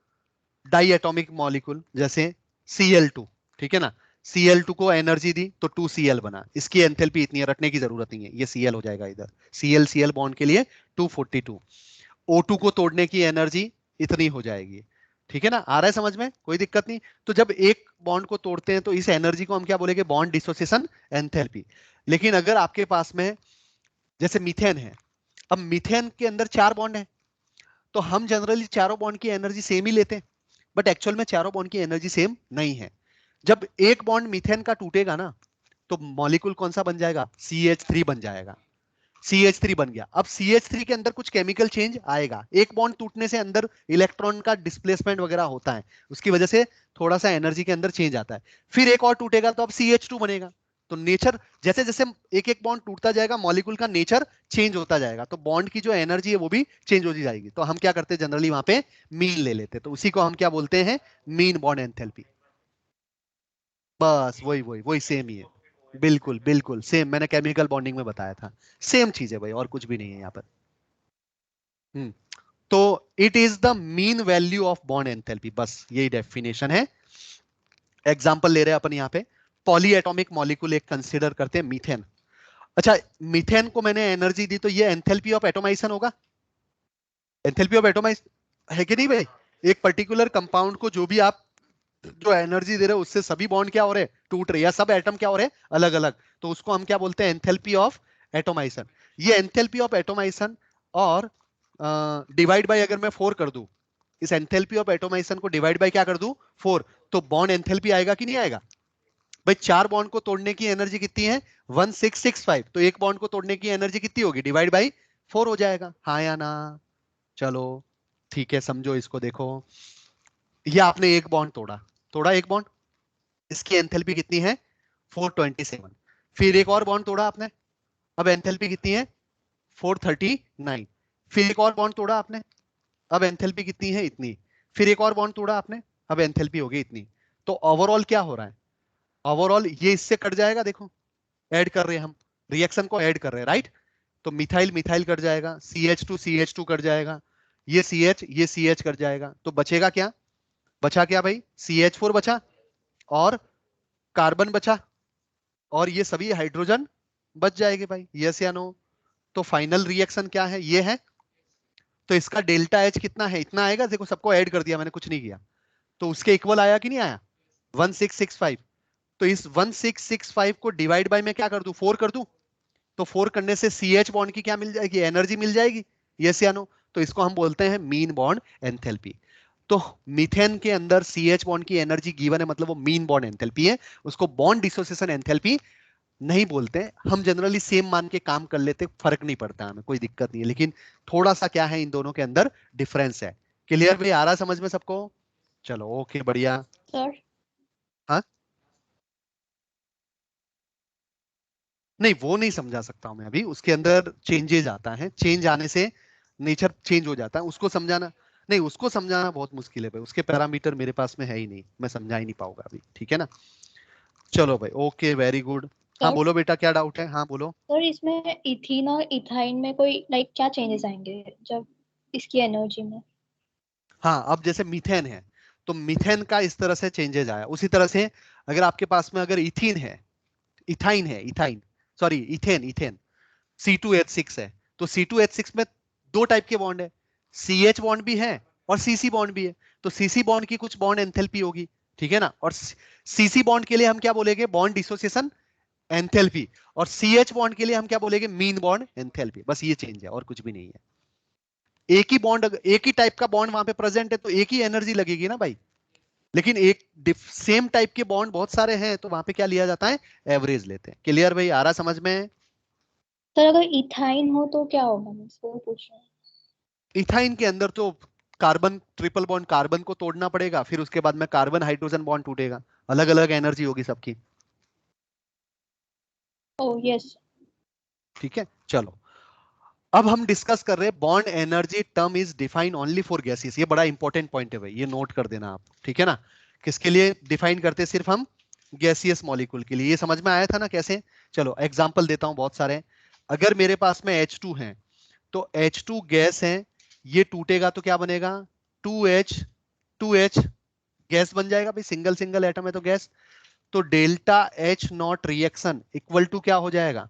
diatomic molecule जैसे Cl2, ठीक है ना, Cl2 को एनर्जी दी तो 2Cl बना, इसकी एंथैल्पी इतनी है, रटने की जरूरत नहीं है, ये Cl हो जाएगा इधर, Cl बॉन्ड के लिए 242। O2 को तोड़ने की एनर्जी इतनी हो जाएगी, ठीक है ना। आ रहा है समझ में, कोई दिक्कत नहीं। तो जब एक बॉन्ड को तोड़ते हैं तो इस एनर्जी को हम क्या बोलेंगे, बॉन्ड डिसोसिएशन एंथैल्पी। लेकिन अगर आपके पास में जैसे मीथेन है, अब मीथेन के अंदर 4 बॉन्ड है तो हम जनरली चारों बॉन्ड की एनर्जी सेम ही लेते हैं, बट एक्चुअल में चारों बॉन्ड की एनर्जी सेम नहीं है। जब एक बॉन्ड मीथेन का टूटेगा ना तो मॉलिक्यूल कौन सा बन जाएगा, CH3 बन जाएगा। CH3 बन गया, अब CH3 के अंदर कुछ केमिकल चेंज आएगा, एक बॉन्ड टूटने से अंदर इलेक्ट्रॉन का डिस्प्लेसमेंट वगैरह होता है, उसकी वजह से थोड़ा सा एनर्जी के अंदर चेंज आता है, फिर एक और टूटेगा तो अब CH2 बनेगा। तो नेचर जैसे जैसे एक एक बॉन्ड टूटता जाएगा मॉलिक्यूल का नेचर चेंज होता जाएगा, तो बॉन्ड की जो एनर्जी है वो भी चेंज होती जाएगी। तो हम क्या करते हैं जनरली वहां पे मीन ले लेते हैं, तो उसी को हम क्या बोलते हैं, मीन बॉन्ड एंथैल्पी। बस वही वही वही सेम ही है, बिल्कुल बिल्कुल सेम, मैंने केमिकल बॉन्डिंग में बताया था, सेम चीज है भाई, और कुछ भी नहीं है यहाँ पर। तो it is the mean value of bond enthalpy, बस यही डेफिनेशन है। एग्जांपल ले रहे हैं अपन यहाँ पे, पॉली एटॉमिक मॉलिक्यूल एक कंसीडर करते हैं, मीथेन। अच्छा, मीथेन को मैंने एनर्जी दी तो ये एंथैल्पी ऑफ एटोमाइजेशन होगा, एंथैल्पी ऑफ एटोमाइज है कि नहीं भाई। एक पर्टिकुलर कंपाउंड को जो भी आप जो एनर्जी दे रहे हैं उससे सभी बॉन्ड क्या हो रहे हैं, टूट रहे हैं, या सब एटम क्या हो रहे हैं, अलग अलग, तो उसको हम क्या बोलते हैं, एंथैल्पी ऑफ एटोमाइजेशन। ये एंथैल्पी ऑफ एटोमाइजेशन और डिवाइड बाय अगर मैं 4 कर दूं, इस एंथैल्पी ऑफ एटोमाइजेशन को डिवाइड बाय क्या कर दूं 4, तो बॉन्ड एंथैल्पी आएगा कि नहीं आएगा भाई। 4 बॉन्ड को तोड़ने की एनर्जी कितनी है 1665, तो एक बॉन्ड को तोड़ने की एनर्जी कितनी होगी, डिवाइड बाय 4 हो जाएगा, हाँ या ना। चलो ठीक है, समझो इसको, देखो ये आपने एक बॉन्ड तोड़ा, एक बॉन्ड, इसकी एंथैल्पी कितनी है 427, फिर एक और बॉन्ड तोड़ा आपने, अब एंथैल्पी कितनी है 439, फिर एक और बॉन्ड तोड़ा आपने, अब एंथैल्पी कितनी है इतनी, फिर एक और बॉन्ड तोड़ा आपने, अब एंथैल्पी हो गई इतनी। तो ओवरऑल क्या हो रहा है, ओवरऑल ये इससे कट जाएगा, देखो ऐड कर रहे हैं हम, रिएक्शन को ऐड कर रहे हैं, राइट। तो मिथाइल मिथाइल कट जाएगा, CH2 कट जाएगा, ये CH कट जाएगा, तो बचेगा क्या, बचा क्या भाई, CH4 बचा और कार्बन बचा, और ये सभी हाइड्रोजन बच जाएंगे भाई, यस या नो। तो फाइनल रिएक्शन क्या है, ये है, तो इसका डेल्टा H कितना है, इतना आएगा, देखो सबको ऐड कर दिया मैंने, कुछ नहीं किया, तो उसके इक्वल आया कि नहीं आया 1665। तो इस 1665 को डिवाइड बाय में क्या कर दूं 4 कर दूं, तो 4 करने से CH बॉन्ड की क्या मिल जाएगी, एनर्जी मिल जाएगी, यस या नो। तो इसको हम बोलते हैं मीन बॉन्ड एंथैल्पी। तो मीथेन के अंदर CH बॉन्ड की एनर्जी गिवन है, मतलब वो मीन बॉन्ड एंथैल्पी है, उसको बॉन्ड डिसोसिएशन एंथैल्पी नहीं बोलते हैं। हम जनरली सेम मान के काम कर लेते, फर्क नहीं पड़ता हमें, कोई दिक्कत नहीं है, लेकिन थोड़ा सा क्या है इन दोनों के अंदर डिफरेंस है। क्लियर भाई, आ रहा समझ में सबको, चलो ओके बढ़िया। सर हाँ नहीं, वो नहीं समझा सकता हूं मैं अभी, उसके अंदर चेंजेस आता है, चेंज आने से नेचर चेंज हो जाता है, उसको समझाना नहीं, उसको समझाना बहुत मुश्किल है भाई, उसके पैरामीटर मेरे पास में है ही नहीं, मैं समझा ही नहीं पाऊंगा अभी, ठीक है ना। चलो भाई ओके, वेरी गुड। हाँ सर बोलो बेटा, क्या डाउट है, हाँ बोलो। सर इसमें इथीन और इथाइन में कोई लाइक क्या चेंजेस आएंगे जब इसकी एनर्जी में? हाँ अब जैसे मीथेन है, तो मीथेन का इस तरह से चेंजेस आया, उसी तरह से अगर आपके पास में अगर इथीन है, इथाइन है, ethyne sorry ethane, ethane C2H6 है, तो C2H6 में दो टाइप के बॉन्ड है, CH बॉन्ड भी है और CC बॉन्ड भी है, तो CC बॉन्ड की कुछ बॉन्ड एंथैल्पी होगी, ठीक है ना, और CC बॉन्ड के लिए हम क्या बोलेंगे, बॉन्ड डिसोसिएशन एंथैल्पी, और CH बॉन्ड के लिए हम क्या बोलेंगे, मीन बॉन्ड एंथैल्पी, बस ये चेंज है और कुछ भी नहीं है। एक ही बॉन्ड, एक ही टाइप का बॉन्ड वहां पे प्रेजेंट है तो एक ही एनर्जी लगेगी ना भाई, लेकिन एक सेम टाइप के बॉन्ड बहुत सारे हैं तो वहां पे क्या लिया जाता है, एवरेज लेते हैं। क्लियर भाई, आ रहा समझ में। सर अगर इथाइन हो तो क्या होगा, मैं इसको पूछ रहा हूँ। इथाइन के अंदर तो कार्बन ट्रिपल बॉन्ड, कार्बन को तोड़ना पड़ेगा, फिर उसके बाद में कार्बन हाइड्रोजन बॉन्ड टूटेगा, अलग अलग एनर्जी होगी सबकी, ओह यस। ठीक है। चलो अब हम डिस्कस कर रहे हैं bond energy term is define only for gases, ये बड़ा इंपॉर्टेंट पॉइंट है भाई, ये नोट कर देना आप, ठीक है ना। किसके लिए डिफाइन करते हैं, सिर्फ हम गैसियस मॉलिक्यूल के लिए, ये समझ में आया था ना कैसे। चलो एग्जांपल देता हूं बहुत सारे, अगर मेरे पास में H2 है, तो H2 गैस है, ये टूटेगा तो क्या बनेगा 2H गैस बन जाएगा भाई, सिंगल सिंगल एटम है तो गैस, तो delta H nought reaction equal to क्या हो जाएगा,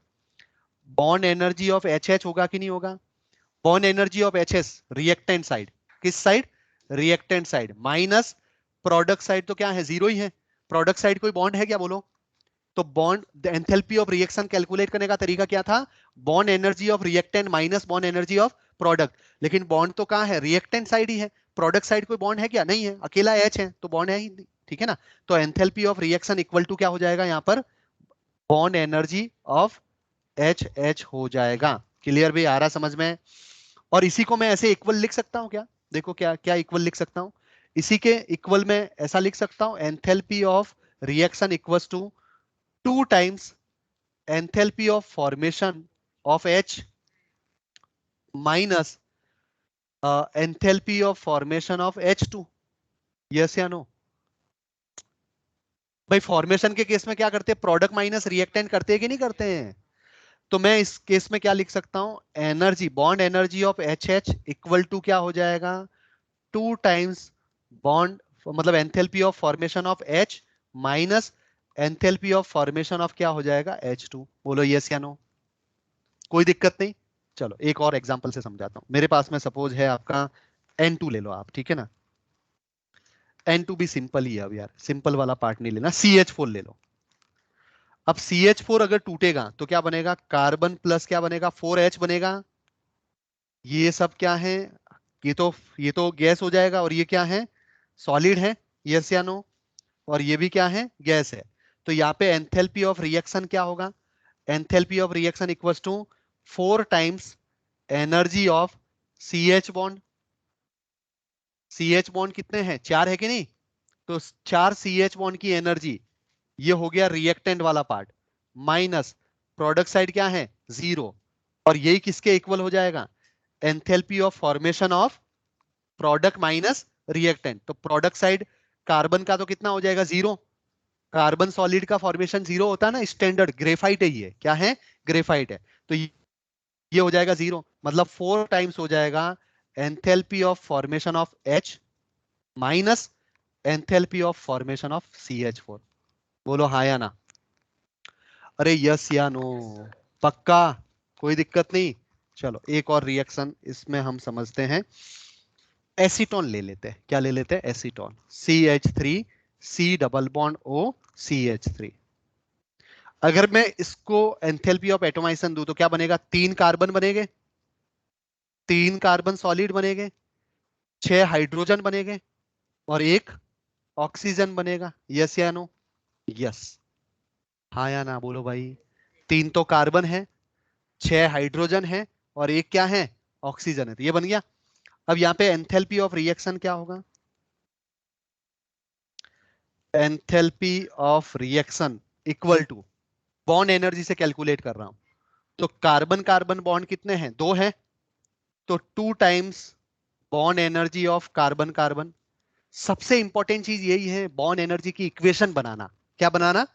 बॉन्ड एनर्जी ऑफ HH होगा कि नहीं होगा, bond energy of HS reactant side, किस side, reactant side, minus product side, तो क्या है जीरो ही है, प्रोडक्ट साइड कोई बॉन्ड है क्या बोलो। तो bond enthalpy of reaction calculate करने का तरीका क्या था, bond energy of reactant minus bond energy of product, लेकिन बॉन्ड तो कहां है, रिएक्टेंट साइड ही है, प्रोडक्ट साइड कोई बॉन्ड है क्या, नहीं है, अकेला H है तो बॉन्ड है ही नहीं, ठीक है ना। तो enthalpy of reaction equal to क्या हो जाएगा यहाँ पर, बॉन्ड एनर्जी ऑफ HH हो जाएगा। क्लियर भी, आ रहा समझ में। और इसी को मैं ऐसे इक्वल लिख सकता हूं क्या, देखो क्या क्या इक्वल लिख सकता हूं, इसी के इक्वल में ऐसा लिख सकता हूं, enthalpy of reaction equals to 2 times enthalpy of formation of H minus enthalpy of formation of H2, yes या नो। भाई फॉर्मेशन के केस में क्या करते हैं, प्रोडक्ट माइनस रिएक्टेंट करते हैं कि नहीं करते हैं, तो मैं इस केस में क्या लिख सकता हूं, energy bond energy of HH equal to क्या हो जाएगा, 2 टाइम्स बॉन्ड मतलब enthalpy of formation of H minus enthalpy of formation of क्या हो जाएगा H2, बोलो यस या नो, कोई दिक्कत नहीं। चलो एक और एग्जांपल से समझाता हूं, मेरे पास में सपोज है आपका N2 ले लो आप, ठीक है ना, N2 भी सिंपल ही है अब यार, सिंपल वाला पार्ट नहीं लेना, CH4 ले लो। अब CH4 अगर टूटेगा तो क्या बनेगा, कार्बन प्लस क्या बनेगा, 4H बनेगा। ये सब क्या है, ये तो गैस हो जाएगा, और ये क्या है, सॉलिड है, यस या नो, और ये भी क्या है, गैस है। तो यहाँ पे एंथैल्पी ऑफ रिएक्शन क्या होगा, enthalpy of reaction equals to 4 times energy of CH bond. CH bond कितने हैं, 4 है कि नहीं, तो 4 CH बॉन्ड की एनर्जी, ये हो गया रिएक्टेंट वाला पार्ट, माइनस प्रोडक्ट साइड क्या है, 0, और यही किसके इक्वल हो जाएगा, enthalpy of formation of product minus reactant. तो प्रोडक्ट साइड कार्बन का तो कितना हो जाएगा, 0, कार्बन सॉलिड का फॉर्मेशन 0 होता है ना, स्टैंडर्ड ग्रेफाइट है, ये क्या है, ग्रेफाइट है, तो ये हो जाएगा 0, मतलब 4 टाइम्स हो जाएगा enthalpy of formation of H minus enthalpy of formation of CH4। बोलो हाँ या ना, अरे यस या नो, पक्का, कोई दिक्कत नहीं। चलो एक और रिएक्शन इसमें हम समझते हैं, एसीटोन ले लेते हैं, क्या ले लेते हैं, acetone, CH3 C double bond O CH3। अगर मैं इसको एंथैल्पी ऑफ एटोमाइजेशन दूं तो क्या बनेगा, 3 कार्बन बनेंगे, 3 कार्बन सॉलिड बनेंगे, 6 हाइड्रोजन बनेंगे, और 1 ऑक्सीजन बनेगा, यस या नो, यस, हाँ या ना बोलो भाई, 3 तो कार्बन है, 6 हाइड्रोजन है, और 1 क्या है, ऑक्सीजन है, तो ये बन गया। अब यहाँ पे एंथैल्पी ऑफ रिएक्शन क्या होगा, enthalpy of reaction equal to, bond energy से कैलकुलेट कर रहा हूं, तो कार्बन कार्बन बॉन्ड कितने हैं, 2 हैं, तो 2 times bond energy of carbon carbon. सबसे इंपॉर्टेंट चीज यही है, बॉन्ड एनर्जी की इक्वेशन बनाना, क्या बनाना,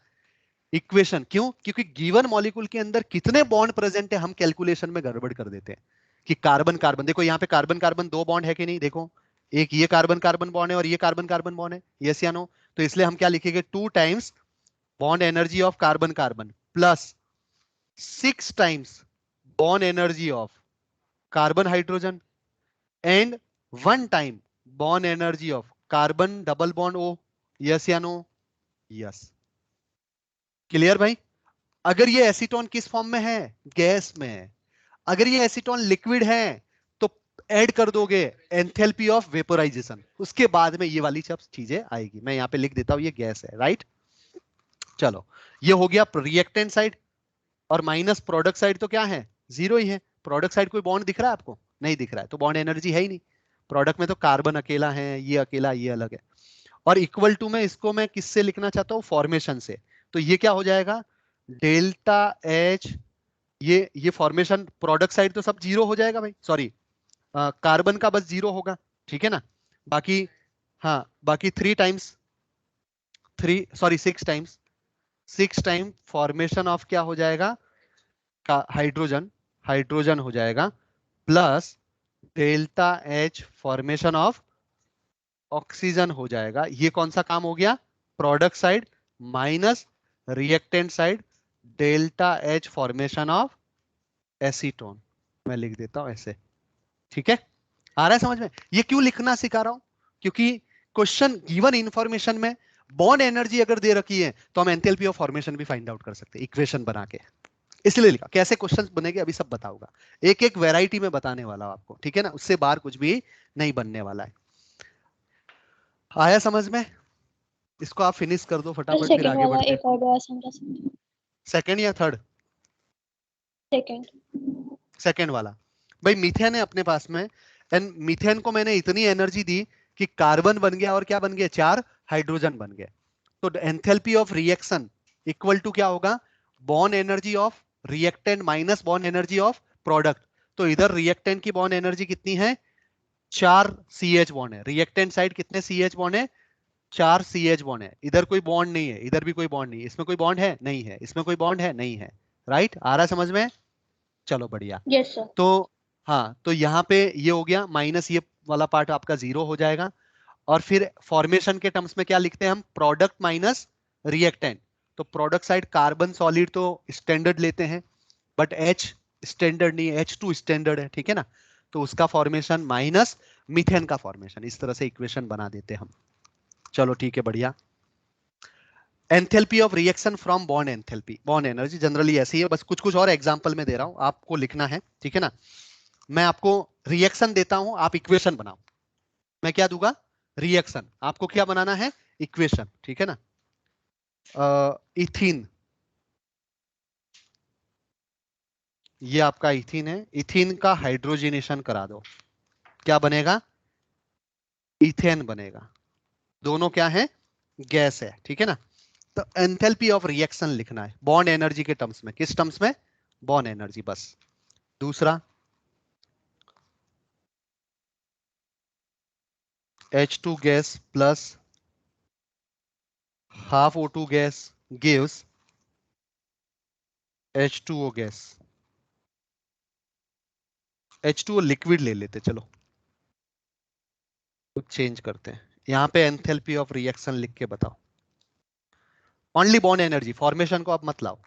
इक्वेशन, क्यों, क्योंकि गिवन मॉलिक्यूल के अंदर कितने बॉन्ड प्रेजेंट है हम कैलकुलेशन में गड़बड़ कर देते हैं, कि कार्बन कार्बन, देखो यहाँ पे कार्बन कार्बन 2 बॉन्ड है कि नहीं, देखो एक ये कार्बन कार्बन बॉन्ड है और ये कार्बन कार्बन बॉन्ड है, यस या नो, तो इसलिए हम क्या लिखेंगे, 2 times bond energy of carbon carbon plus 6 times bond energy of carbon hydrogen and 1 time bound energy of carbon double bond O, yes या नो, यस, क्लियर भाई। अगर ये एसीटोन किस फॉर्म में है, गैस में है, अगर ये एसीटोन लिक्विड है तो ऐड कर दोगे एंथैल्पी ऑफ वेपोराइजेशन, उसके बाद में ये वाली सब चीजें आएगी, मैं यहां पे लिख देता हूं ये गैस है, राइट। चलो ये हो गया रिएक्टेंट साइड, और माइनस प्रोडक्ट साइड तो क्या है, 0 ही है, प्रोडक्ट साइड कोई बॉन्ड दिख रहा है आपको, नहीं दिख रहा है, तो बॉन्ड एनर्जी है ही नहीं, प्रोडक्ट में तो कार्बन अकेला है, ये अकेला, ये अलग है, और इक्वल टू में इसको मैं किससे लिखना चाहता हूं, फॉर्मेशन से, तो ये क्या हो जाएगा, डेल्टा H, ये फॉर्मेशन प्रोडक्ट साइड तो सब 0 हो जाएगा भाई, सॉरी कार्बन का बस 0 होगा, ठीक है ना, बाकी, हाँ बाकी 3 टाइम्स, 6 टाइम फॉर्मेशन ऑफ क्या हो जाएगा, हाइड्रोजन, हाइड्रोजन हो जाएगा, plus delta H formation of oxygen हो जाएगा, ये कौन सा काम हो गया, product side minus reactant side, delta H formation of acetone, मैं लिख देता हूं ऐसे, ठीक है, आ रहा है समझ में। ये क्यों लिखना सिखा रहा हूं, क्योंकि क्वेश्चन गिवन इंफॉर्मेशन में बॉन्ड एनर्जी अगर दे रखी है तो हम एंथैल्पी ऑफ फॉर्मेशन भी फाइंड आउट कर सकते हैं इक्वेशन बना के, इसलिए लिखा। कैसे क्वेश्चंस बनेंगे अभी सब बताऊंगा, एक एक वैरायटी में बताने वाला हूं आपको, ठीक है ना, उससे बाहर कुछ भी नहीं बनने वाला है। आया समझ में, इसको आप फिनिश कर दो फटाफट, फिर सेकंड आगे वाला बढ़ते एक और बार समझा सकते हैं, सेकंड या थर्ड, सेकंड, सेकंड वाला, भाई मीथेन है अपने पास में, एंड मीथेन को मैंने इतनी एनर्जी दी कि कार्बन बन गया और क्या बन गया, 4 हाइड्रोजन बन गए, तो enthalpy of reaction equal to क्या होगा, bond energy of reactant minus bond energy of product, तो इधर रिएक्टेंट की बॉन्ड एनर्जी कितनी है, 4 CH बॉन्ड है, रिएक्टेंट साइड कितने CH बॉन्ड है, 4 CH बॉन्ड है, इधर कोई बॉन्ड नहीं है, इधर भी कोई बॉन्ड नहीं है, इसमें कोई बॉन्ड है नहीं है, इसमें कोई बॉन्ड है नहीं है, राइट, आ रहा समझ में, चलो बढ़िया। यस सर, तो हाँ, तो यहाँ पे ये हो गया, माइनस ये वाला पार्ट आपका 0 हो जाएगा, और फिर फॉर्मेशन के टर्म्स में क्या लिखते हैं हम, प्रोडक्ट माइनस रिएक्टेंट, तो प्रोडक्ट साइड कार्बन सॉलिड तो स्टैंडर्ड लेते हैं, बट H स्टैंडर्ड नहीं है, H2 स्टैंडर्ड है, ठीक है ना, तो उसका फॉर्मेशन माइनस मीथेन का फॉर्मेशन, इस तरह से इक्वेशन बना देते हैं हम, चलो ठीक है, बढ़िया। Enthalpy of reaction from bond enthalpy, bond energy generally ऐसी है, बस कुछ कुछ और एग्जांपल में दे रहा हूं, आपको लिखना है, ठीक है ना। मैं आपको रिएक्शन देता हूं, आप इक्वेशन बनाओ। मैं क्या दूंगा? रिएक्शन। आपको क्या बनाना है? इक्वेशन, ठीक है ना। इथीन, ये आपका इथीन है, इथीन का हाइड्रोजनेशन करा दो, क्या बनेगा? इथेन बनेगा। दोनों क्या है? गैस है, ठीक है ना। तो एंथैल्पी ऑफ रिएक्शन लिखना है बॉन्ड एनर्जी के टर्म्स में। किस टर्म्स में? बॉन्ड एनर्जी, बस। दूसरा, H2 gas plus half O2 gas gives H2O gas. H2O liquid ले लेते, चलो कुछ चेंज करते हैं। यहां पे एंथैल्पी ऑफ रिएक्शन लिख के बताओ। ओनली बॉन्ड एनर्जी, फॉर्मेशन को आप मत लाओ।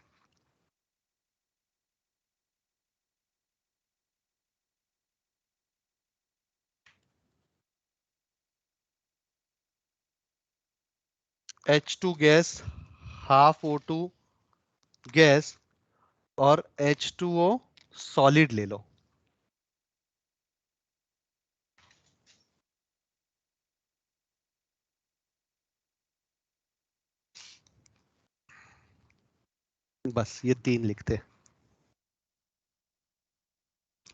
H2 gas, half O2 gas और H2O सॉलिड ले लो। बस ये तीन लिखते,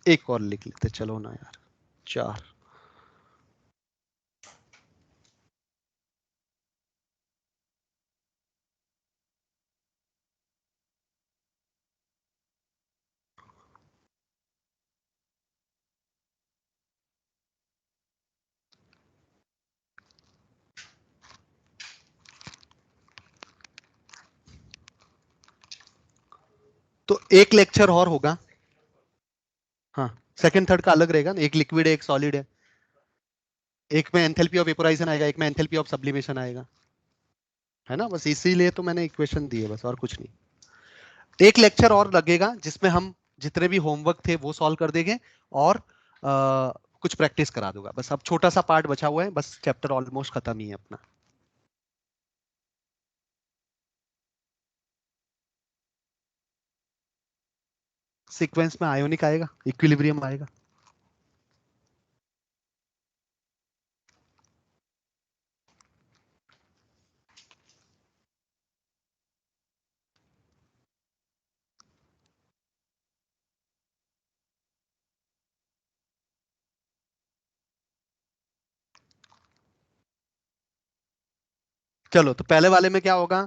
एक और लिख लेते, चलो ना यार, 4। तो एक लेक्चर और होगा, हाँ, सेकंड थर्ड का अलग रहेगा ना, एक लिक्विड है एक सॉलिड है, एक में एंथैल्पी ऑफ वेपोराइजेशन आएगा, एक में एंथैल्पी ऑफ सब्लिमेशन आएगा, है ना। बस इसीलिए तो मैंने इक्वेशन दी है, बस और कुछ नहीं। एक लेक्चर और लगेगा जिसमें हम जितने भी होमवर्क थे वो सॉल्व कर देंगे और कुछ प्रैक्टिस करा दूंगा। बस अब छोटा सा पार्ट बचा हुआ है, बस चैप्टर ऑलमोस्ट खत्म ही है अपना। सीक्वेंस में आयोनिक आएगा, इक्विलिब्रियम आएगा। चलो, तो पहले वाले में क्या होगा?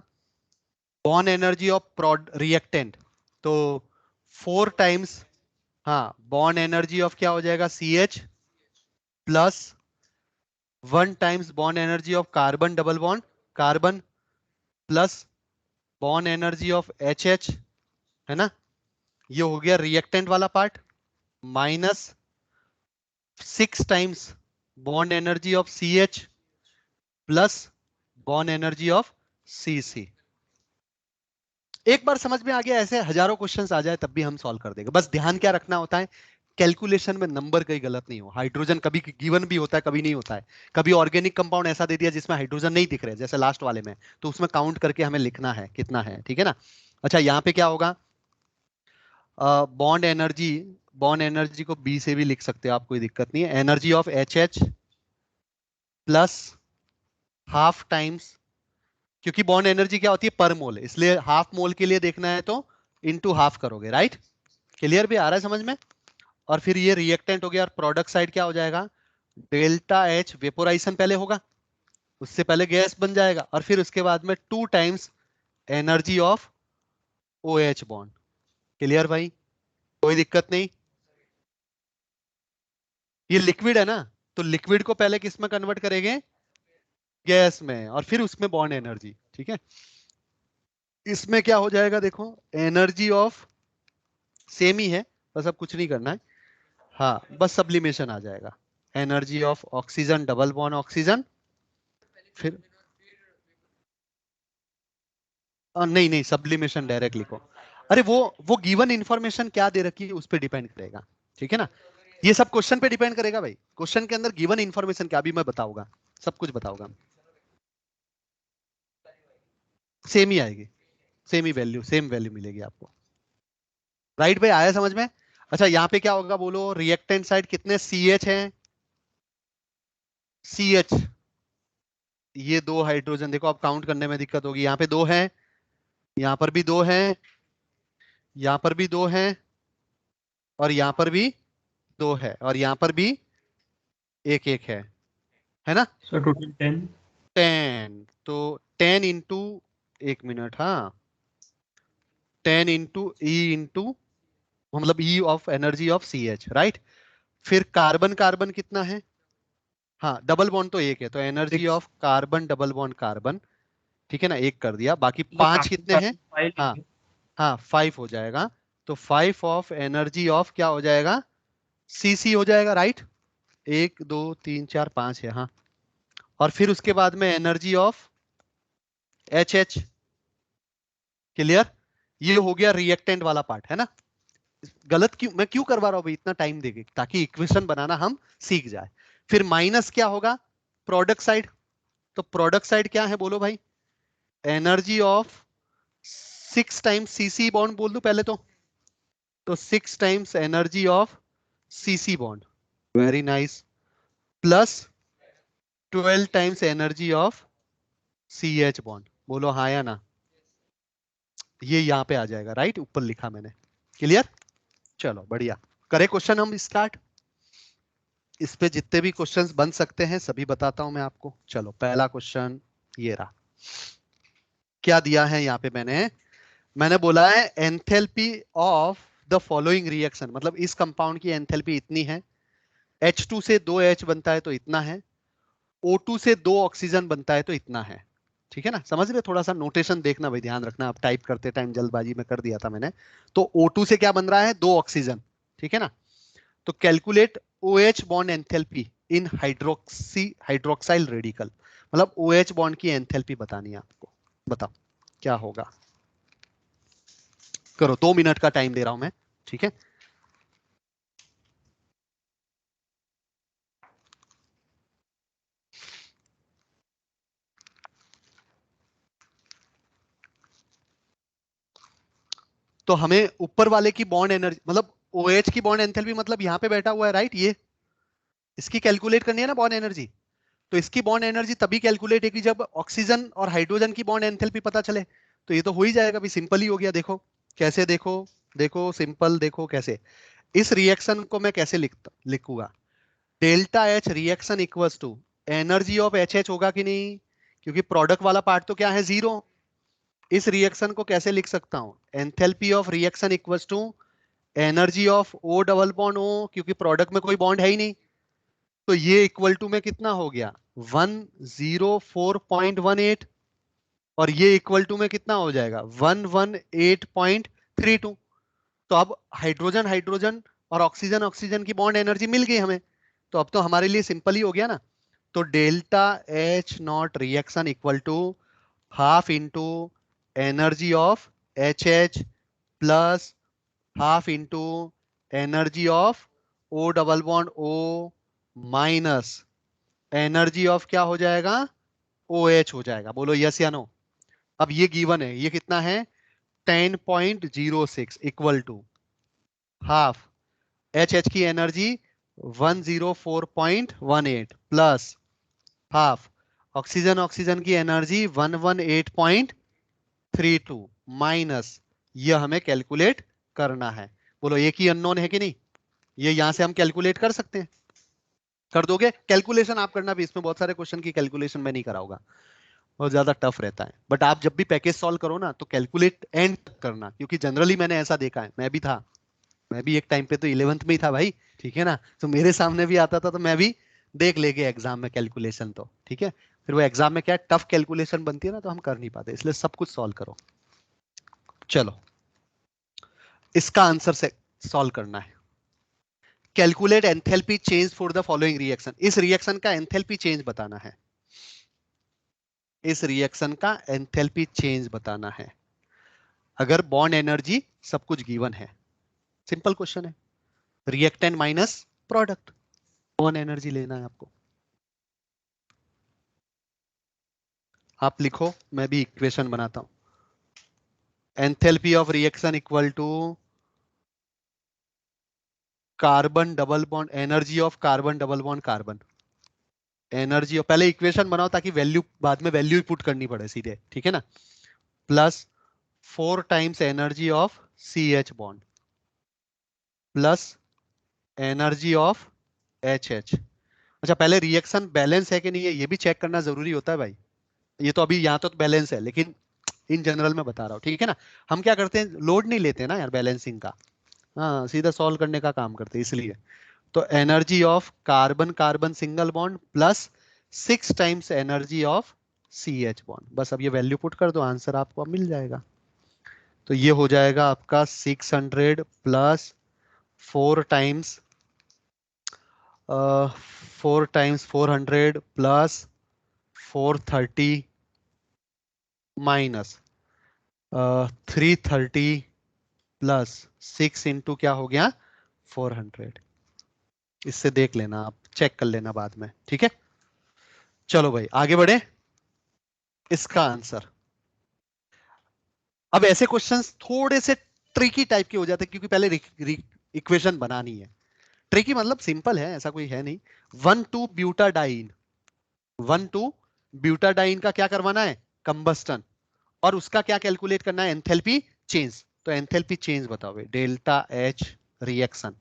बॉन्ड एनर्जी ऑफ रिएक्टेंट, तो 4 टाइम्स, हाँ, बॉन्ड एनर्जी ऑफ क्या हो जाएगा? CH plus 1 times bond energy of carbon double bond carbon plus bond energy of HH, है ना। ये हो गया रिएक्टेंट वाला part, minus 6 times bond energy of CH plus bond energy of CC। एक बार समझ में आ गया? ऐसे हजारों क्वेश्चंस आ जाए तब भी हम सॉल्व कर देंगे। बस ध्यान क्या रखना होता है, कैलकुलेशन में नंबर कहीं गलत नहीं हो। हाइड्रोजन कभी गिवन भी होता है, कभी नहीं होता है। कभी ऑर्गेनिक कंपाउंड ऐसा दे दिया जिसमें हाइड्रोजन नहीं दिख रहे, जैसे लास्ट वाले में, तो उसमें काउंट करके हमें लिखना है कितना है, ठीक है ना। अच्छा, यहाँ पे क्या होगा? बॉन्ड एनर्जी, बॉन्ड एनर्जी को बी से भी लिख सकते हो आप, कोई दिक्कत नहीं है। Energy of HH plus half times, क्योंकि बॉन्ड एनर्जी क्या होती है? पर मोल, इसलिए हाफ मोल के लिए देखना है तो इनटू हाफ करोगे, राइट। क्लियर भी आ रहा है समझ में? और फिर ये रिएक्टेंट हो गया और प्रोडक्ट साइड क्या हो जाएगा? डेल्टा H, वेपोराइजेशन पहले होगा, उससे पहले गैस बन जाएगा, और फिर उसके बाद में 2 times energy of OH bond. Clear भाई? कोई दिक्कत नहीं। ये लिक्विड है ना, तो लिक्विड को पहले किस में कन्वर्ट करेंगे? गैस में, और फिर उसमें बॉन्ड एनर्जी, ठीक है। इसमें क्या हो जाएगा देखो, एनर्जी ऑफ सेम ही है, बस अब कुछ नहीं करना है, हाँ, बस सब्लिमेशन आ जाएगा। Energy of oxygen double bond oxygen, फिर नहीं नहीं, सब्लिमेशन डायरेक्ट लिखो। अरे वो गिवन इंफॉर्मेशन क्या दे रखी है उस पर डिपेंड करेगा, ठीक है ना। ये सब क्वेश्चन पे डिपेंड करेगा भाई, क्वेश्चन के अंदर गिवन इंफॉर्मेशन क्या, भी मैं बताऊंगा, सब कुछ बताऊंगा। सेम ही आएगी, सेम ही वैल्यू, सेम वैल्यू मिलेगी आपको। राइट भाई, आया समझ में? अच्छा यहाँ पे क्या होगा बोलो, रिएक्टेंट साइड कितने CH हैं? CH, ये 2 हाइड्रोजन, देखो अब काउंट करने में दिक्कत होगी, यहाँ पे 2 हैं, यहाँ पर भी 2 हैं, यहाँ पर भी 2 हैं, और यहाँ पर भी 2 है, और यहाँ पर भी एक एक है ना? So total 10। 10, तो 10 इंटू, एक मिनट, हाँ, 10 इंटू ई इंटू, मतलब ई of energy of CH, right? फिर कार्बन, कार्बन कितना है? हाँ, डबल बॉन्ड तो एक है, तो energy 6 of carbon, double bond carbon, ठीक है ना, एक कर दिया, बाकी 5 कितने हैं? हाँ, हाँ 5 हो जाएगा, तो 5 ऑफ एनर्जी ऑफ क्या हो जाएगा? CC हो जाएगा, राइट? 1 2 3 4 5 है, हाँ। और फिर उसके बाद में एनर्जी ऑफ HH, क्लियर? ये हो गया रिएक्टेंट वाला पार्ट, है ना? गलत क्यों, मैं क्यों करवा रहा हूं भाई इतना टाइम देके, ताकि इक्वेशन बनाना हम सीख जाए। फिर माइनस क्या होगा? Product side. तो प्रोडक्ट साइड क्या है बोलो भाई? Energy of 6 times CC bond बोल दूं पहले तो 6 times energy of CC bond, very nice, plus 12 times energy of CH bond, बोलो हाँ या ना? ये यहां पे आ जाएगा, राइट? ऊपर लिखा मैंने, क्लियर? चलो बढ़िया, करे क्वेश्चन हम स्टार्ट। इस पे जितने भी क्वेश्चंस बन सकते हैं सभी बताता हूं मैं आपको। चलो पहला क्वेश्चन ये रहा, क्या दिया है यहाँ पे मैंने बोला है enthalpy of the following reaction, मतलब इस कंपाउंड की एंथैल्पी इतनी है, H2 से 2 H बनता है तो इतना है, O2 से 2 ऑक्सीजन बनता है तो इतना है, ठीक है ना? समझ रहे? थोड़ा सा नोटेशन देखना भाई, ध्यान रखना, आप टाइप करते टाइम जल्दबाजी में कर दिया था मैंने। तो O2 से क्या बन रहा है? 2 ऑक्सीजन, ठीक है ना? तो कैलकुलेट OH बॉन्ड एंथैल्पी इन हाइड्रोक्साइल रेडिकल, मतलब OH बॉन्ड की एंथैल्पी बतानी है आपको, बताओ क्या होगा? करो, 2 मिनट का टाइम दे रहा हूं मैं, ठीक है? तो हमें ऊपर वाले की बॉन्ड एनर्जी, मतलब OH की बॉन्ड एंथैल्पी, मतलब यहाँ पे बैठा हुआ है, राइट? ये इसकी कैलकुलेट करनी है ना बॉन्ड एनर्जी। तो इसकी बॉन्ड एनर्जी तभी कैलकुलेट है कि जब ऑक्सीजन और हाइड्रोजन की बॉन्ड एंथैल्पी पता चले। तो ये तो हो ही जाएगा भी, सिंपल ही हो गया। देखो कैसे, देखो देखो सिंपल, देखो कैसे। इस रिएक्शन को मैं कैसे लिखूंगा? Delta H reaction equals to energy of HH होगा कि नहीं? क्योंकि प्रोडक्ट वाला पार्ट तो क्या है? 0। इस रिएक्शन को कैसे लिख सकता हूं? Enthalpy of reaction equals to energy of O double bond O, क्योंकि प्रोडक्ट में कोई बॉन्ड है ही नहीं। तो ये इक्वल टू में कितना हो गया? 104.18, और ये इक्वल टू में कितना हो जाएगा? 118.32। तो अब हाइड्रोजन हाइड्रोजन और ऑक्सीजन ऑक्सीजन की बॉन्ड एनर्जी मिल गई हमें, तो अब तो हमारे लिए सिंपल ही हो गया ना। तो delta H nought reaction equal to half into energy of HH plus half into energy of O double bond O minus energy of क्या हो जाएगा? OH हो जाएगा। बोलो यस या नो? अब ये गिवन है, ये कितना है? 10.06 इक्वल टू हाफ HH की energy 104.18 plus half oxygen oxygen की एनर्जी 118.32 माइनस, ये हमें कैलकुलेट करना है। बोलो एक ही अननोन है कि नहीं? ये यहां से हम कैलकुलेट कर सकते हैं, कर दोगे? कैलकुलेशन आप करना भी, इसमें बहुत सारे क्वेश्चन की कैलकुलेशन मैं नहीं कराऊंगा, बहुत ज्यादा टफ रहता है। बट आप जब भी पैकेज सॉल्व करो ना तो कैलकुलेट एंड करना, क्योंकि जनरली मैंने ऐसा देखा है, मैं भी था, मैं भी एक टाइम पे तो 11th में ही था भाई, ठीक है ना? तो मेरे सामने भी आता था तो मैं भी देख लेके एग्जाम में कैलकुलेशन, तो ठीक है। फिर वो एग्जाम में क्या टफ कैलकुलेशन बनती है ना, तो हम कर नहीं पाते, इसलिए सब कुछ सॉल्व करो। चलो इसका आंसर से सॉल्व करना है। Calculate enthalpy change for the following reaction, इस रिएक्शन का एंथैल्पी चेंज बताना है, इस रिएक्शन का एंथैल्पी चेंज बताना है, अगर बॉन्ड एनर्जी सब कुछ गिवन है। सिंपल क्वेश्चन है, reactant minus product, bond energy लेना है आपको। आप लिखो, मैं भी इक्वेशन बनाता हूं। Enthalpy of reaction equal to carbon double bond, energy of carbon double bond carbon, energy of, पहले इक्वेशन बनाओ ताकि वैल्यू बाद में वैल्यू पुट करनी पड़े सीधे, ठीक है ना, plus 4 times energy of C H bond plus energy of H H. अच्छा, पहले रिएक्शन बैलेंस है कि नहीं है ये भी चेक करना जरूरी होता है भाई। ये तो अभी यहाँ तो बैलेंस है, लेकिन इन जनरल में बता रहा हूँ, ठीक है ना। हम क्या करते हैं, लोड नहीं लेते ना यार बैलेंसिंग का, हाँ सीधा सॉल्व करने का काम करते हैं इसलिए। तो energy of carbon carbon single bond plus 6 times energy of C H bond, बस अब ये वैल्यू पुट कर दो, आंसर आपको अब मिल जाएगा। तो ये हो जाएगा आपका 600 plus 4 times 4 times 400 plus 430 minus 330 plus 6 into क्या हो गया 400। इससे देख लेना आप, चेक कर लेना बाद में, ठीक है। चलो भाई आगे बढ़े, इसका आंसर। अब ऐसे क्वेश्चंस थोड़े से ट्रिकी टाइप के हो जाते हैं क्योंकि पहले इक्वेशन बनानी है। ट्रिकी मतलब सिंपल है, ऐसा कोई है नहीं। 1,2 ब्यूटाडाइन, 1,2 ब्यूटाडाइन का क्या करवाना है, कंबस्टन, और उसका क्या कैलकुलेट करना है, एंथैल्पी चेंज। तो एंथैल्पी चेंज बताओ, डेल्टा एच रिएक्शन,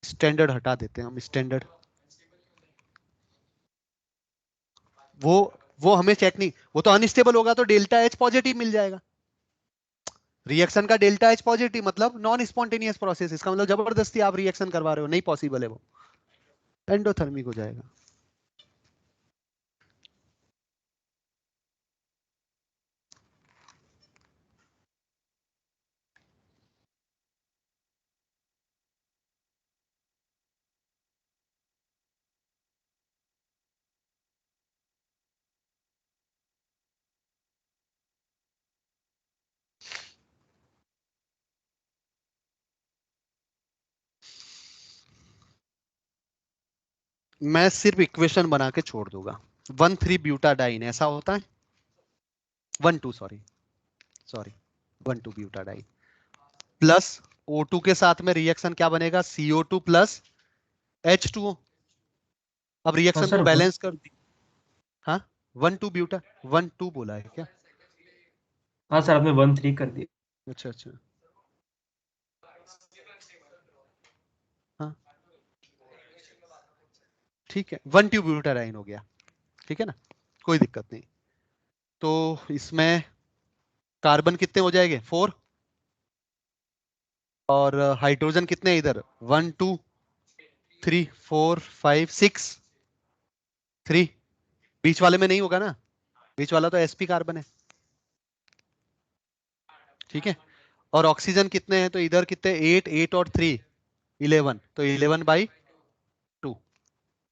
स्टैंडर्ड हटा देते हैं हम, स्टैंडर्ड वो हमें चेक नहीं, वो तो अनस्टेबल होगा तो डेल्टा एच पॉजिटिव मिल जाएगा। रिएक्शन का डेल्टा एच पॉजिटिव मतलब नॉन स्पॉन्टेनियस प्रोसेस, इसका मतलब जबरदस्ती आप रिएक्शन करवा रहे हो, नहीं पॉसिबल है, वो एंडोथर्मिक हो जाएगा। मैं सिर्फ इक्वेशन बना के छोड़ दूंगा। 1,3 ब्यूटाडाइन ऐसा होता है, 1,2 sorry sorry 1,2 butadiene plus O2 के साथ में रिएक्शन क्या बनेगा, CO2 प्लस H2O। अब रिएक्शन सर को बैलेंस कर दी, हाँ 1,2 ब्यूटा 1,2 बोला है क्या, हाँ सर आपने 1,3 कर दिया। अच्छा अच्छा हाँ ठीक है, 1,2 ब्यूटाडाइन हो गया, ठीक है ना, कोई दिक्कत नहीं। तो इसमें कार्बन कितने हो जाएंगे 4, और हाइड्रोजन कितने इधर 1 2 3 4 5 6 3, बीच वाले में नहीं होगा ना, बीच वाला तो sp कार्बन है, ठीक है। और ऑक्सीजन कितने हैं, तो इधर कितने 8 8 और 3 11, तो 11/2।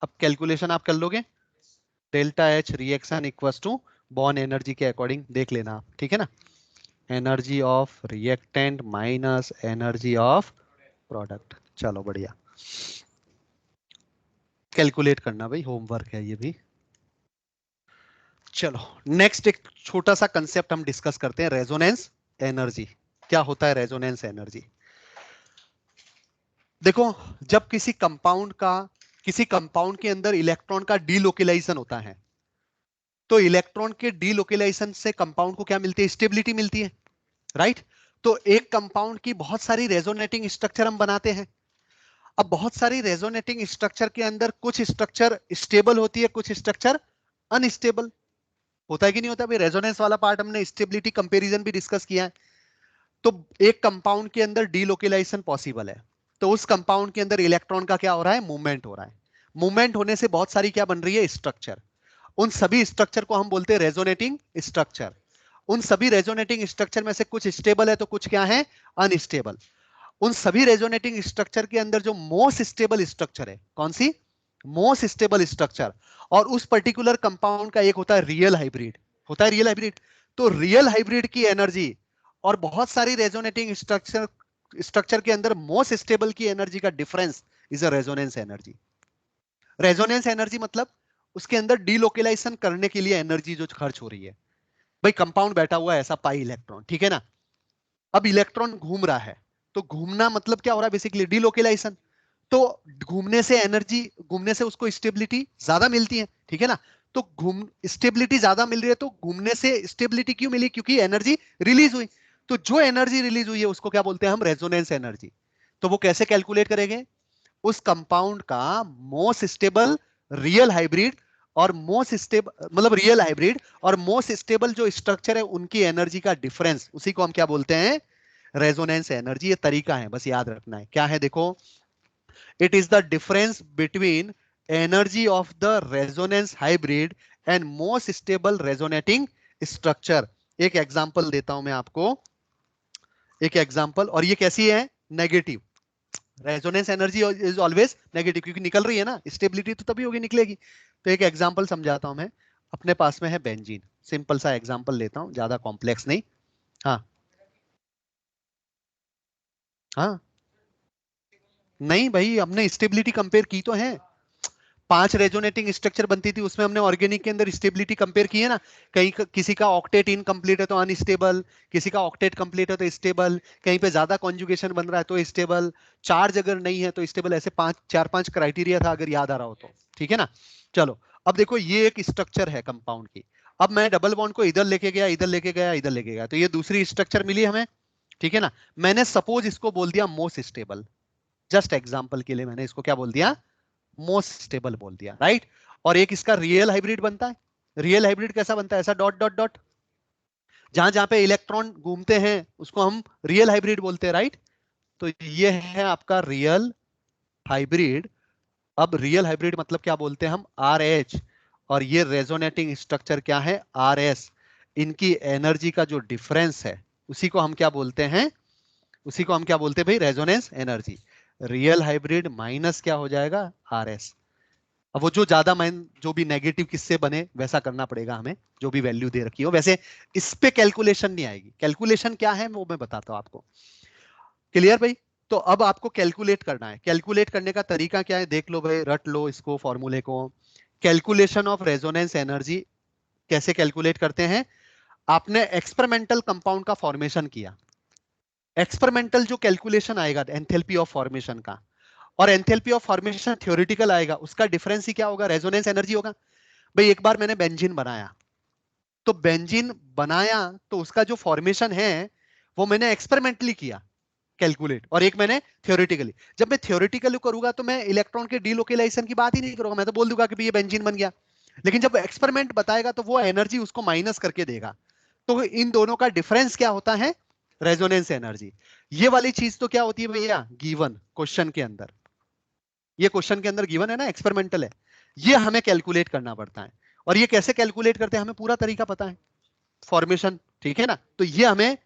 अब कैलकुलेशन आप कर लोगे, delta H reaction equals to bond energy के अकॉर्डिंग देख लेना आप, ठीक है ना, energy of reactant minus energy of product. चलो बढ़िया, कैलकुलेट करना भाई, होमवर्क है ये भी। चलो नेक्स्ट एक छोटा सा कंसेप्ट हम डिस्कस करते हैं, रेजोनेंस एनर्जी। क्या होता है रेजोनेंस एनर्जी, देखो जब किसी कंपाउंड के अंदर इलेक्ट्रॉन का डीलोकेलाइजेशन होता है, तो इलेक्ट्रॉन के डीलोकेलाइजेशन से कंपाउंड को क्या मिलती है, स्टेबिलिटी मिलती है, राइट। तो एक कंपाउंड की बहुत सारी रेजोनेटिंग स्ट्रक्चर हम बनाते हैं। अब बहुत सारी रेजोनेटिंग स्ट्रक्चर के अंदर कुछ स्ट्रक्चर स्टेबल होती है, कुछ स्ट्रक्चर अनस्टेबल होता है कि नहीं होता। भाई रेजोनेंस वाला पार्ट हमने स्टेबिलिटी कंपैरिजन भी डिस्कस किया है। तो एक कंपाउंड के अंदर डीलोकेलाइजेशन पॉसिबल है, तो उस कंपाउंड के अंदर इलेक्ट्रॉन का क्या हो रहा है, मूवमेंट हो रहा है। मूवमेंट होने से बहुत सारी क्या बन रही है, स्ट्रक्चर। उन सभी स्ट्रक्चर को हम बोलते हैं रेजोनेटिंग स्ट्रक्चर। उन सभी रेजोनेटिंग स्ट्रक्चर में से कुछ स्टेबल है तो कुछ क्या है, अनस्टेबल। उन सभी रेजोनेटिंग स्ट्रक्चर के अंदर जो मोस्ट स्टेबल स्ट्रक्चर है, कौन सी, मोस्ट स्टेबल स्ट्रक्चर, और उस पर्टिकुलर कंपाउंड का एक होता है रियल हाइब्रिड, होता है रियल हाइब्रिड। तो रियल हाइब्रिड की एनर्जी और बहुत सारी रेजोनेटिंग स्ट्रक्चर के अंदर मोस्ट स्टेबल की एनर्जी का difference is a resonance energy. Resonance energy मतलब उसके अंदर डीलोकेलाइजेशन करने के लिए एनर्जी जो खर्च हो रही है। भाई कंपाउंड बैठा हुआ है ऐसा पाई इलेक्ट्रॉन, ठीक है ना। अब इलेक्ट्रॉन घूम रहा है, तो घूमना मतलब क्या हो रहा है बेसिकली डिलोकेलाइजेशन। तो घूमने से एनर्जी, घूमने से उसको स्टेबिलिटी ज्यादा मिलती है, ठीक है ना। तो घूम स्टेबिलिटी ज्यादा मिल रही है, तो घूमने से स्टेबिलिटी क्यों मिली, क्योंकि एनर्जी रिलीज हुई। तो जो एनर्जी रिलीज हुई है उसको क्या बोलते हैं हम, रेजोनेंस एनर्जी। तो वो कैसे कैलकुलेट करेंगे, उस कंपाउंड का मोस्ट स्टेबल रियल हाइब्रिड और मोस्ट स्टेबल मतलब रियल हाइब्रिड और मोस्ट स्टेबल जो स्ट्रक्चर है उनकी एनर्जी का डिफरेंस, उसी को हम क्या बोलते हैं, रेजोनेंस एनर्जी। ये तरीका है, बस याद रखना है क्या है, देखो it is the difference between energy of the resonance hybrid and most stable resonating structure। एक एग्जांपल देता हूं मैं आपको, एक एग्जांपल, और ये कैसी है, negative. Resonance energy is always negative, क्योंकि निकल रही है ना, स्टेबिलिटी तो तभी होगी निकलेगी। तो एक एग्जांपल समझाता हूं मैं, अपने पास में है बेंजीन, सिंपल सा एग्जांपल लेता हूं, ज्यादा कॉम्प्लेक्स नहीं। हाँ हाँ, नहीं भाई, हमने स्टेबिलिटी कंपेयर की तो है, 5 रेजोनेटिंग स्ट्रक्चर बनती थी, उसमें हमने ऑर्गेनिक के अंदर स्टेबिलिटी कंपेयर की है ना। कहीं किसी का ऑक्टेट इनकम्प्लीट है तो अनस्टेबल, किसी का ऑक्टेट कंप्लीट है तो स्टेबल, कहीं पे ज्यादा कॉन्जुगेशन बन रहा है तो स्टेबल, चार्ज अगर नहीं है तो स्टेबल। ऐसे 4-5 क्राइटेरिया था, अगर याद आ रहा हो तो, ठीक है ना। चलो अब देखो, ये एक स्ट्रक्चर है कंपाउंड की। अब मैं डबल बॉन्ड को इधर लेके गया, इधर लेके गया, इधर लेके गया, तो ये दूसरी स्ट्रक्चर मिली हमें, ठीक है ना। मैंने सपोज इसको बोल दिया मोस्ट स्टेबल, जस्ट एग्जाम्पल के लिए मैंने इसको क्या बोल दिया, मोस्ट स्टेबल बोल दिया, राइट। और एक इसका रियल हाइब्रिड बनता है। रियल हाइब्रिड कैसा बनता है, ऐसा डॉट डॉट डॉट, जहां जहां पे इलेक्ट्रॉन घूमते हैं उसको हम रियल हाइब्रिड बोलते हैं, राइट। तो ये है आपका रियल हाइब्रिड। अब रियल हाइब्रिड मतलब क्या बोलते हैं हम, आर एच, और ये रेजोनेटिंग स्ट्रक्चर क्या है, आर एस। इनकी एनर्जी का जो डिफरेंस है उसी को हम क्या बोलते हैं, उसी को हम क्या बोलते हैं भाई, resonance energy. Real hybrid minus क्या हो जाएगा, आर एस। अब वो जो ज्यादा जो भी नेगेटिव किससे बने वैसा करना पड़ेगा हमें, जो भी वैल्यू दे रखी हो। वैसे इस पे कैलकुलेशन नहीं आएगी, कैलकुलेशन क्या है वो मैं बताता हूं आपको। क्लियर भाई। तो अब आपको कैलकुलेट करना है, कैलकुलेट करने का तरीका क्या है, देख लो भाई, रट लो इसको फॉर्मूले को। कैलकुलेशन ऑफ रेजोनेंस एनर्जी कैसे कैलकुलेट करते हैं, आपने एक्सपेरिमेंटल कंपाउंड का फॉर्मेशन किया, एक्सपेरिमेंटल जो कैलकुलेशन आएगा एंथैल्पी ऑफ फॉर्मेशन का, और एंथैल्पी ऑफ फॉर्मेशन थ्योरेटिकल आएगा, उसका डिफरेंस ही क्या होगा, रेजोनेंस एनर्जी होगा। भाई एक बार मैंने बेंजीन बनाया, तो बेंजीन बनाया तो उसका जो फॉर्मेशन है वो मैंने एक्सपेरिमेंटली किया कैलकुलेट, और एक मैंने थ्योरेटिकली। जब मैं थ्योरेटिकली करूंगा तो मैं इलेक्ट्रॉन के डीलोकेलाइजेशन की बात ही नहीं करूंगा, मैं तो बोल दूंगा कि ये बेंजीन बन गया। लेकिन जब एक्सपेरिमेंट बताएगा तो वो एनर्जी उसको माइनस करके देगा। तो इन दोनों का डिफरेंस क्या होता है, रेजोनेंस एनर्जी। ये वाली चीज तो क्या होती है भैया, गिवन क्वेश्चन के अंदर, ये क्वेश्चन के अंदर गिवन है ना, एक्सपेरिमेंटल है, ये हमें कैलकुलेट करना पड़ता है। और ये कैसे कैलकुलेट करते हैं हमें पूरा तरीका पता है, फॉर्मेशन, ठीक है ना। तो ये हमें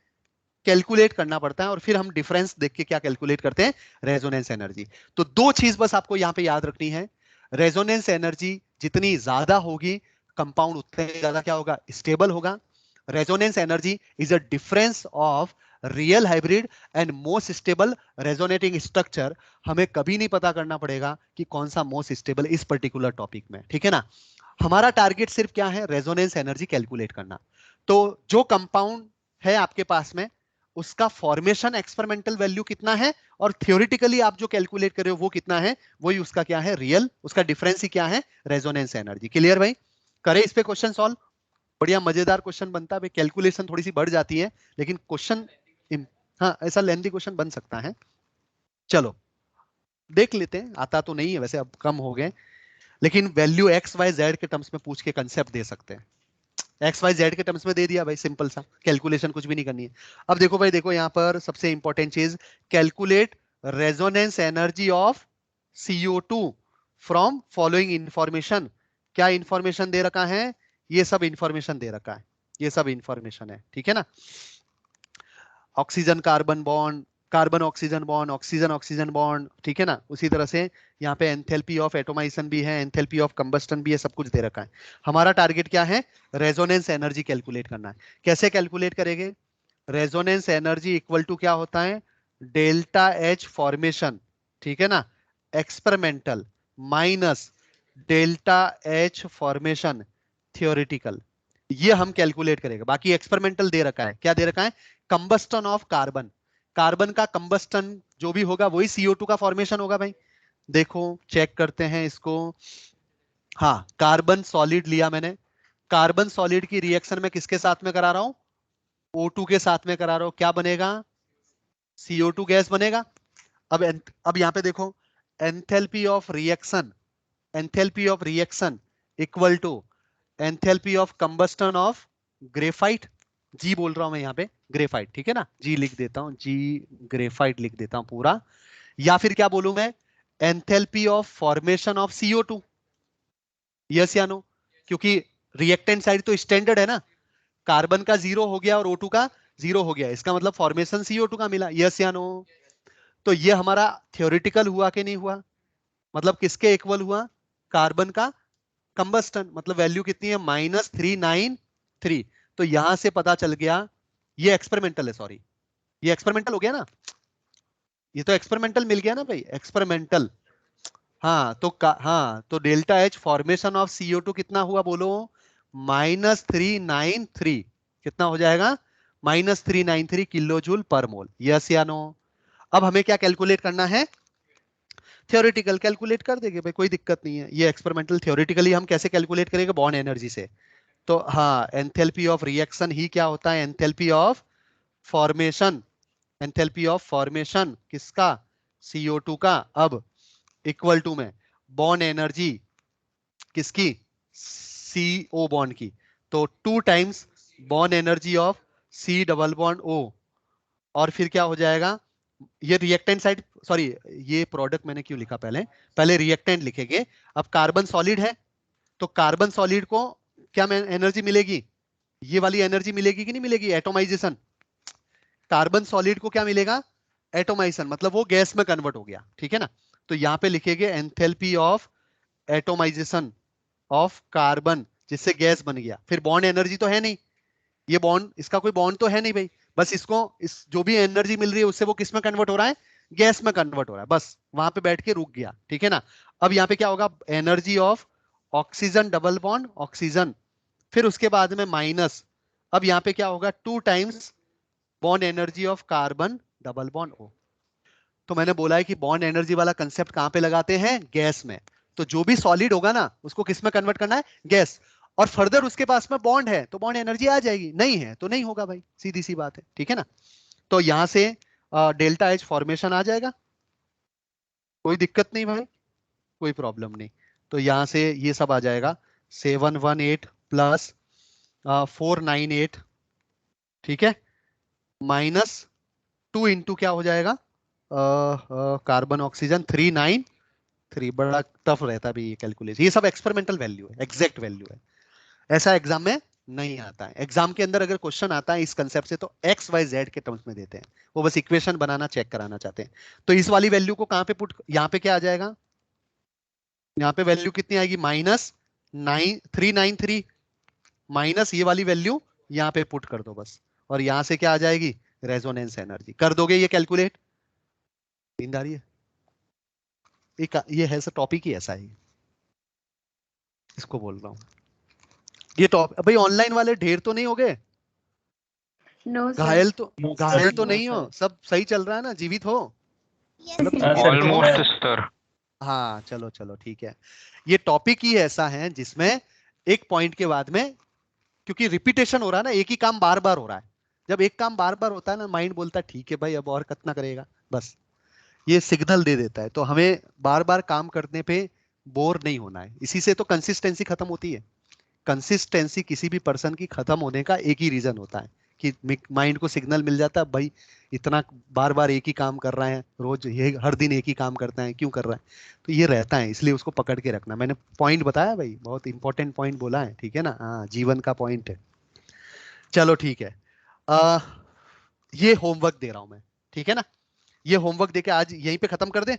कैलकुलेट करना पड़ता है, और फिर हम डिफरेंस देख के क्या कैलकुलेट करते हैं, रेजोनेंस एनर्जी। तो दो चीज बस आपको यहां पे याद रखनी है, रेजोनेंस एनर्जी जितनी ज्यादा होगी कंपाउंड उतने ज्यादा क्या होगा, स्टेबल होगा। Resonance energy is a difference of real hybrid and most stable resonating structure. हमें कभी नहीं पता करना पड़ेगा कि कौन सा मोस्ट स्टेबल इस पर्टिकुलर टॉपिक में, ठीक है ना। हमारा टारगेट सिर्फ क्या है, रेजोनेंस एनर्जी कैलकुलेट करना। तो जो कंपाउंड है आपके पास में, उसका फॉर्मेशन एक्सपेरिमेंटल वैल्यू कितना है, और थ्योरेटिकली आप जो कैलकुलेट कर रहे हो वो कितना है, वही उसका क्या है, रियल, उसका डिफरेंस ही क्या है, रेजोनेंस एनर्जी। क्लियर भाई, करें इस पे क्वेश्चन सॉल्व। बढ़िया मजेदार क्वेश्चन बनता है, कैलकुलेशन थोड़ी सी बढ़ जाती है लेकिन क्वेश्चन, हाँ ऐसा लेंथी क्वेश्चन बन सकता है। चलो देख लेते हैं, आता तो नहीं है वैसे, अब कम हो गए, लेकिन वैल्यू एक्स वाई जेड के टर्म्स में पूछ के कंसेप्ट दे सकते हैं। एक्स वाई जेड के टर्म्स में दे दिया भाई, सिंपल सा, कैलकुलेशन कुछ भी नहीं करनी है। अब देखो भाई, देखो यहाँ पर सबसे इंपॉर्टेंट चीज, calculate resonance energy of CO2 from following information. क्या इंफॉर्मेशन दे रखा है, ये सब इंफॉर्मेशन दे रखा है, ये सब इंफॉर्मेशन है, ठीक है ना। Oxygen carbon bond, carbon oxygen bond, oxygen oxygen bond, ठीक है ना। उसी तरह से यहाँ पे एंथैल्पी ऑफ एटोमाइजेशन भी है, एंथैल्पी ऑफ कंबस्टन भी है, सब कुछ दे रखा है। हमारा टारगेट क्या है, रेजोनेंस एनर्जी कैलकुलेट करना है। कैसे कैलकुलेट करेंगे, रेजोनेंस एनर्जी इक्वल टू क्या होता है, डेल्टा एच फॉर्मेशन, ठीक है ना, experimental minus delta H formation theoretical. ये हम कैलकुलेट करेंगे। बाकी एक्सपेरिमेंटल दे रखा है, क्या दे रखा है, कंबस्टन ऑफ कार्बन, कार्बन का कंबस्टन जो भी होगा वही CO2 का फॉर्मेशन होगा भाई। देखो चेक करते हैं इसको। हाँ, कार्बन सॉलिड लिया मैंने, कार्बन सॉलिड की रिएक्शन में किसके साथ में करा रहा हूं, O2 के साथ में करा रहा हूं, क्या बनेगा, CO2 गैस बनेगा। अब यहां पे देखो, enthalpy of reaction, enthalpy of reaction equal to enthalpy of combustion of graphite, जी बोल रहा हूं मैं यहाँ पे ग्रेफाइट, ठीक है ना, जी लिख देता हूं, जी ग्रेफाइट लिख देता हूं पूरा। या फिर क्या बोलूं मैं, enthalpy of formation of CO2, yes या नो, क्योंकि रिएक्टेंट साइड तो स्टैंडर्ड है ना, कार्बन का 0 हो गया और O2 का 0 हो गया, इसका मतलब फॉर्मेशन CO2 का मिला, यस या नो। तो ये हमारा थ्योरेटिकल हुआ कि नहीं हुआ, मतलब किसके इक्वल हुआ, कार्बन का कंबस्टन, मतलब वैल्यू कितनी है, -393। तो यहां से पता चल गया, ये एक्सपेरिमेंटल है, सॉरी ये एक्सपेरिमेंटल हो गया ना, ये तो एक्सपेरिमेंटल मिल गया ना भाई, एक्सपेरिमेंटल। हाँ तो हाँ तो delta H formation of CO2 कितना हुआ बोलो, -393, कितना हो जाएगा, -393 किलो जूल पर मोल, यस या नो। अब हमें क्या कैलकुलेट करना है, थ्योरेटिकल कैलकुलेट कर देंगे भाई, कोई दिक्कत नहीं है, ये एक्सपेरिमेंटल, थ्योरेटिकली हम कैसे कैलकुलेट करेंगे, बॉन्ड एनर्जी से। तो हाँ, एंथैल्पी ऑफ रिएक्शन ही क्या होता है, enthalpy of formation, enthalpy of formation किसका, CO2 का, अब इक्वल टू में बॉन्ड एनर्जी किसकी, CO बॉन्ड की, तो 2 times bond energy of C double bond O, और फिर क्या हो जाएगा, ये रिएक्टेंट साइड, सॉरी ये प्रोडक्ट मैंने क्यों लिखा, पहले पहले रिएक्टेंट लिखेंगे। अब कार्बन सॉलिड है, तो कार्बन सॉलिड को क्या एनर्जी मिलेगी, ये वाली एनर्जी मिलेगी कि नहीं मिलेगी, एटोमाइजेशन, कार्बन सॉलिड को क्या मिलेगा, एटोमाइजेशन, मतलब वो गैस में कन्वर्ट हो गया, ठीक है ना। तो यहां पे लिखेंगे enthalpy of atomization of carbon, जिससे गैस बन गया, फिर बॉन्ड एनर्जी तो है नहीं, ये बॉन्ड, इसका कोई बॉन्ड तो है नहीं भाई, बस इसको इस जो भी एनर्जी मिल रही है उससे वो किस में कन्वर्ट हो रहा है, गैस में कन्वर्ट हो रहा है, बस वहां पे बैठ के रुक गया, ठीक है ना। अब यहाँ पे क्या होगा, energy of oxygen double bond oxygen, फिर उसके बाद में माइनस, अब यहाँ पे क्या होगा, 2 times bond energy of carbon double bond O। तो मैंने बोला है कि बॉन्ड एनर्जी वाला कंसेप्ट कहां पे लगाते हैं, गैस में। तो जो भी सॉलिड होगा ना उसको किस में कन्वर्ट करना है, गैस, और फर्दर उसके पास में बॉन्ड है तो बॉन्ड एनर्जी आ जाएगी, नहीं है तो नहीं होगा भाई, सीधी सी बात है, ठीक है ना। तो यहां से डेल्टा H फॉर्मेशन आ जाएगा, कोई दिक्कत नहीं भाई, कोई प्रॉब्लम नहीं। तो यहां से ये सब आ जाएगा, 718 प्लस 498, ठीक है, -2 इंटू क्या हो जाएगा, कार्बन ऑक्सीजन 393, बड़ा टफ रहता है भी ये कैलकुलेशन, ये सब एक्सपेरिमेंटल वैल्यू है, एग्जैक्ट वैल्यू है, ऐसा एग्जाम में नहीं आता है। एग्जाम के अंदर अगर क्वेश्चन आता है इस कंसेप्ट से तो XYZ के टर्म्स में देते हैं, वो बस इक्वेशन बनाना चेक कराना चाहते हैं। तो इस वाली वैल्यू को कहां पे पुट, यहाँ पे क्या आ जाएगा, यहाँ पे वैल्यू कितनी आएगी, -393, माइनस ये वाली वैल्यू यहाँ पे पुट कर दो बस, और यहां से क्या आ जाएगी, रेजोनेंस एनर्जी, कर दोगे ये कैलकुलेट, नींद आ रही है, ये है टॉपिक ही ऐसा है, इसको बोल रहा हूँ, ये टॉप भाई, ऑनलाइन वाले ढेर तो नहीं हो गए, नो सर। घायल तो No, घायल sir. तो No, नहीं हो, sir. सब सही चल रहा है ना, जीवित हो, मतलब हाँ, fit सर, तो हो? Almost sir. हाँ चलो चलो ठीक है, ये टॉपिक ही ऐसा है जिसमें एक पॉइंट के बाद में, क्योंकि रिपीटेशन हो रहा है ना, एक ही काम बार बार हो रहा है, जब एक काम बार बार होता है ना, माइंड बोलता है ठीक है भाई अब और कितना करेगा, बस ये सिग्नल दे देता है, तो हमें बार बार काम करने पे बोर नहीं होना है, इसी से तो कंसिस्टेंसी खत्म होती है। कंसिस्टेंसी किसी भी पर्सन की खत्म होने का एक ही रीजन होता है कि माइंड को सिग्नल मिल जाता है भाई, इतना बार बार एक ही काम कर रहा है, रोज ये हर दिन एक ही काम करता है, क्यों कर रहा है, तो ये रहता है, इसलिए उसको पकड़ के रखना, मैंने पॉइंट बताया भाई, बहुत इंपॉर्टेंट पॉइंट बोला है, ठीक है ना, हाँ जीवन का पॉइंट है। चलो ठीक है, आ, ये होमवर्क दे रहा हूं मैं, ठीक है ना, ये होमवर्क देके आज यहीं पे खत्म कर दे।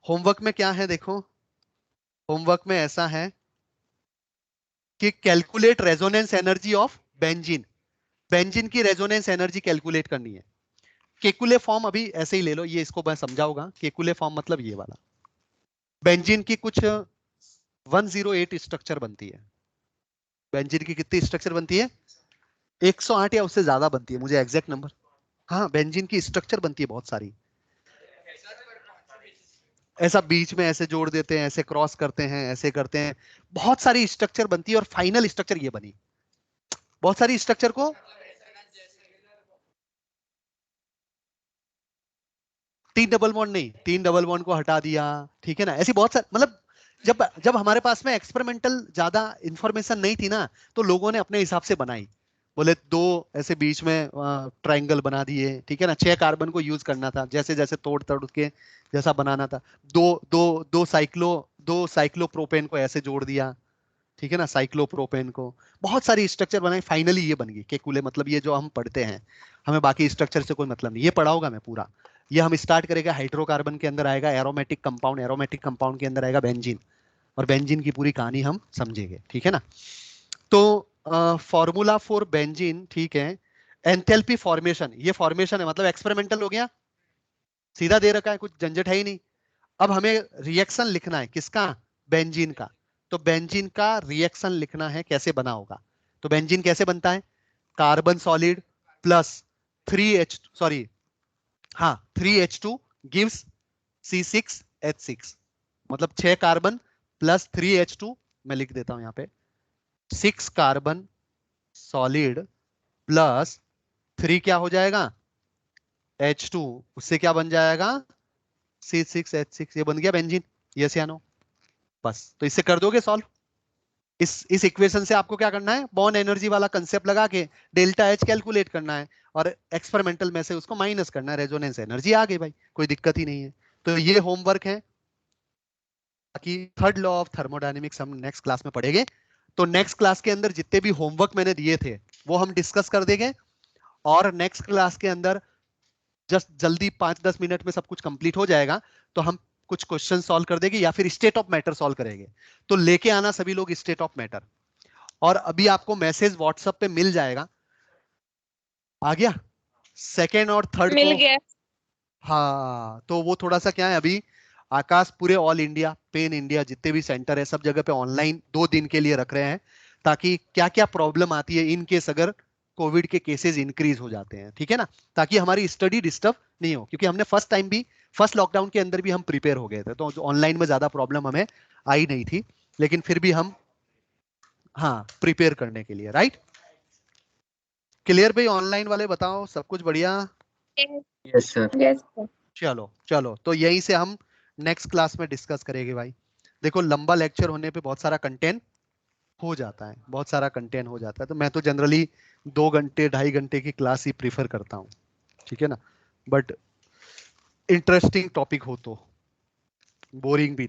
होमवर्क में क्या है देखो, होमवर्क में ऐसा है कि calculate resonance energy of benzene, benzene की रेजोनेंस एनर्जी कैलकुलेट करनी है। केकुले फॉर्म अभी ऐसे ही ले लो, ये इसको मैं समझाऊंगा, केकुले फॉर्म मतलब ये वाला, बेंजीन की कुछ 108 स्ट्रक्चर बनती है, बेंजीन की कितनी स्ट्रक्चर बनती है? 108 या उससे ज्यादा बनती है, मुझे एग्जैक्ट नंबर, हाँ बेंजीन की स्ट्रक्चर बनती है बहुत सारी। ऐसा बीच में ऐसे जोड़ देते हैं, ऐसे क्रॉस करते हैं, ऐसे करते हैं, बहुत सारी स्ट्रक्चर बनती है और फाइनल स्ट्रक्चर ये बनी। बहुत सारी स्ट्रक्चर को 3 डबल बॉन्ड नहीं, 3 डबल बॉन्ड को हटा दिया, ठीक है ना, ऐसी बहुत सारी, मतलब जब जब हमारे पास में एक्सपेरिमेंटल ज्यादा इंफॉर्मेशन नहीं थी ना, तो लोगों ने अपने हिसाब से बनाई। बोले दो ऐसे बीच में ट्रायंगल बना दिए, ठीक है ना, 6 कार्बन को यूज करना था, जैसे जैसे तोड़ तोड़ के जैसा बनाना था। दो दो दो साइक्लोप्रोपेन को ऐसे जोड़ दिया, ठीक है ना, साइक्लोप्रोपेन को, बहुत सारी स्ट्रक्चर बनाई, फाइनली ये बन गई केकुले। मतलब ये जो हम पढ़ते हैं, हमें बाकी स्ट्रक्चर से कोई मतलब नहीं, ये पढ़ा होगा मैं पूरा। ये हम स्टार्ट करेगा हाइड्रोकार्बन के अंदर आएगा एरोमेटिक कंपाउंड, एरोमेटिक कंपाउंड के अंदर आएगा बेंजीन, और बेंजीन की पूरी कहानी हम समझेंगे, ठीक है ना। तो फॉर्मूला फॉर बेंजीन, ठीक है, एंथैल्पी फॉर्मेशन, ये फॉर्मेशन है, मतलब एक्सपेरिमेंटल हो गया, सीधा दे रखा है, कुछ झंझट है ही नहीं। अब हमें रिएक्शन लिखना है, किसका? बेंजीन का। तो बेंजीन का रिएक्शन लिखना है, कैसे बना होगा। तो बेंजीन कैसे बनता है? Carbon solid plus 3H, sorry, हाँ 3H2 गिव्स C6H6, मतलब 6 कार्बन प्लस 3H2, मैं लिख देता हूं यहाँ पे, 6 कार्बन सॉलिड प्लस 3 क्या हो जाएगा? H2, उससे क्या बन जाएगा? C6H6, ये बन गया बेंजीन। यस या नो? बस, तो इससे कर दोगे सॉल्व। इस इक्वेशन से आपको क्या करना है? बॉन्ड एनर्जी वाला कंसेप्ट लगा के डेल्टा एच कैलकुलेट करना है, और एक्सपेरिमेंटल में से उसको माइनस करना है, रेजोनेंस एनर्जी आ गई भाई, कोई दिक्कत ही नहीं है। तो ये होमवर्क है, बाकी थर्ड लॉ ऑफ थर्मोडायनेमिक्स हम नेक्स्ट क्लास में पढ़ेंगे। तो नेक्स्ट क्लास के अंदर जितने भी होमवर्क मैंने दिए थे वो हम डिस्कस कर देंगे, और नेक्स्ट क्लास के अंदर जस्ट जल्दी 5-10 मिनट में सब कुछ कंप्लीट हो जाएगा, तो हम कुछ क्वेश्चन सॉल्व कर देंगे या फिर स्टेट ऑफ मैटर सॉल्व करेंगे। तो लेके आना सभी लोग स्टेट ऑफ मैटर, और अभी आपको मैसेज व्हाट्सएप पे मिल जाएगा, आ गया सेकेंड और थर्ड मिल को। गया। हाँ, तो वो थोड़ा सा क्या है, अभी आकाश पूरे ऑल इंडिया, पेन इंडिया, जितने भी सेंटर है सब जगह पे ऑनलाइन 2 दिन के लिए रख रहे हैं, ताकि क्या क्या प्रॉब्लम आती है इन केस अगर कोविड के केसेस इंक्रीज हो जाते हैं, ठीक है ना, ताकि हमारी स्टडी डिस्टर्ब नहीं हो, क्योंकि हमने फर्स्ट टाइम भी, फर्स्ट लॉकडाउन के अंदर भी हम प्रिपेयर हो गए थे, तो ऑनलाइन में ज्यादा प्रॉब्लम हमें आई नहीं थी, लेकिन फिर भी हम, हाँ, प्रिपेयर करने के लिए, राइट। क्लियर भाई? ऑनलाइन वाले बताओ, सब कुछ बढ़िया? Yes sir. Yes, sir. चलो चलो, तो यहीं से हम नेक्स्ट क्लास में डिस्कस करेंगे भाई। देखो लंबा लेक्चर होने पे बहुत सारा कंटेंट हो जाता है, बहुत सारा कंटेंट हो जाता है, तो मैं तो जनरली 2 घंटे 2.5 घंटे की क्लास ही प्रीफर करता हूँ, ठीक है ना, बट इंटरेस्टिंग टॉपिक हो तो, बोरिंग भी नहीं।